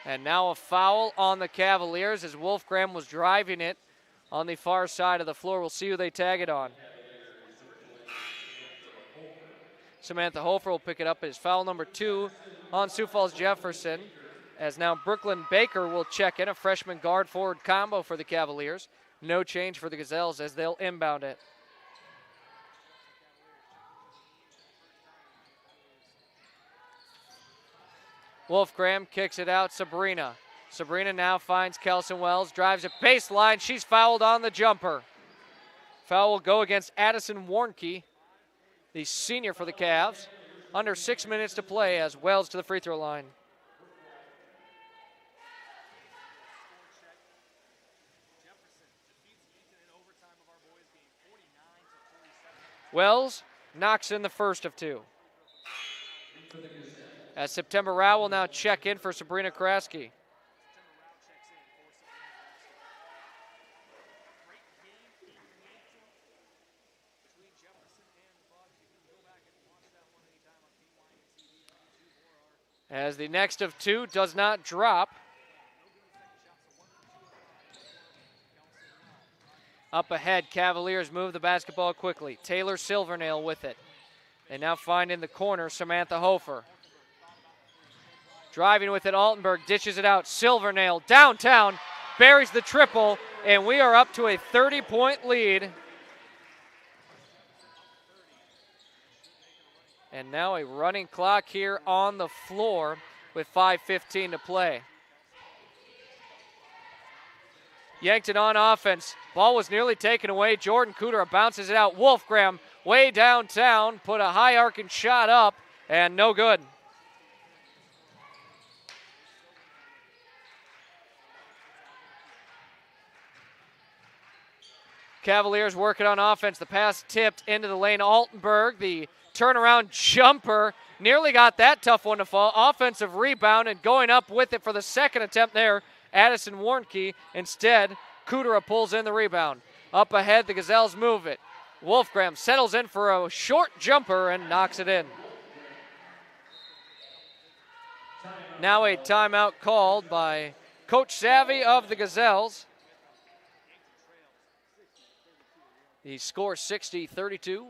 And now a foul on the Cavaliers as Wolfgram was driving it on the far side of the floor. We'll see who they tag it on. Samantha Hofer will pick it up as foul number 2 on Sioux Falls Jefferson, as now Brooklyn Baker will check in, a freshman guard forward combo for the Cavaliers. No change for the Gazelles as they'll inbound it. Wolfgram kicks it out, Sabrina. Sabrina now finds Kelson Wells, drives it baseline. She's fouled on the jumper. Foul will go against Addison Warnke, the senior for the Cavs. Under 6 minutes to play as Wells to the free throw line. Wells knocks in the first of 2. As September Rao will now check in for Sabrina Kraske. As the next of 2 does not drop. Up ahead, Cavaliers move the basketball quickly. Taylor Silvernail with it. They now find in the corner Samantha Hofer. Driving with it, Altenberg dishes it out. Silvernail downtown, buries the triple, and we are up to a 30-point lead. And now a running clock here on the floor with 5:15 to play. Yankton on offense. Ball was nearly taken away. Jordan Kudera bounces it out. Wolfgram way downtown, put a high arcing shot up, and no good. Cavaliers working on offense. The pass tipped into the lane. Altenberg, the turnaround jumper, nearly got that tough one to fall. Offensive rebound and going up with it for the second attempt there, Addison Warnke. Instead, Kudera pulls in the rebound. Up ahead, the Gazelles move it. Wolfgram settles in for a short jumper and knocks it in. Now a timeout called by Coach Savvy of the Gazelles. The score 60-32.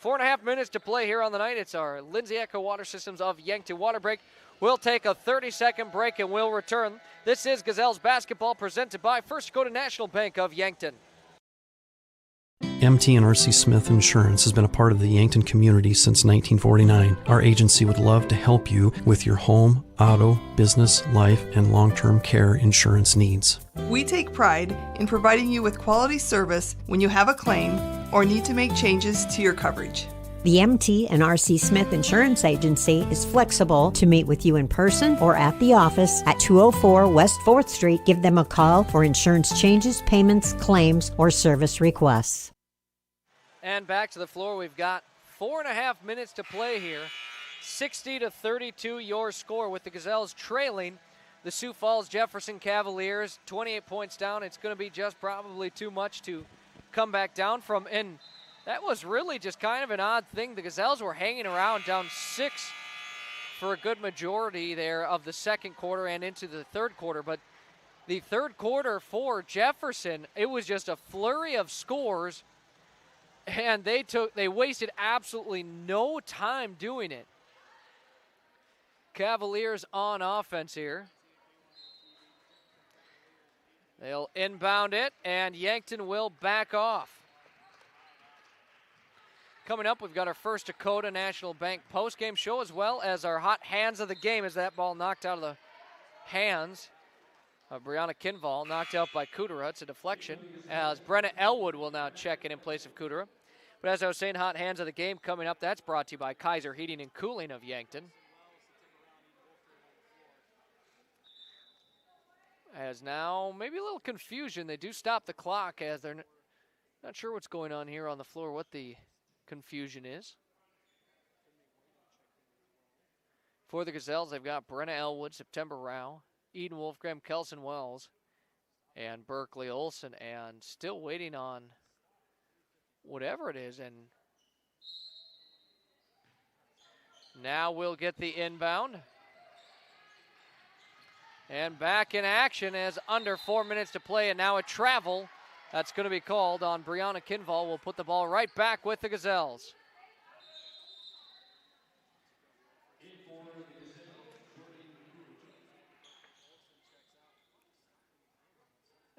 4.5 minutes to play here on the night. It's our Lindsay Echo Water Systems of Yankton water break. We'll take a 30-second break and we'll return. This is Gazelles basketball presented by First Dakota National Bank of Yankton. MT and RC Smith Insurance has been a part of the Yankton community since 1949. Our agency would love to help you with your home, auto, business, life, and long-term care insurance needs. We take pride in providing you with quality service when you have a claim or need to make changes to your coverage. The MT and RC Smith Insurance Agency is flexible to meet with you in person or at the office at 204 West 4th Street. Give them a call for insurance changes, payments, claims, or service requests. And back to the floor. We've got 4.5 minutes to play here. 60-32 your score, with the Gazelles trailing the Sioux Falls Jefferson Cavaliers 28 points down. It's going to be just probably too much to come back down from. And that was really just kind of an odd thing. The Gazelles were hanging around down 6 for a good majority there of the second quarter and into the third quarter. But the third quarter for Jefferson, it was just a flurry of scores, and they wasted absolutely no time doing it. Cavaliers on offense here. They'll inbound it, and Yankton will back off. Coming up, we've got our First Dakota National Bank postgame show, as well as our hot hands of the game as that ball knocked out of the hands Brianna Kinval knocked out by Kudera. It's a deflection, as Brenna Elwood will now check in place of Kudera. But as I was saying, hot hands of the game coming up. That's brought to you by Kaiser Heating and Cooling of Yankton. As now, maybe a little confusion. They do stop the clock as they're not sure what's going on here on the floor, what the confusion is. For the Gazelles, they've got Brenna Elwood, September Rao, Eden Wolfgram, Kelson Wells, and Berkeley Olson, and still waiting on whatever it is. And now we'll get the inbound. And back in action as under 4 minutes to play, and now a travel that's going to be called on Brianna Kinval. Will put the ball right back with the Gazelles.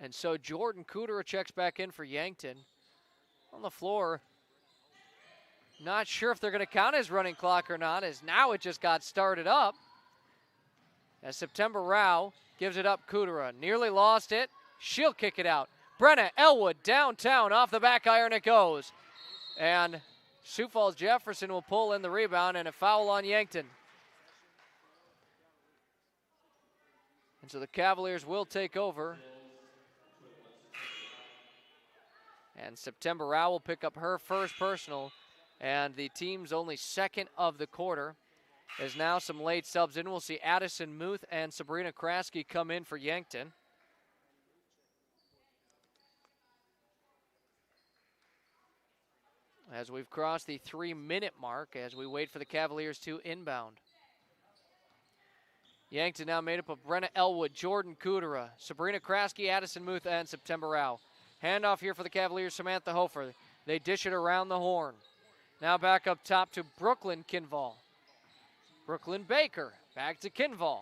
And so Jordan Kudera checks back in for Yankton. On the floor, not sure if they're going to count his running clock or not, as now it just got started up. As September Rao gives it up, Kudera nearly lost it. She'll kick it out. Brenna Elwood downtown, off the back iron it goes. And Sioux Falls Jefferson will pull in the rebound, and a foul on Yankton. And so the Cavaliers will take over. And September Rao will pick up her first personal, and the team's only second of the quarter. As now some late subs in. We'll see Addison Muth and Sabrina Kraske come in for Yankton. As we've crossed the 3-minute mark as we wait for the Cavaliers to inbound. Yankton now made up of Brenna Elwood, Jordan Kudera, Sabrina Kraske, Addison Muth, and September Rao. Handoff here for the Cavaliers, Samantha Hofer. They dish it around the horn. Now back up top to Brooklyn Kinval. Brooklyn Baker, back to Kinval.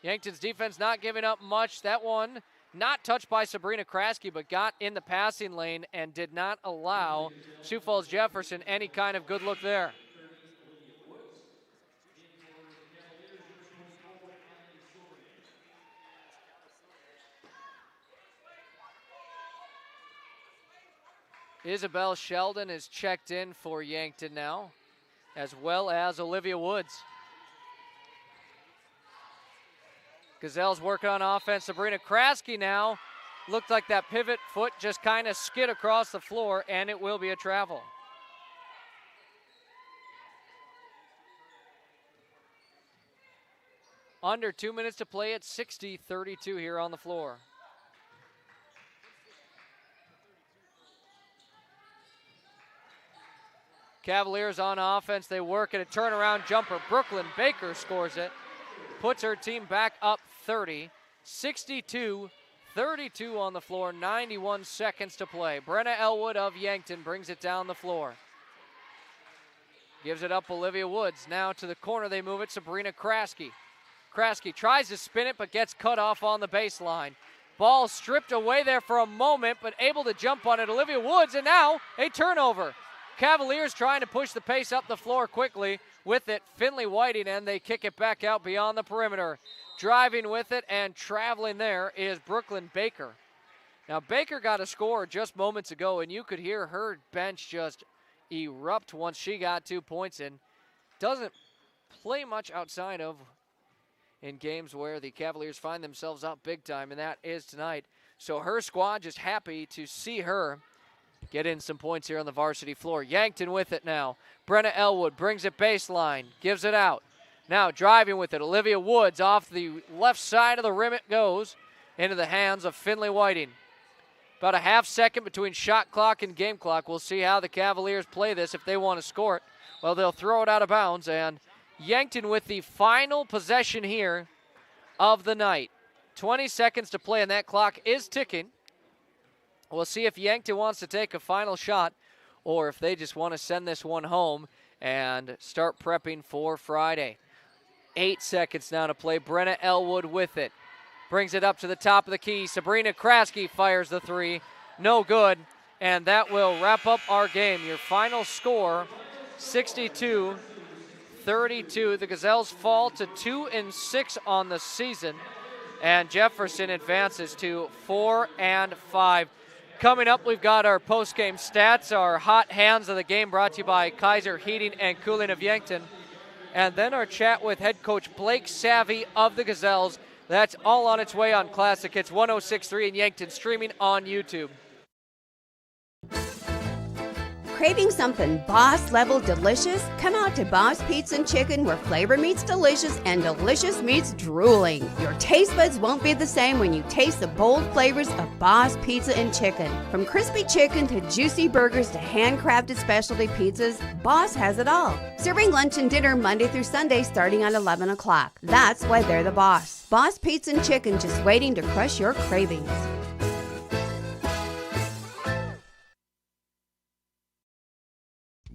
Yankton's defense not giving up much. That one not touched by Sabrina Kraske, but got in the passing lane and did not allow Sioux Falls Jefferson any kind of good look there. Isabel Sheldon is checked in for Yankton now, as well as Olivia Woods. Gazelles working on offense. Sabrina Kraske now. Looked like that pivot foot just kind of skid across the floor, and it will be a travel. Under 2 minutes to play at 60-32 here on the floor. Cavaliers on offense. They work at a turnaround jumper. Brooklyn Baker scores it. Puts her team back up 30. 62-32 on the floor. 91 seconds to play. Brenna Elwood of Yankton brings it down the floor. Gives it up Olivia Woods. Now to the corner they move it. Sabrina Kraske. Kraske tries to spin it but gets cut off on the baseline. Ball stripped away there for a moment but able to jump on it. Olivia Woods, and now a turnover. Cavaliers trying to push the pace up the floor quickly with it. Finley Whiting, and they kick it back out beyond the perimeter. Driving with it and traveling there is Brooklyn Baker. Now Baker got a score just moments ago, and you could hear her bench just erupt once she got 2 points in. Doesn't play much outside of in games where the Cavaliers find themselves up big time, and that is tonight. So her squad just happy to see her get in some points here on the varsity floor. Yankton with it now. Brenna Elwood brings it baseline, gives it out. Now driving with it, Olivia Woods off the left side of the rim it goes into the hands of Finley Whiting. About a half second between shot clock and game clock. We'll see how the Cavaliers play this if they want to score it. Well, they'll throw it out of bounds, and Yankton with the final possession here of the night. 20 seconds to play, and that clock is ticking. We'll see if Yankton wants to take a final shot or if they just want to send this one home and start prepping for Friday. 8 seconds now to play. Brenna Elwood with it. Brings it up to the top of the key. Sabrina Kraske fires the three. No good. And that will wrap up our game. Your final score, 62-32. The Gazelles fall to 2-6 on the season. And Jefferson advances to 4-5. Coming up, we've got our post-game stats, our hot hands of the game brought to you by Kaiser Heating and Cooling of Yankton. And then our chat with head coach Blake Savvy of the Gazelles. That's all on its way on Classic Hits 106.3 in Yankton, streaming on YouTube. Craving something boss level delicious? Come out to Boss Pizza and Chicken, where flavor meets delicious and delicious meets drooling. Your taste buds won't be the same when you taste the bold flavors of Boss Pizza and Chicken. From crispy chicken to juicy burgers to handcrafted specialty pizzas, Boss has it all. Serving lunch and dinner Monday through Sunday starting at 11 o'clock. That's why they're the boss. Boss Pizza and Chicken, just waiting to crush your cravings.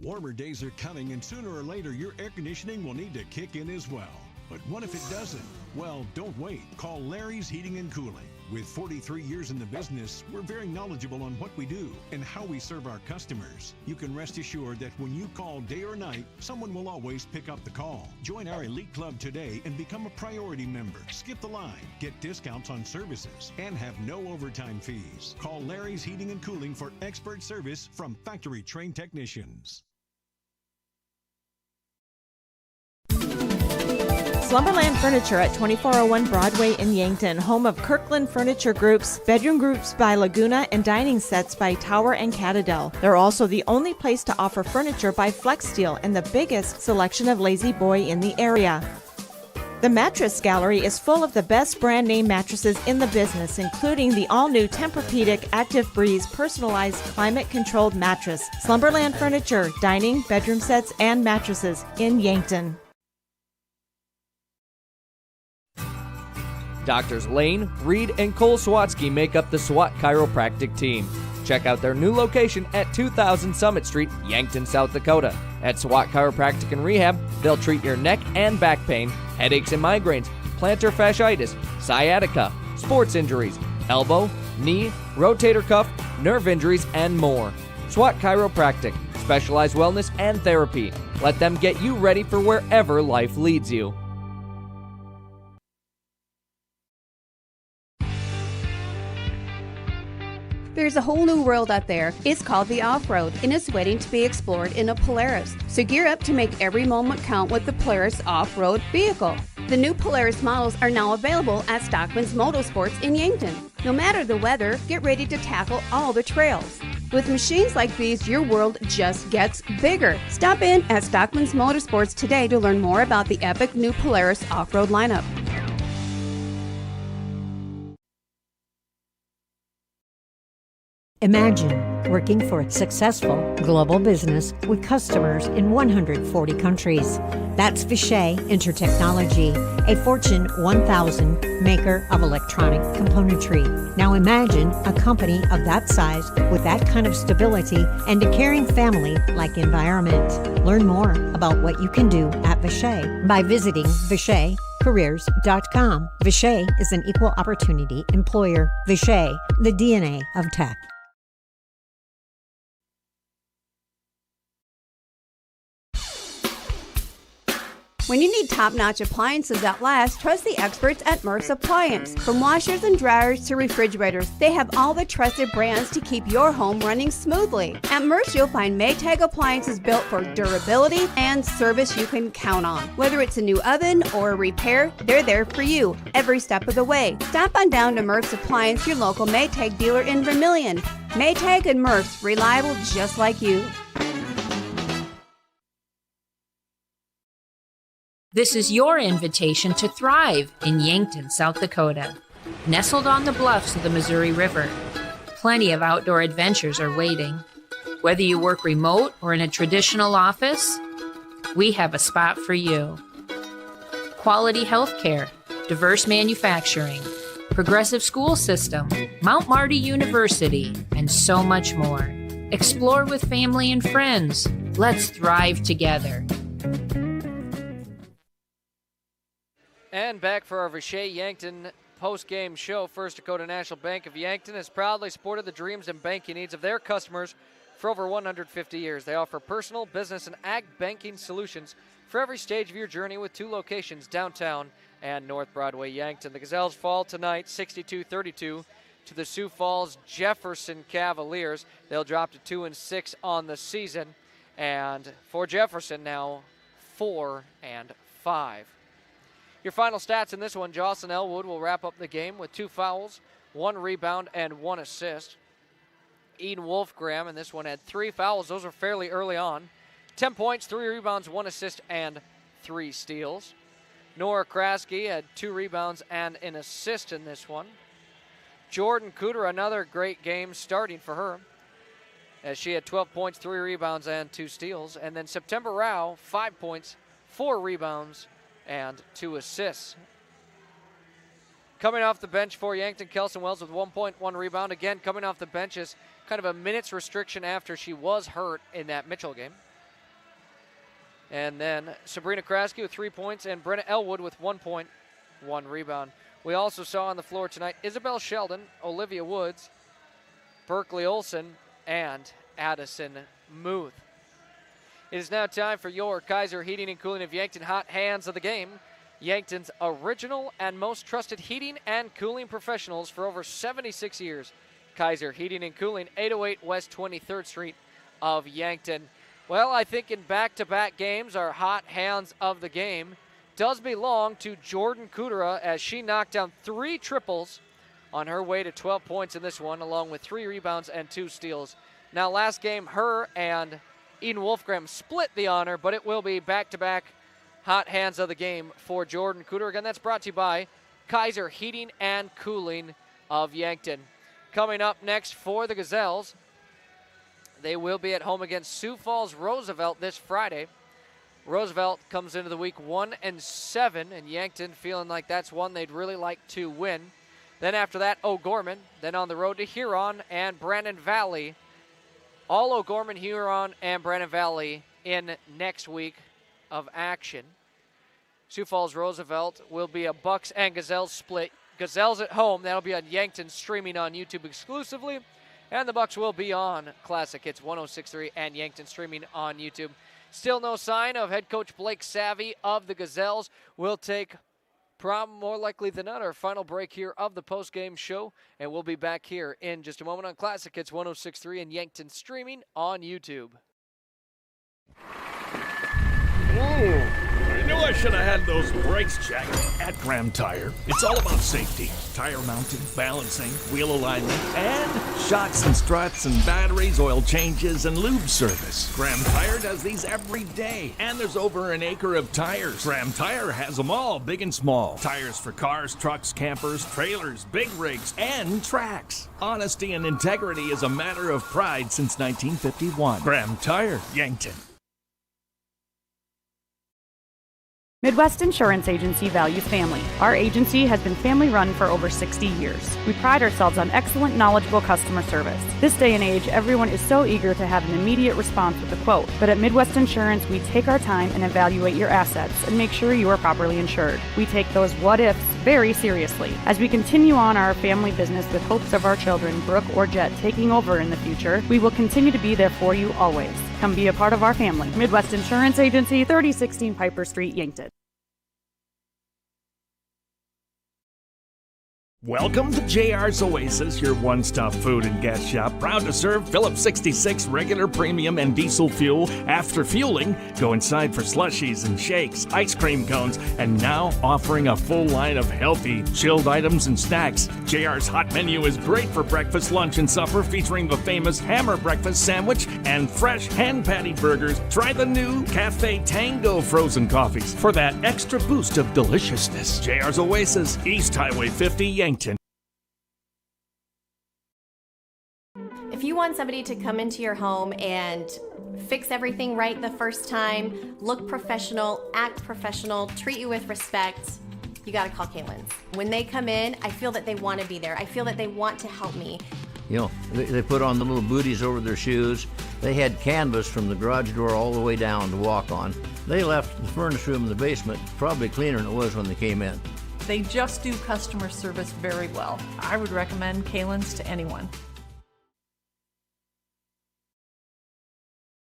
Warmer days are coming, and sooner or later your air conditioning will need to kick in as well. But what if it doesn't? Well, don't wait. Call Larry's Heating and Cooling. With 43 years in the business, we're very knowledgeable on what we do and how we serve our customers. You can rest assured that when you call day or night, someone will always pick up the call. Join our elite club today and become a priority member. Skip the line, get discounts on services, and have no overtime fees. Call Larry's Heating and Cooling for expert service from factory-trained technicians. Slumberland Furniture at 2401 Broadway in Yankton, home of Kirkland Furniture Groups, bedroom groups by Laguna, and dining sets by Tower and Catadel. They're also the only place to offer furniture by Flex Steel and the biggest selection of Lazy Boy in the area. The Mattress Gallery is full of the best brand name mattresses in the business, including the all-new Tempur-Pedic Active Breeze personalized climate-controlled mattress. Slumberland Furniture, dining, bedroom sets, and mattresses in Yankton. Doctors Lane, Reed, and Cole Swatsky make up the SWAT Chiropractic team. Check out their new location at 2000 Summit Street, Yankton, South Dakota. At SWAT Chiropractic and Rehab, they'll treat your neck and back pain, headaches and migraines, plantar fasciitis, sciatica, sports injuries, elbow, knee, rotator cuff, nerve injuries, and more. SWAT Chiropractic, specialized wellness and therapy. Let them get you ready for wherever life leads you. There's a whole new world out there. It's called the off-road, and it's waiting to be explored in a Polaris. So gear up to make every moment count with the Polaris off-road vehicle. The new Polaris models are now available at Stockman's Motorsports in Yankton. No matter the weather, get ready to tackle all the trails. With machines like these, your world just gets bigger. Stop in at Stockman's Motorsports today to learn more about the epic new Polaris off-road lineup. Imagine working for a successful global business with customers in 140 countries. That's Vishay Intertechnology, a Fortune 1000 maker of electronic componentry. Now imagine a company of that size with that kind of stability and a caring family-like environment. Learn more about what you can do at Vishay by visiting VishayCareers.com. Vishay is an equal opportunity employer. Vishay, the DNA of tech. When you need top-notch appliances that last, trust the experts at Murph's Appliance. From washers and dryers to refrigerators, they have all the trusted brands to keep your home running smoothly. At Murph's, you'll find Maytag appliances built for durability and service you can count on. Whether it's a new oven or a repair, they're there for you every step of the way. Stop on down to Murph's Appliance, your local Maytag dealer in Vermilion. Maytag and Murph's, reliable just like you. This is your invitation to thrive in Yankton, South Dakota. Nestled on the bluffs of the Missouri River, plenty of outdoor adventures are waiting. Whether you work remote or in a traditional office, we have a spot for you. Quality health care, diverse manufacturing, progressive school system, Mount Marty University, and so much more. Explore with family and friends. Let's thrive together. And back for our Vishay Yankton post-game show. First Dakota National Bank of Yankton has proudly supported the dreams and banking needs of their customers for over 150 years. They offer personal, business, and ag banking solutions for every stage of your journey with 2 locations, downtown and North Broadway, Yankton. The Gazelles fall tonight 62-32 to the Sioux Falls Jefferson Cavaliers. They'll drop to 2-6 on the season. And for Jefferson now, 4-5. Your final stats in this one, Jocelyn Elwood will wrap up the game with 2 fouls, 1 rebound, and 1 assist. Eden Wolfgram in this one had 3 fouls. Those were fairly early on. 10 points, 3 rebounds, 1 assist, and 3 steals. Nora Kraske had 2 rebounds and an assist in this one. Jordan Cooter, another great game starting for her, as she had 12 points, 3 rebounds, and 2 steals. And then September Rao, 5 points, 4 rebounds, and 2 assists. Coming off the bench for Yankton, Kelson Wells with 1 point, 1 rebound. Again, coming off the bench is kind of a minutes restriction after she was hurt in that Mitchell game. And then Sabrina Kraske with 3 points and Brenna Elwood with 1 point, 1 rebound. We also saw on the floor tonight Isabel Sheldon, Olivia Woods, Berkeley Olson, and Addison Muth. It is now time for your Kaiser Heating and Cooling of Yankton Hot Hands of the Game. Yankton's original and most trusted heating and cooling professionals for over 76 years. Kaiser Heating and Cooling, 808 West 23rd Street of Yankton. Well, I think in back-to-back games, our hot hands of the game does belong to Jordan Cooter, as she knocked down 3 triples on her way to 12 points in this one, along with 3 rebounds and 2 steals. Now, last game, her and Eden Wolfgram split the honor, but it will be back-to-back hot hands of the game for Jordan Cooter. Again, that's brought to you by Kaiser Heating and Cooling of Yankton. Coming up next for the Gazelles, they will be at home against Sioux Falls Roosevelt this Friday. Roosevelt comes into the week 1-7, and Yankton feeling like that's one they'd really like to win. Then after that, O'Gorman. Then on the road to Huron and Brandon Valley. All O'Gorman, Huron, and Brandon Valley in next week of action. Sioux Falls Roosevelt will be a Bucks and Gazelles split. Gazelles at home, that'll be on Yankton, streaming on YouTube exclusively. And the Bucks will be on Classic Hits 106.3 and Yankton, streaming on YouTube. Still no sign of head coach Blake Savvy of the Gazelles. We'll take, more likely than not, our final break here of the post-game show. And we'll be back here in just a moment on Classic Hits 106.3 and Yankton, streaming on YouTube. Ooh, I knew I should have had those brakes checked. At Graham Tire, it's all about safety. Tire mounting, balancing, wheel alignment, and shocks and struts and batteries, oil changes, and lube service. Graham Tire does these every day, and there's over an acre of tires. Graham Tire has them all, big and small. Tires for cars, trucks, campers, trailers, big rigs, and tracks. Honesty and integrity is a matter of pride since 1951. Graham Tire, Yankton. Midwest Insurance Agency values family. Our agency has been family-run for over 60 years. We pride ourselves on excellent, knowledgeable customer service. This day and age, everyone is so eager to have an immediate response with a quote. But at Midwest Insurance, we take our time and evaluate your assets and make sure you are properly insured. We take those what-ifs very seriously. As we continue on our family business with hopes of our children, Brooke or Jet, taking over in the future, we will continue to be there for you always. Come be a part of our family. Midwest Insurance Agency, 3016 Piper Street, Yankton. Welcome to JR's Oasis, your one-stop food and gas shop. Proud to serve Phillips 66 regular, premium, and diesel fuel. After fueling, go inside for slushies and shakes, ice cream cones, and now offering a full line of healthy, chilled items and snacks. JR's hot menu is great for breakfast, lunch, and supper, featuring the famous Hammer Breakfast Sandwich and fresh hand-patty burgers. Try the new Cafe Tango frozen coffees for that extra boost of deliciousness. JR's Oasis, East Highway 50, Yankton. If you want somebody to come into your home and fix everything right the first time, look professional, act professional, treat you with respect, you gotta call Kaylin's. When they come in, I feel that they want to be there. I feel that they want to help me. You know, they put on the little booties over their shoes. They had canvas from the garage door all the way down to walk on. They left the furnace room in the basement probably cleaner than it was when they came in. They just do customer service very well. I would recommend Kaylin's to anyone.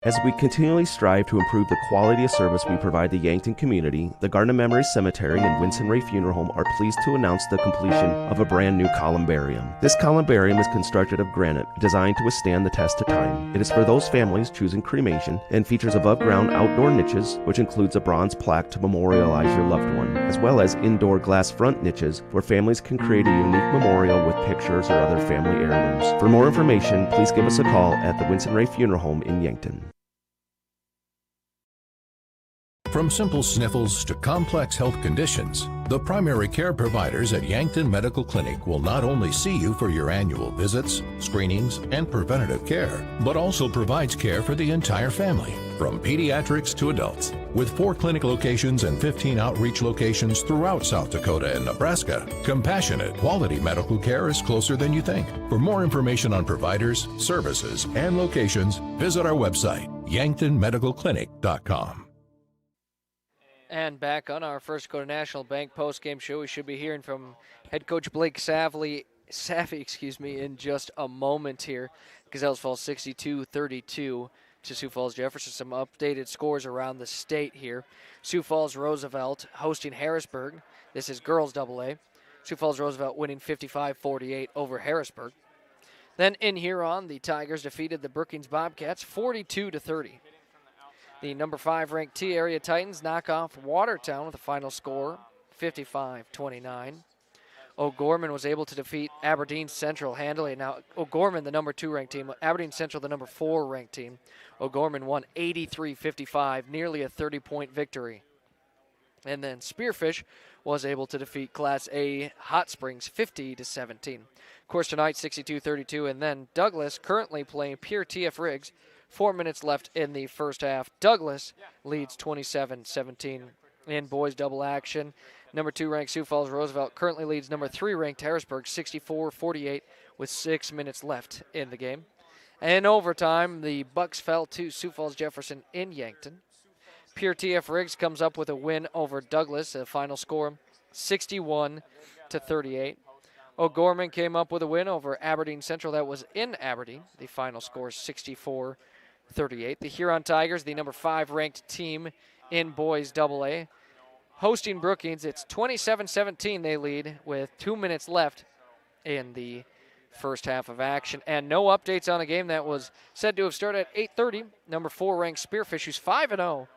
As we continually strive to improve the quality of service we provide the Yankton community, the Garden of Memories Cemetery and Winston Ray Funeral Home are pleased to announce the completion of a brand new columbarium. This columbarium is constructed of granite, designed to withstand the test of time. It is for those families choosing cremation and features above-ground outdoor niches, which includes a bronze plaque to memorialize your loved one, as well as indoor glass front niches where families can create a unique memorial with pictures or other family heirlooms. For more information, please give us a call at the Winston Ray Funeral Home in Yankton. From simple sniffles to complex health conditions, the primary care providers at Yankton Medical Clinic will not only see you for your annual visits, screenings, and preventative care, but also provides care for the entire family, from pediatrics to adults. With 4 clinic locations and 15 outreach locations throughout South Dakota and Nebraska, compassionate, quality medical care is closer than you think. For more information on providers, services, and locations, visit our website, yanktonmedicalclinic.com. And back on our First Dakota National Bank post-game show, we should be hearing from head coach Blake Savvy, in just a moment here. Gazelles fall 62-32 to Sioux Falls Jefferson. Some updated scores around the state here. Sioux Falls Roosevelt hosting Harrisburg. This is girls AA. Sioux Falls Roosevelt winning 55-48 over Harrisburg. Then in Huron, the Tigers defeated the Brookings Bobcats 42-30. The number 5 ranked T-Area Titans knock off Watertown with a final score 55-29. O'Gorman was able to defeat Aberdeen Central handily. Now, O'Gorman, the number 2 ranked team, Aberdeen Central, the number 4 ranked team. O'Gorman won 83-55, nearly a 30-point victory. And then Spearfish was able to defeat Class A Hot Springs 50-17. Of course, tonight 62-32, and then Douglas currently playing Pierre T.F. Riggs. 4 minutes left in the first half. Douglas leads 27-17 in boys double action. Number 2 ranked Sioux Falls Roosevelt currently leads number 3 ranked Harrisburg 64-48 with 6 minutes left in the game. And overtime, the Bucks fell to Sioux Falls Jefferson in Yankton. Pierre T.F. Riggs comes up with a win over Douglas, a final score 61-38. O'Gorman came up with a win over Aberdeen Central. That was in Aberdeen. The final score 64-38. The Huron Tigers, the number 5 ranked team in boys AA, hosting Brookings. It's 27-17 they lead with 2 minutes left in the first half of action. And no updates on a game that was said to have started at 8:30. Number 4 ranked Spearfish, who's 5-0,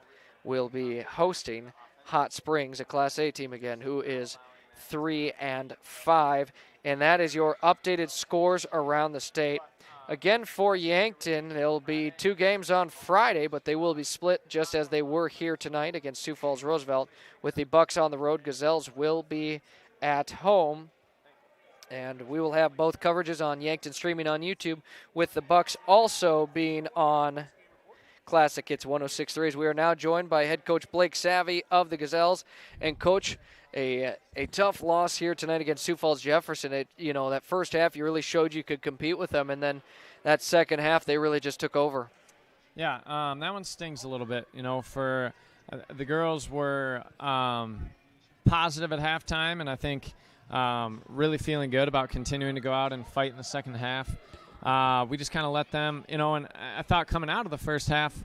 will be hosting Hot Springs, a Class A team again, who is 3-5. And that is your updated scores around the state. Again, for Yankton, there'll be 2 games on Friday, but they will be split just as they were here tonight against Sioux Falls Roosevelt. With the Bucks on the road, Gazelles will be at home. And we will have both coverages on Yankton streaming on YouTube, with the Bucks also being on Classic Hits 106.3. We are now joined by head coach Blake Savvy of the Gazelles. And Coach, a tough loss here tonight against Sioux Falls Jefferson. That first half you really showed you could compete with them, and then that second half they really just took over. Yeah, that one stings a little bit. For the girls were positive at halftime, and I think really feeling good about continuing to go out and fight in the second half. We just kind of let them, and I thought coming out of the first half,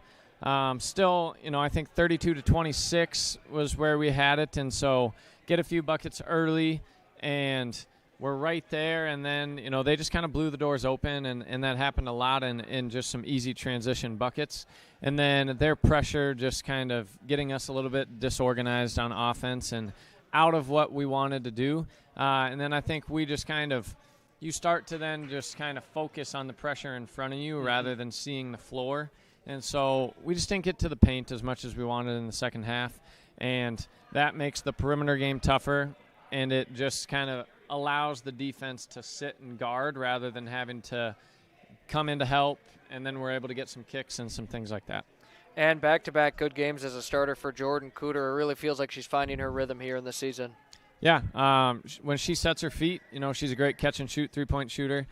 still, I think 32-26 was where we had it, and so get a few buckets early, and we're right there, and then, they just kind of blew the doors open, and that happened a lot in just some easy transition buckets. And then their pressure just kind of getting us a little bit disorganized on offense and out of what we wanted to do. And then I think we just you start to then just kind of focus on the pressure in front of you rather than seeing the floor. And so we just didn't get to the paint as much as we wanted in the second half. And that makes the perimeter game tougher, and it just kind of allows the defense to sit and guard rather than having to come in to help, and then we're able to get some kicks and some things like that. And back-to-back good games as a starter for Jordan Cooter. It really feels like she's finding her rhythm here in the season. Yeah, when she sets her feet, she's a great catch-and-shoot three-point shooter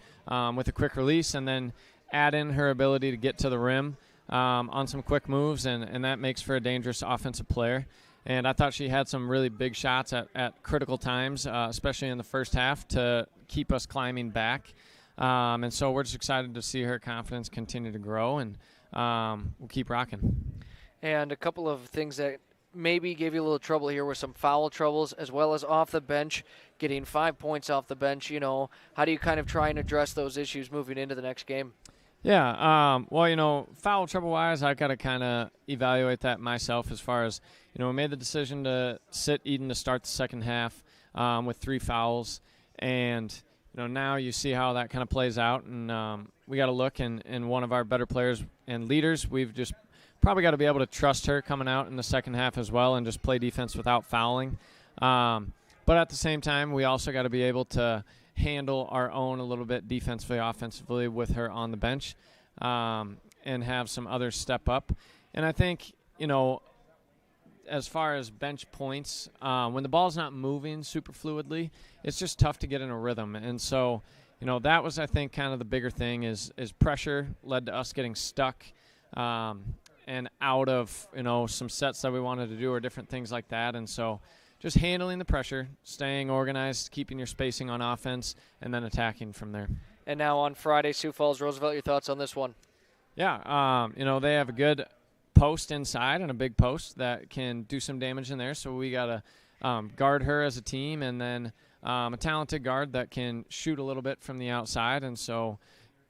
with a quick release, and then add in her ability to get to the rim on some quick moves, and that makes for a dangerous offensive player. And I thought she had some really big shots at critical times, especially in the first half, to keep us climbing back. And so we're just excited to see her confidence continue to grow. And we'll keep rocking. And a couple of things that maybe gave you a little trouble here were some foul troubles as well as off the bench, getting 5 points off the bench. How do you kind of try and address those issues moving into the next game? Yeah, well, foul trouble-wise, I've got to kind of evaluate that myself as far as, we made the decision to sit Eden to start the second half with 3 fouls. And, now you see how that kind of plays out. And we got to look, and one of our better players and leaders, we've just probably got to be able to trust her coming out in the second half as well and just play defense without fouling. But at the same time, we also got to be able to handle our own a little bit defensively, offensively with her on the bench, and have some others step up. And I think, as far as bench points, when the ball's not moving super fluidly, it's just tough to get in a rhythm. And so, that was, I think, kind of the bigger thing is pressure led to us getting stuck and out of, some sets that we wanted to do or different things like that. And so just handling the pressure, staying organized, keeping your spacing on offense, and then attacking from there. And now on Friday, Sioux Falls Roosevelt, your thoughts on this one? Yeah, they have a good post inside and a big post that can do some damage in there. So we got to guard her as a team, and then a talented guard that can shoot a little bit from the outside. And so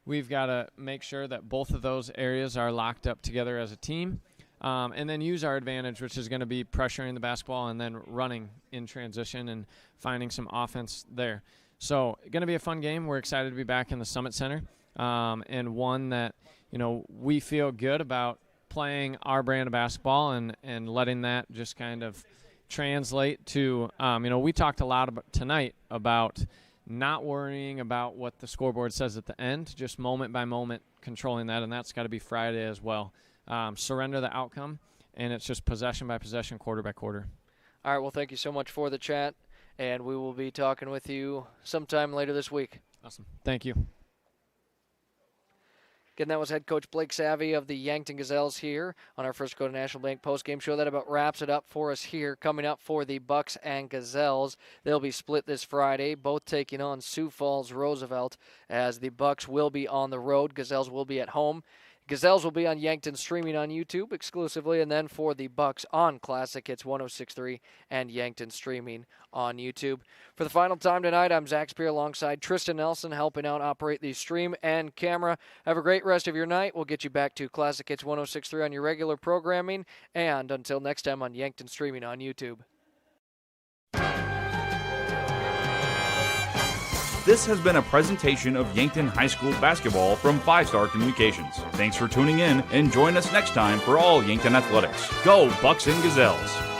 we've got to make sure that both of those areas are locked up together as a team. And then use our advantage, which is going to be pressuring the basketball and then running in transition and finding some offense there. So going to be a fun game. We're excited to be back in the Summit Center, and one that, we feel good about playing our brand of basketball and letting that just kind of translate to, we talked a lot about tonight about not worrying about what the scoreboard says at the end, just moment by moment controlling that, and that's got to be Friday as well. Surrender the outcome, and it's just possession by possession, quarter by quarter. All right, well, thank you so much for the chat, and we will be talking with you sometime later this week. Awesome. Thank you. Again, that was head coach Blake Savvy of the Yankton Gazelles here on our First Dakota National Bank postgame show. That about wraps it up for us here. Coming up for the Bucks and Gazelles, they'll be split this Friday, both taking on Sioux Falls Roosevelt, as the Bucks will be on the road. Gazelles will be at home. Gazelles will be on Yankton streaming on YouTube exclusively, and then for the Bucks on Classic Hits 106.3 and Yankton streaming on YouTube. For the final time tonight, I'm Zach Spear alongside Tristan Nelson helping out operate the stream and camera. Have a great rest of your night. We'll get you back to Classic Hits 106.3 on your regular programming, and until next time on Yankton streaming on YouTube. This has been a presentation of Yankton High School basketball from 5 Star Communications. Thanks for tuning in, and join us next time for all Yankton athletics. Go Bucks and Gazelles!